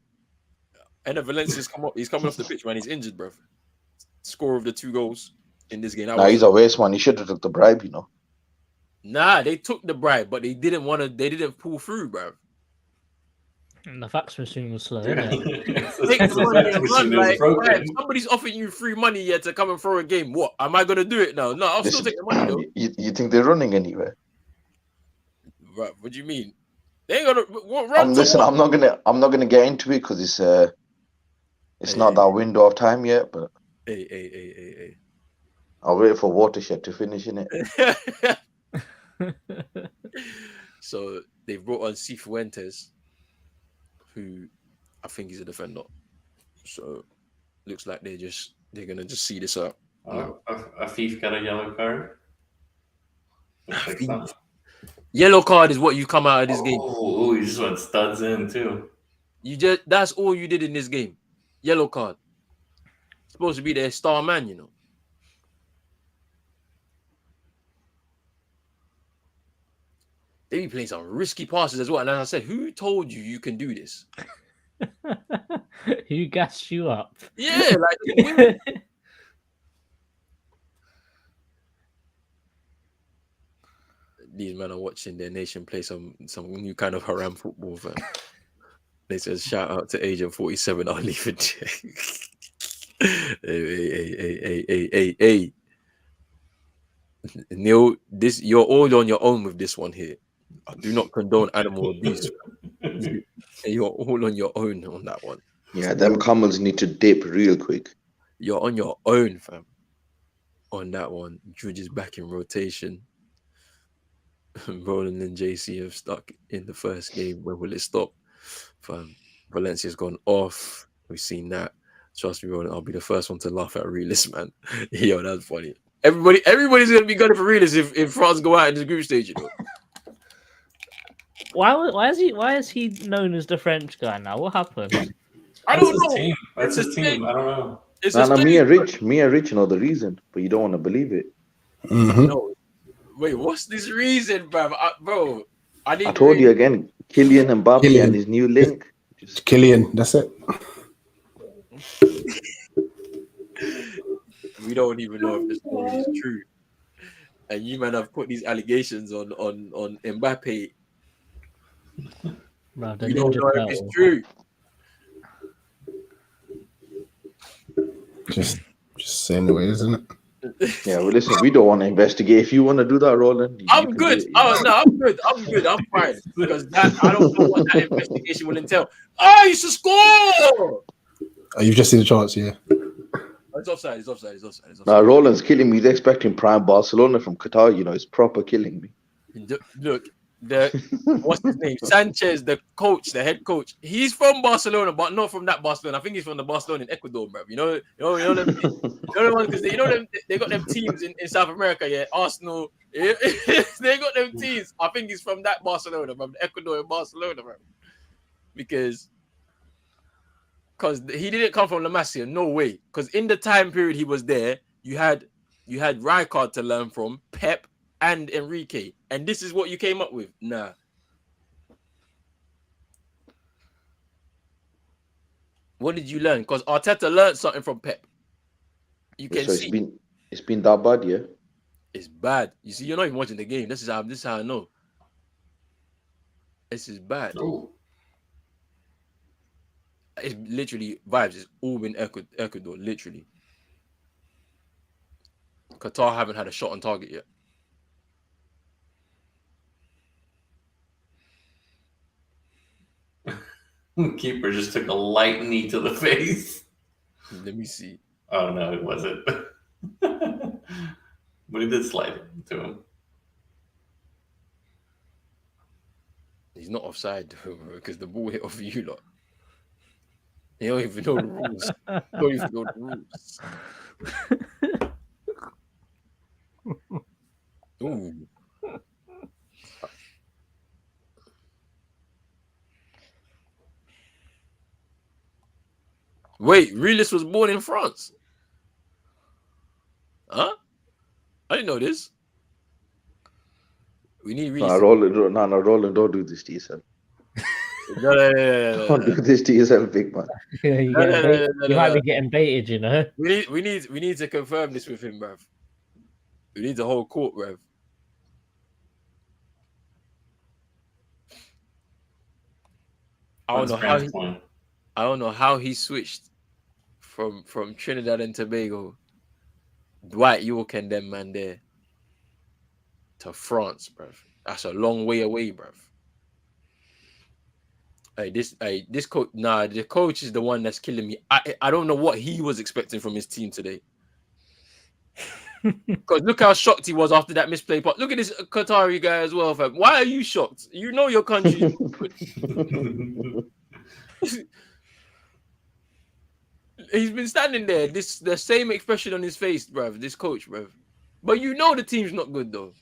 Speaker 1: And Valencia's come up. He's coming off the pitch, man. He's injured, bro. Score of the 2 goals in this game.
Speaker 5: Nah, he's a waste man. He should have took the bribe,
Speaker 1: Nah, they took the bribe, but they didn't want to. They didn't pull through, bro.
Speaker 2: And the fax machine was slow,
Speaker 3: Yeah.
Speaker 2: isn't it?
Speaker 1: Take the money and run, like,
Speaker 3: broken.
Speaker 1: right, somebody's offering you free money yet to come and throw a game. What? Am I gonna do it now? No, I'll still take the money though.
Speaker 5: You think they're running anywhere?
Speaker 1: Right, what do you mean? They ain't gonna run.
Speaker 5: Listen, I'm not gonna get into it because it's not that window of time yet. But
Speaker 1: hey.
Speaker 5: I'll wait for Watershed to finish in it.
Speaker 1: So they've brought on Cifuentes, who I think is a defender. So looks like they're gonna just see this out.
Speaker 3: Afif got a yellow card.
Speaker 1: Yellow card is what you come out of this game.
Speaker 3: Oh, you just went studs in too.
Speaker 1: That's all you did in this game. Yellow card. Supposed to be their star man, They be playing some risky passes as well. And as I said, who told you can do this?
Speaker 2: Who gassed you up?
Speaker 1: Yeah, like these men are watching their nation play some new kind of haram football. Fam. They said, shout out to Agent 47. I'll leave it. Hey. Neil, you're all on your own with this one here. I do not condone animal abuse. You're all on your own on that one.
Speaker 5: Yeah, them camels need to dip real quick.
Speaker 1: You're on your own, fam. On that one. Judge is back in rotation. Roland and JC have stuck in the first game. When will it stop? Fam. Valencia's gone off. We've seen that. Trust me, Roland, I'll be the first one to laugh at realist, man. Yo, that's funny. Everybody's gonna be gunning for realist if France go out in the group stage,
Speaker 2: Why is he known as the French guy now? What happened?
Speaker 1: I don't know.
Speaker 3: Team. That's his team. I don't know.
Speaker 1: It's
Speaker 5: me and Rich know the reason, but you don't want to believe it.
Speaker 4: Mm-hmm.
Speaker 1: No. Wait, what's this reason, bro? I
Speaker 5: told you again, Kylian Mbappe and his new link.
Speaker 4: Kylian, that's it.
Speaker 1: We don't even know if the story is true. And you man have put these allegations on Mbappe.
Speaker 2: Bro,
Speaker 1: We don't know if it's true.
Speaker 4: Just saying the way, isn't it?
Speaker 5: Yeah, well, listen, we don't want to investigate. If you want to do that, Roland,
Speaker 1: I'm good. I'm good. I'm fine because I don't know what that investigation will entail. Oh, you should score!
Speaker 4: Oh, you've just seen the chance, yeah.
Speaker 1: It's offside. It's offside. It's offside. It's
Speaker 5: Now
Speaker 1: offside.
Speaker 5: Roland's killing me. He's expecting prime Barcelona from Qatar. You know, it's proper killing me.
Speaker 1: Look, what's his name? Sanchez, the coach, the head coach. He's from Barcelona, but not from that Barcelona. I think he's from the Barcelona in Ecuador, bro. You know them. You know the ones because you know them. They got them teams in South America. Yeah, Arsenal. Yeah, they got them teams. I think he's from that Barcelona, from Ecuador and Barcelona, bro. Because he didn't come from La Masia, no way. Because in the time period he was there, you had Rijkaard to learn from, Pep and Enrique, and this is what you came up with. Nah. What did you learn? Because Arteta learned something from Pep. You can
Speaker 5: So
Speaker 1: see
Speaker 5: it's been that bad, yeah.
Speaker 1: it's bad. You see, you're not even watching the game. This is how I know. This is bad.
Speaker 3: Oh.
Speaker 1: It's literally vibes. It's all been Ecuador, literally. Qatar haven't had a shot on target yet.
Speaker 3: Keeper just took a light knee to the face.
Speaker 1: Let me see.
Speaker 3: Oh no, it wasn't. But he did slide it to him.
Speaker 1: He's not offside because the ball hit off you lot. You don't even know the rules. You don't even know the rules. Ooh. Wait, Realist was born in France. Huh? I didn't know this. We need Realist.
Speaker 5: Roland, don't do this to yourself.
Speaker 1: No.
Speaker 5: Don't do this to yourself, big man.
Speaker 2: You might be getting baited, you know.
Speaker 1: We need to confirm this with him, bruv. We need the whole court, bruv. I don't know how he switched from Trinidad and Tobago, Dwight York and them man there, to France, bruv. That's a long way away, bruv. This coach, the coach is the one that's killing me. I don't know what he was expecting from his team today. Because look how shocked he was after that misplay. But look at this Qatari guy as well, fam. Why are you shocked? You know your country. He's been standing there, the same expression on his face, bruv. This coach, bruv. But you know the team's not good though.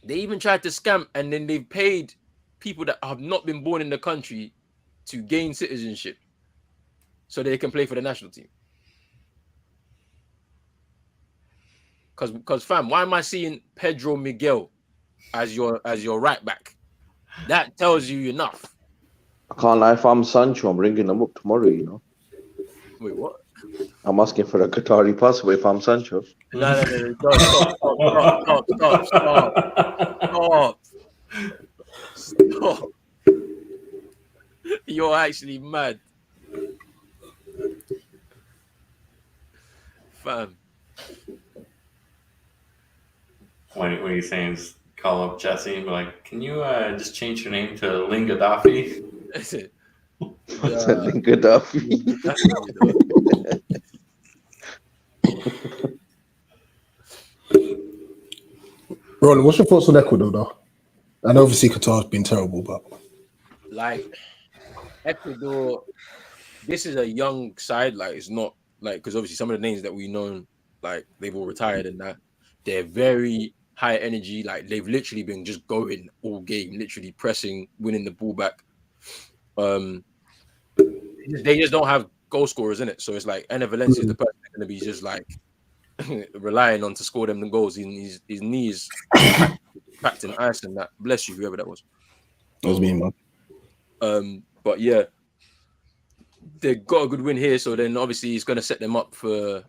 Speaker 1: They even tried to scam, and then they've paid people that have not been born in the country to gain citizenship so they can play for the national team. Because fam, why am I seeing Pedro Miguel as your right back? That tells you enough.
Speaker 5: I can't lie, if I'm Sancho, I'm ringing him up tomorrow, you know.
Speaker 1: Wait, what?
Speaker 5: I'm asking for a Qatari passport if I'm Sancho.
Speaker 1: No. Stop. You're actually mad. Fam.
Speaker 3: What are you saying? Is call up Jesse and be like, can you just change your name to Gaddafi?
Speaker 1: That's it.
Speaker 5: Gaddafi.
Speaker 4: Roland, what's your thoughts on Ecuador, though? And obviously Qatar's been terrible, but
Speaker 1: like Ecuador, this is a young side. Like it's not like because obviously some of the names that we know, like they've all retired and that they're very high energy. Like they've literally been just going all game, literally pressing, winning the ball back. They just don't have goal scorers in it, so it's like Enner Valencia is the person that's going to be just like relying on to score them the goals. His knees packed in ice and that. Bless you, whoever that was.
Speaker 4: that was me, man.
Speaker 1: But yeah, they got a good win here, so then obviously it's going to set them up for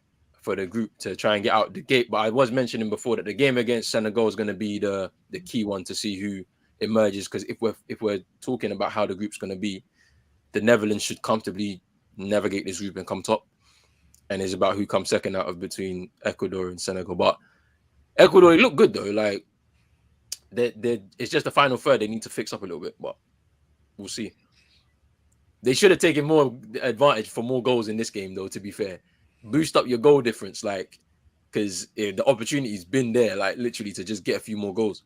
Speaker 1: the group to try and get out the gate. But I was mentioning before that the game against Senegal is going to be the key one to see who emerges, because if we're talking about how the group's going to be, the Netherlands should comfortably navigate this group and come top, and it's about who comes second out of between Ecuador and Senegal. But Ecuador, they look good though. Like they it's just the final third they need to fix up a little bit, but we'll see. They should have taken more advantage for more goals in this game, though. To be fair, boost up your goal difference, like, because the opportunity's been there, like literally to just get a few more goals.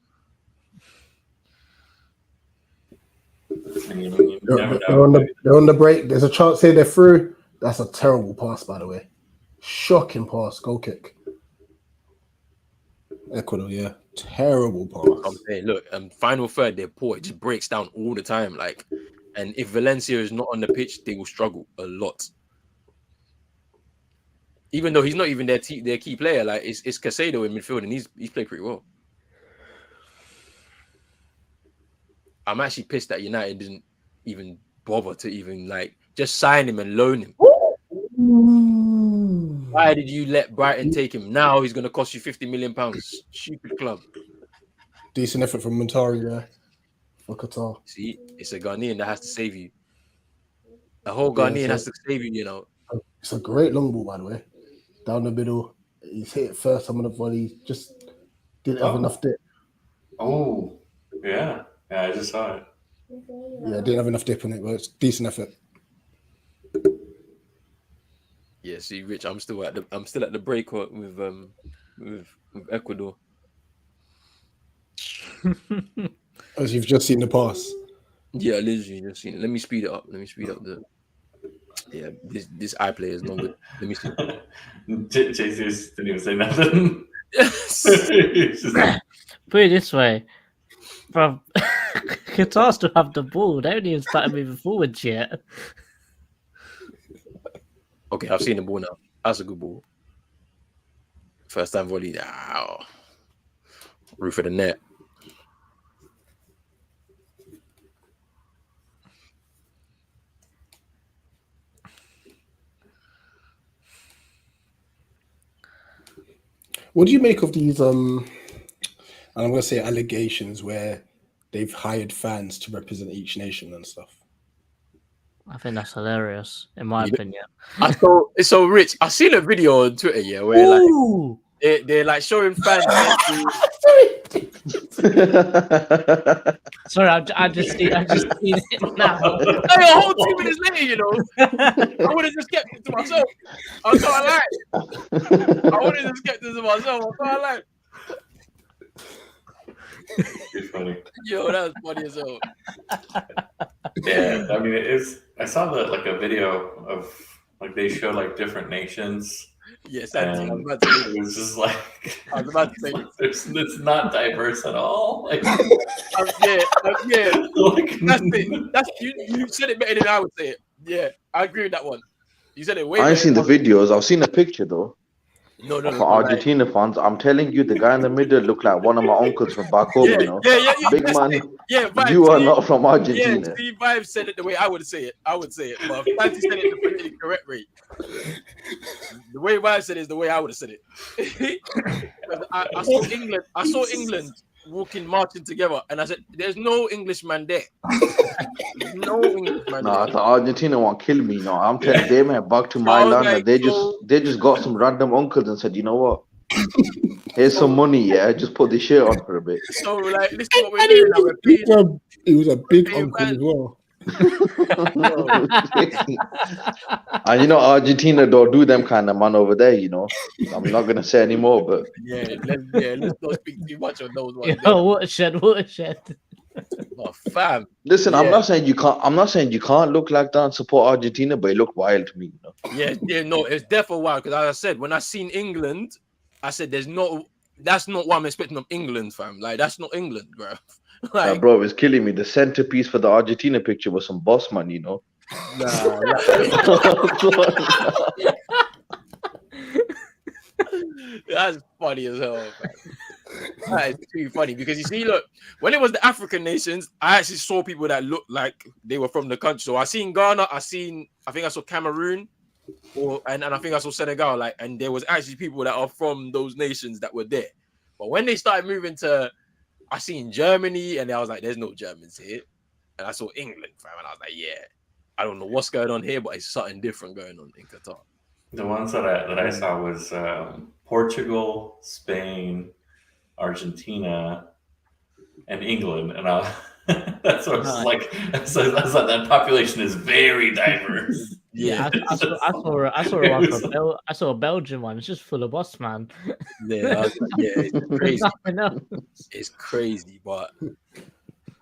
Speaker 4: They're on the break. There's a chance here they're through. That's a terrible pass, by the way. Shocking pass, goal kick. Ecuador, yeah, terrible pass.
Speaker 1: I'm saying, look, final third, they're poor. It just breaks down all the time, like, and if Valencia is not on the pitch, they will struggle a lot. Even though he's not even their key player, like it's Casado in midfield, and he's played pretty well. I'm actually pissed that United didn't even bother to even like just sign him and loan him. Why did you let Brighton take him? Now he's going to cost you £50 million. Stupid club.
Speaker 4: Decent effort from Montari there for Qatar.
Speaker 1: See, it's a Ghanaian that has to save you. A whole Ghanaian has to save you, you know.
Speaker 4: It's a great long ball, by the way. Down the middle. He's hit it first. Some of the volley just didn't have enough dip.
Speaker 3: Oh, yeah. Yeah, I just saw it.
Speaker 4: Yeah, didn't have enough dip on it, but it's decent effort.
Speaker 1: Yeah, see, Rich, I'm still at the break with Ecuador.
Speaker 4: As you've just seen the pass.
Speaker 1: Yeah, literally just seen it. Let me speed it up. This iPlayer is not good. Let me see.
Speaker 3: Jesus didn't even say nothing.
Speaker 2: Put it this way, bro. Qatar still have the ball. They haven't even started moving forwards yet.
Speaker 1: Okay, I've seen the ball now. That's a good ball. First time volley. Ow. Roof of the net.
Speaker 4: What do you make of these and I'm gonna say allegations where they've hired fans to represent each nation and stuff?
Speaker 2: I think that's hilarious, in my opinion.
Speaker 1: It's so Rich. I seen a video on Twitter, yeah, where like they're like showing fans.
Speaker 2: Sorry, I just seen it now.
Speaker 1: Hey, a whole 2 minutes later, you know, I would have just kept it to myself. I can't lie. I would have just kept it to myself. I can't lie.
Speaker 3: It's funny.
Speaker 1: Yo, that was funny as hell.
Speaker 3: Yeah, I mean, I saw a video of like they show like different nations.
Speaker 1: Yes,
Speaker 3: and it was just like
Speaker 1: I was about to say
Speaker 3: it's not diverse at all. Like,
Speaker 1: yeah.
Speaker 3: like,
Speaker 1: That's it. That's you said it better than I would say it. Yeah, I agree with that one. You said it way.
Speaker 5: I ain't seen the videos. I've seen a picture though.
Speaker 1: No,
Speaker 5: for Argentina fans, I'm telling you, the guy in the middle looked like one of my uncles from back home. You know, big man.
Speaker 1: Yeah, Vibes,
Speaker 5: you are not from Argentina.
Speaker 1: Yeah, Steve Vibes said it the way I would say it. But Fancy said it the politically correct way. The way Vibes said it is the way I would have said it. I saw England walking, marching together, and I said, "There's no Englishman there. No Englishman."
Speaker 5: Nah, the Argentina won't kill me. No, I'm telling them, man, back to my land. Like, they just got some random uncles and said, you know what? Here's some money, yeah. Just put the shirt on for a bit.
Speaker 1: So, like, listen to what we're doing.
Speaker 4: He was a big uncle as well.
Speaker 5: And you know, Argentina don't do them kind of man over there, you know. I'm not gonna say anymore, but
Speaker 1: let's not speak too much on those ones.
Speaker 2: Yo, watershed.
Speaker 1: Oh, fam.
Speaker 5: Listen, I'm not saying you can't look like that and support Argentina, but it looked wild to me, you know?
Speaker 1: Yeah, no, it's definitely wild because as I said, when I seen England, I said that's not what I'm expecting of England, fam. Like, that's not England, bro. Like,
Speaker 5: bro, it's killing me. The centerpiece for the Argentina picture was some boss man, you know.
Speaker 1: That's funny as hell, man. That is too funny because you see, look, when it was the African nations, I actually saw people that looked like they were from the country. So I seen Ghana, I think I saw Cameroon, and I think I saw Senegal, like, and there was actually people that are from those nations that were there. But when they started moving to, I seen Germany, and I was like, there's no Germans here. And I saw England, fam, and I was like, yeah, I don't know what's going on here, but it's something different going on in Qatar.
Speaker 3: The ones that I saw was Portugal, Spain, Argentina, and England, and That's what it's like. So that population is very diverse.
Speaker 2: Yeah, I saw a Belgian one. It's just full of boss man.
Speaker 1: Yeah, it's crazy.
Speaker 2: Nothing else.
Speaker 1: It's crazy, but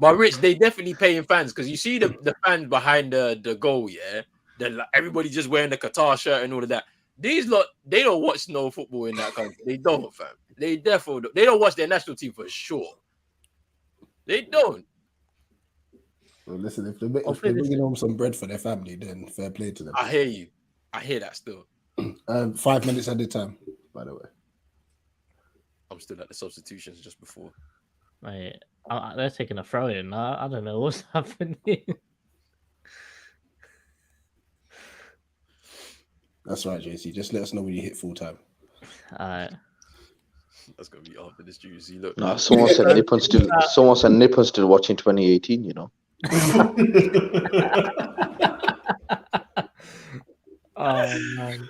Speaker 1: Rich, they definitely paying fans because you see the fans behind the goal, yeah. Then like, everybody just wearing the Qatar shirt and all of that. These lot, they don't watch no football in that country. They don't, fam. They definitely they don't watch their national team for sure. They don't.
Speaker 4: Well, listen, if they're bringing home some bread for their family, then fair play to them.
Speaker 1: I hear you. I hear that still.
Speaker 4: 5 minutes at a time, by the way.
Speaker 1: I'm still at the substitutions just before.
Speaker 2: Mate, they're taking a throw in. I don't know what's happening.
Speaker 4: That's right, JC. Just let us know when you hit full time.
Speaker 2: Alright.
Speaker 1: That's gonna be after this juicy look.
Speaker 5: No, someone said Nippon still watching 2018. You know.
Speaker 2: Oh man.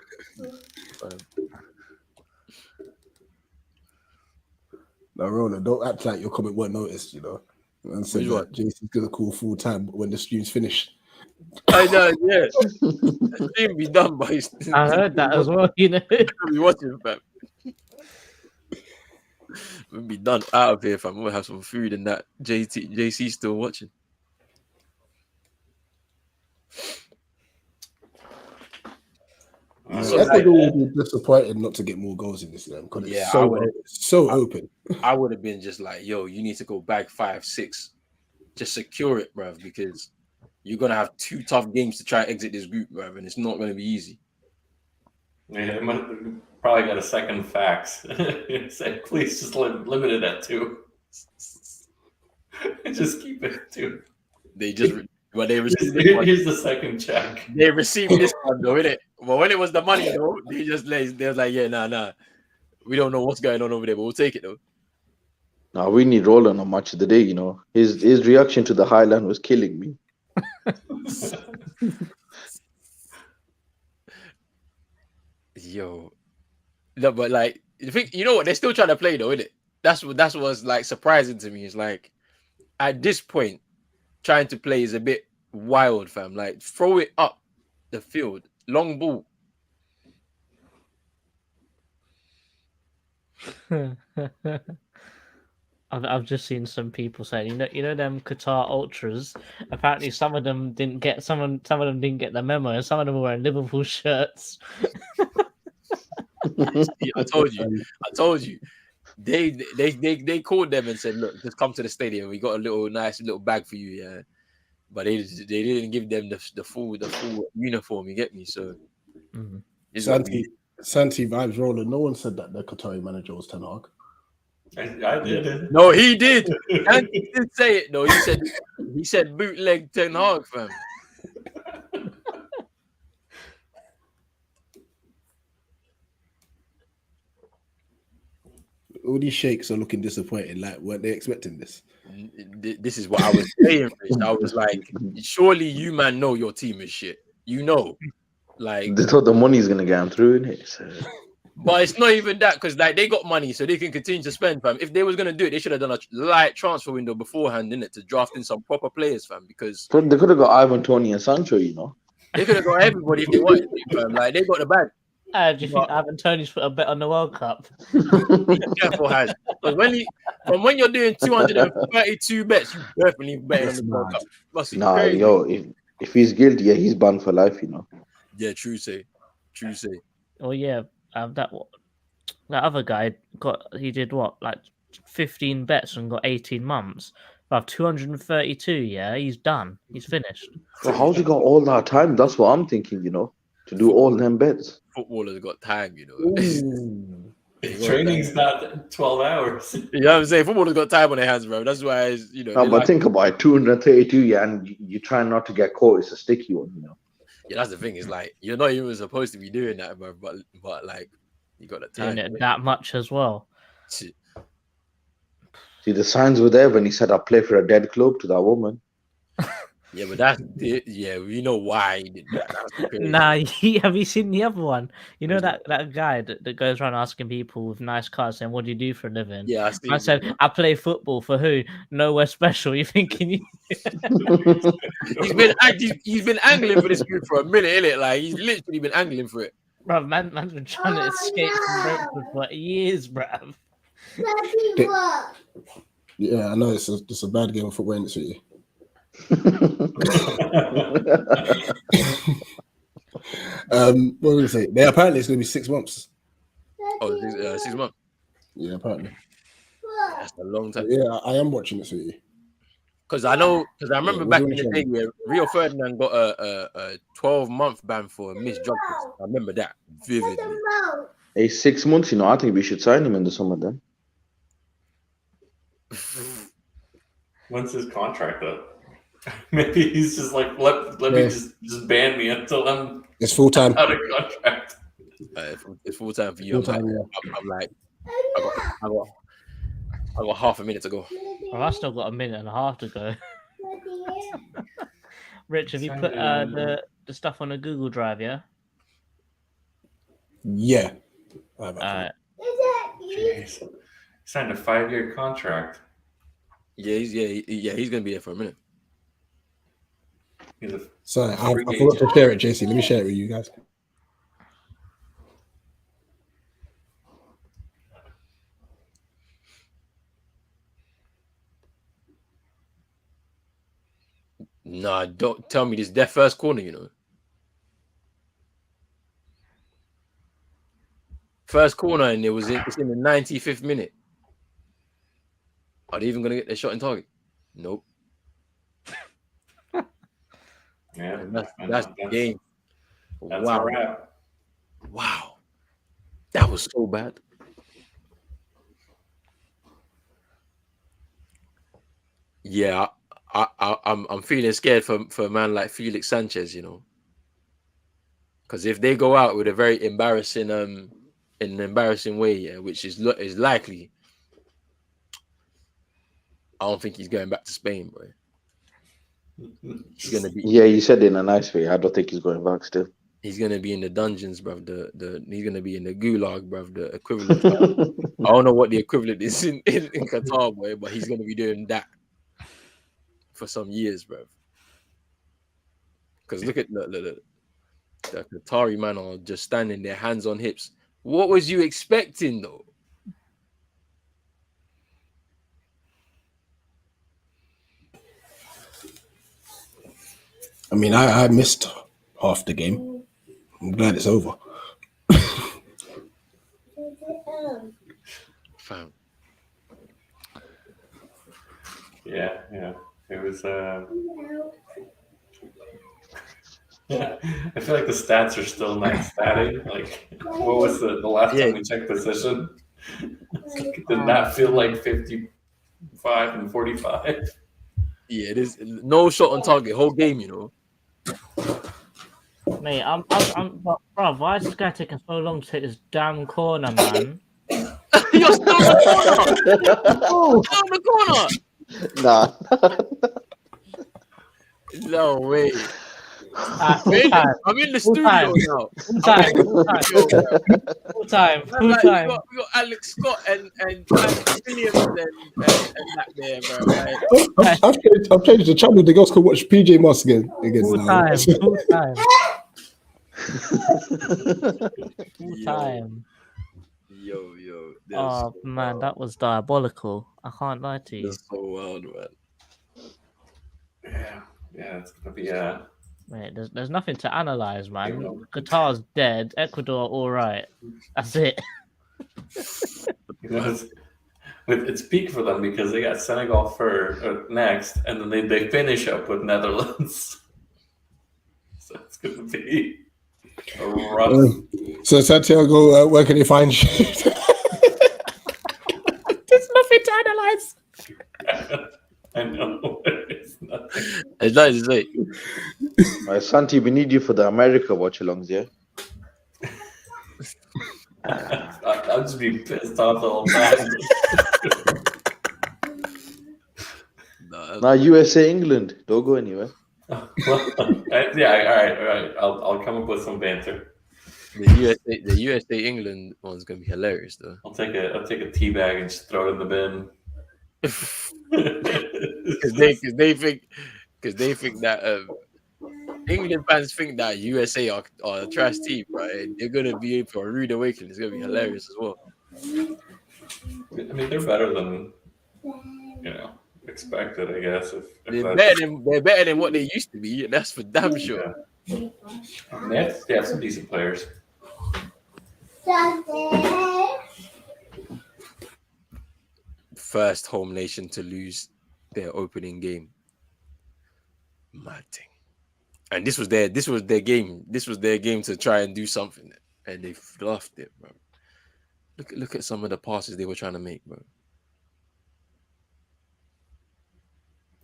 Speaker 4: Now, Roland, don't act like your comment weren't noticed. You know, and said that JC's gonna call full time when the stream's finished.
Speaker 1: I know, yeah. The stream be done, but
Speaker 2: I heard that as well. You know,
Speaker 1: be watching, fam. We'll be done out of here, fam. We'll have some food and that. JC still watching.
Speaker 4: Ecuador would be disappointed not to get more goals in this game because it's so open.
Speaker 1: I would have been just like, yo, you need to go back 5-6. Just secure it, bruv, because you're gonna have 2 tough games to try and exit this group, bruv, and it's not gonna be easy.
Speaker 3: Yeah, probably got a second fax. Said, please just limit it at 2. Just keep it at 2.
Speaker 1: They just
Speaker 3: here's the second check.
Speaker 1: They received this one though, innit? But when it was the money though, they was like, yeah, nah. We don't know what's going on over there, but we'll take it though.
Speaker 5: Now we need Roland on match of the day. You know, his reaction to the Highland was killing me.
Speaker 1: Yo, no, but like, you know what? They're still trying to play though, innit? That's what's like surprising to me. It's like at this point, trying to play is a bit wild, fam. Like throw it up the field, long ball.
Speaker 2: I've just seen some people saying, you know them Qatar ultras. Apparently, some of them didn't get the memo, and some of them were wearing Liverpool shirts.
Speaker 1: I told you. They called them and said, look, just come to the stadium. We got a nice little bag for you, yeah. But they didn't give them the full uniform. You get me? So
Speaker 4: Santi vibes rolling. No one said that the Qatari manager was Ten Hag.
Speaker 3: I did.
Speaker 1: No, he did. And he did say it though. He said bootleg Ten Hag, fam.
Speaker 4: All these sheikhs are looking disappointed. Like, weren't they expecting this?
Speaker 1: This is what I was saying, Rich. I was like, surely you man know your team is shit. You know, like
Speaker 5: they thought the money's gonna get them through in it. So.
Speaker 1: But it's not even that because like they got money, so they can continue to spend, fam. If they was gonna do it, they should have done a light transfer window beforehand, innit, to draft in some proper players, fam. Because
Speaker 5: they could have got Ivan, Tony, and Sancho. You know,
Speaker 1: they could have got everybody if they wanted to, fam. Like they got the bag.
Speaker 2: Do you think Ivan Tony's put a bet on the World Cup?
Speaker 1: Careful, has. But when you're doing 232 bets, you definitely bet on the World Cup.
Speaker 5: Nah, yo, if he's guilty, yeah, he's banned for life. You know.
Speaker 1: Yeah, true say.
Speaker 2: Oh yeah. That other guy did what, like 15 bets and got 18 months. But 232, yeah, he's done. He's finished.
Speaker 5: So how's he got all that time? That's what I'm thinking, you know, to do all them bets.
Speaker 1: Footballers got time, you know.
Speaker 3: Training's not 12 hours.
Speaker 1: You know what I'm saying? Footballers got time on their hands, bro. That's why, you know.
Speaker 5: No, but think about it, 232, yeah, and you try not to get caught. It's a sticky one, you know.
Speaker 1: Yeah, that's the thing. It's like you're not even supposed to be doing that, bro. But like you got the time.
Speaker 2: Doing it that much as well.
Speaker 5: See, the signs were there when he said, "I play for a dead club" to that woman.
Speaker 1: Yeah, but that's it. Yeah, we know why he did that. That's crazy.
Speaker 2: Nah, have you seen the other one? You know
Speaker 1: Who's
Speaker 2: that guy that goes around asking people with nice cars saying, "What do you do for a living?"
Speaker 1: Yeah, I
Speaker 2: I
Speaker 1: see.
Speaker 2: said, "I play football for who? Nowhere special." You thinking you?
Speaker 1: He's been angling for this group for a minute, innit? Like he's literally been angling for it.
Speaker 2: Bruv, man's been trying to escape from Brentford for years, bruv.
Speaker 4: Yeah, I know it's a bad game of football in the city. What was I say? Apparently it's going to be 6 months.
Speaker 1: Oh, 6 months.
Speaker 4: Yeah, apparently.
Speaker 1: That's a long time.
Speaker 4: Yeah, I am watching it, sweetie.
Speaker 1: Because I remember back in the day where Rio Ferdinand got a 12-month ban for missed drug tests. I remember that vividly.
Speaker 5: Hey, 6 months, I think we should sign him in the summer then.
Speaker 3: When's his contract up? Maybe he's just like, let me just ban me until I'm
Speaker 4: It's full time.
Speaker 3: out of contract.
Speaker 1: It's full time for you. I'm like, I got half a minute to go.
Speaker 2: Well, I still got a minute and a half to go. Rich, have you put the stuff on a Google Drive? Yeah.
Speaker 4: Yeah.
Speaker 3: Jeez. Signed a 5-year contract.
Speaker 1: Yeah, he's gonna be there for a minute.
Speaker 4: Sorry, I forgot to share it, JC. Let me share it with you guys.
Speaker 1: Nah, don't tell me this is their first corner, First corner, and it's in the 95th minute. Are they even gonna get their shot in target? Nope.
Speaker 3: Yeah,
Speaker 1: that's the game.
Speaker 3: That's a wrap.
Speaker 1: Wow, that was so bad. Yeah, I'm feeling scared for a man like Felix Sanchez, because if they go out with a very embarrassing in an embarrassing way, which is likely, I don't think he's going back to Spain, bro. He's gonna be.
Speaker 5: Yeah, you said it in a nice way. I don't think he's going back still.
Speaker 1: He's gonna be in the dungeons, bro. He's gonna be in the gulag, bro. The equivalent. I don't know what the equivalent is in Qatar, boy, but he's gonna be doing that for some years, bro. Because look at the Qatari man are just standing there, hands on hips. What was you expecting, though?
Speaker 4: I mean, I missed half the game. I'm glad it's over.
Speaker 1: Fam.
Speaker 3: Yeah. It was. I feel like the stats are still not statting. Like, what was the last time we checked position? It did not feel like 55 and 45.
Speaker 1: Yeah, it is no shot on target whole game,
Speaker 2: Mate, bro, why is this guy taking so long to hit this damn corner, man?
Speaker 1: You're still in the corner.
Speaker 5: Nah.
Speaker 1: No way. I'm in the studio now.
Speaker 2: Full time.
Speaker 1: We got Alex Scott and Williams and that there, bro. Like,
Speaker 4: I've changed the channel. The girls can watch PJ Moss again.
Speaker 2: Full
Speaker 4: Now.
Speaker 2: Full time.
Speaker 1: Yo.
Speaker 2: Oh man, that was diabolical. I can't lie to you.
Speaker 1: That's so wild, man.
Speaker 3: Yeah, it's gonna be
Speaker 2: Mate, there's nothing to analyze, man. Qatar's dead. Ecuador, all right. That's it.
Speaker 3: It's peak for them because they got Senegal next, and then they finish up with Netherlands. So it's gonna be a rough.
Speaker 4: So Santiago, where can you find you? There's nothing to analyze.
Speaker 3: I know. It's nothing.
Speaker 1: It's nice to say.
Speaker 5: Santi, we need you for the America watch-alongs, yeah?
Speaker 3: I'll just be pissed off the whole time.
Speaker 5: Nah, USA, England. Don't go anywhere.
Speaker 3: Yeah, all right. I'll come up with some banter.
Speaker 1: The USA England one's gonna be hilarious though.
Speaker 3: I'll take a tea bag and just throw it in the bin.
Speaker 1: Because they think that England fans think that USA are a trash team, right? They're gonna be in for a rude awakening. It's gonna be hilarious as well.
Speaker 3: I mean, they're better than expected, I guess. If
Speaker 1: They're better than what they used to be, and that's for damn sure.
Speaker 3: Yeah. They have some decent players.
Speaker 1: First home nation to lose their opening game. Mad thing. And this was their game. This was their game to try and do something, and they fluffed it, bro. Look at some of the passes they were trying to make, bro.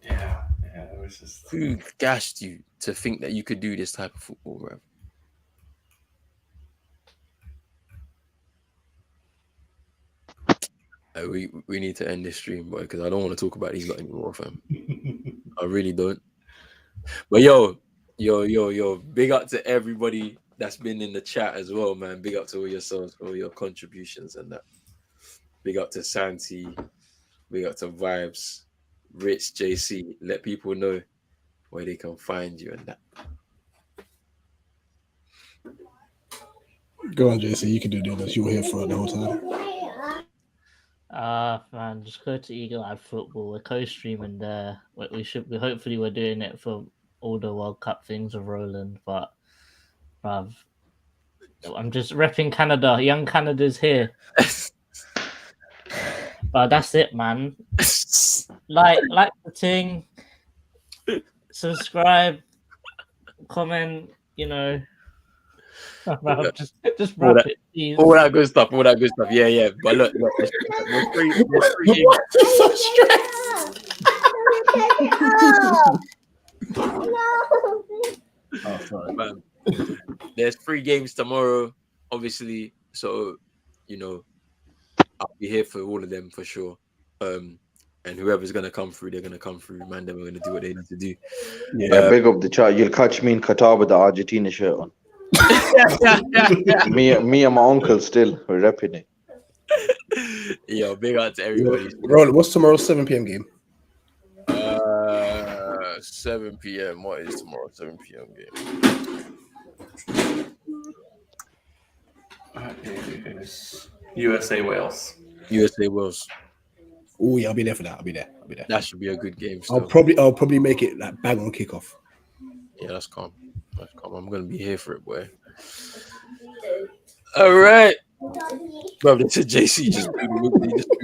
Speaker 3: Yeah, it was just.
Speaker 1: Who gashed you to think that you could do this type of football, bro? We need to end this stream, boy, because I don't want to talk about these lot anymore, fam. I really don't. But yo, big up to everybody that's been in the chat as well, man. Big up to all yourselves for all your contributions and that. Big up to Santi. Big up to Vibes, Rich, JC. Let people know where they can find you and that.
Speaker 4: Go on, JC. You can do this. You were here for the whole time.
Speaker 2: Man, just go to Eagle Eye Football. We're co-streaming there. Hopefully we're doing it for all the World Cup things with Roland, but bruv, I'm just repping Canada. Young Canada's here. But that's it, man. Like the thing, subscribe, comment, just wrap it. Please.
Speaker 1: All that good stuff. Yeah. But look, there's three games.
Speaker 4: What? You're so stressed.
Speaker 1: Oh, sorry, man. There's 3 games tomorrow, obviously. So, I'll be here for all of them for sure. And whoever's gonna come through, they're gonna come through, man. Then we're gonna do what they need to do.
Speaker 5: Yeah, big up the chat. You'll catch me in Qatar with the Argentina shirt on. me and my uncle still we're repping it.
Speaker 1: Yo, big out to everybody.
Speaker 4: Roland, what's tomorrow's 7 p.m. game?
Speaker 1: 7 p.m. What is tomorrow? 7 p.m. game.
Speaker 3: USA Wales.
Speaker 4: Oh yeah, I'll be there for that. I'll be there.
Speaker 1: That should be a good game. Still.
Speaker 4: I'll probably make it like bang on kickoff.
Speaker 1: Yeah, that's calm. I'm gonna be here for it, boy. All right, bro. This is JC. Just do the whistle.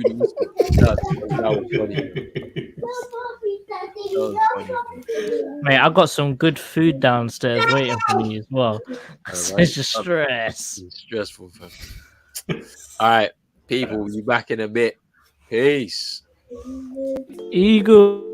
Speaker 1: That was funny.
Speaker 2: Mate, I got some good food downstairs waiting for me as well.
Speaker 1: Right.
Speaker 2: It's just stress.
Speaker 1: It's stressful, fam. All right, people. We'll be back in a bit. Peace.
Speaker 2: Eagle.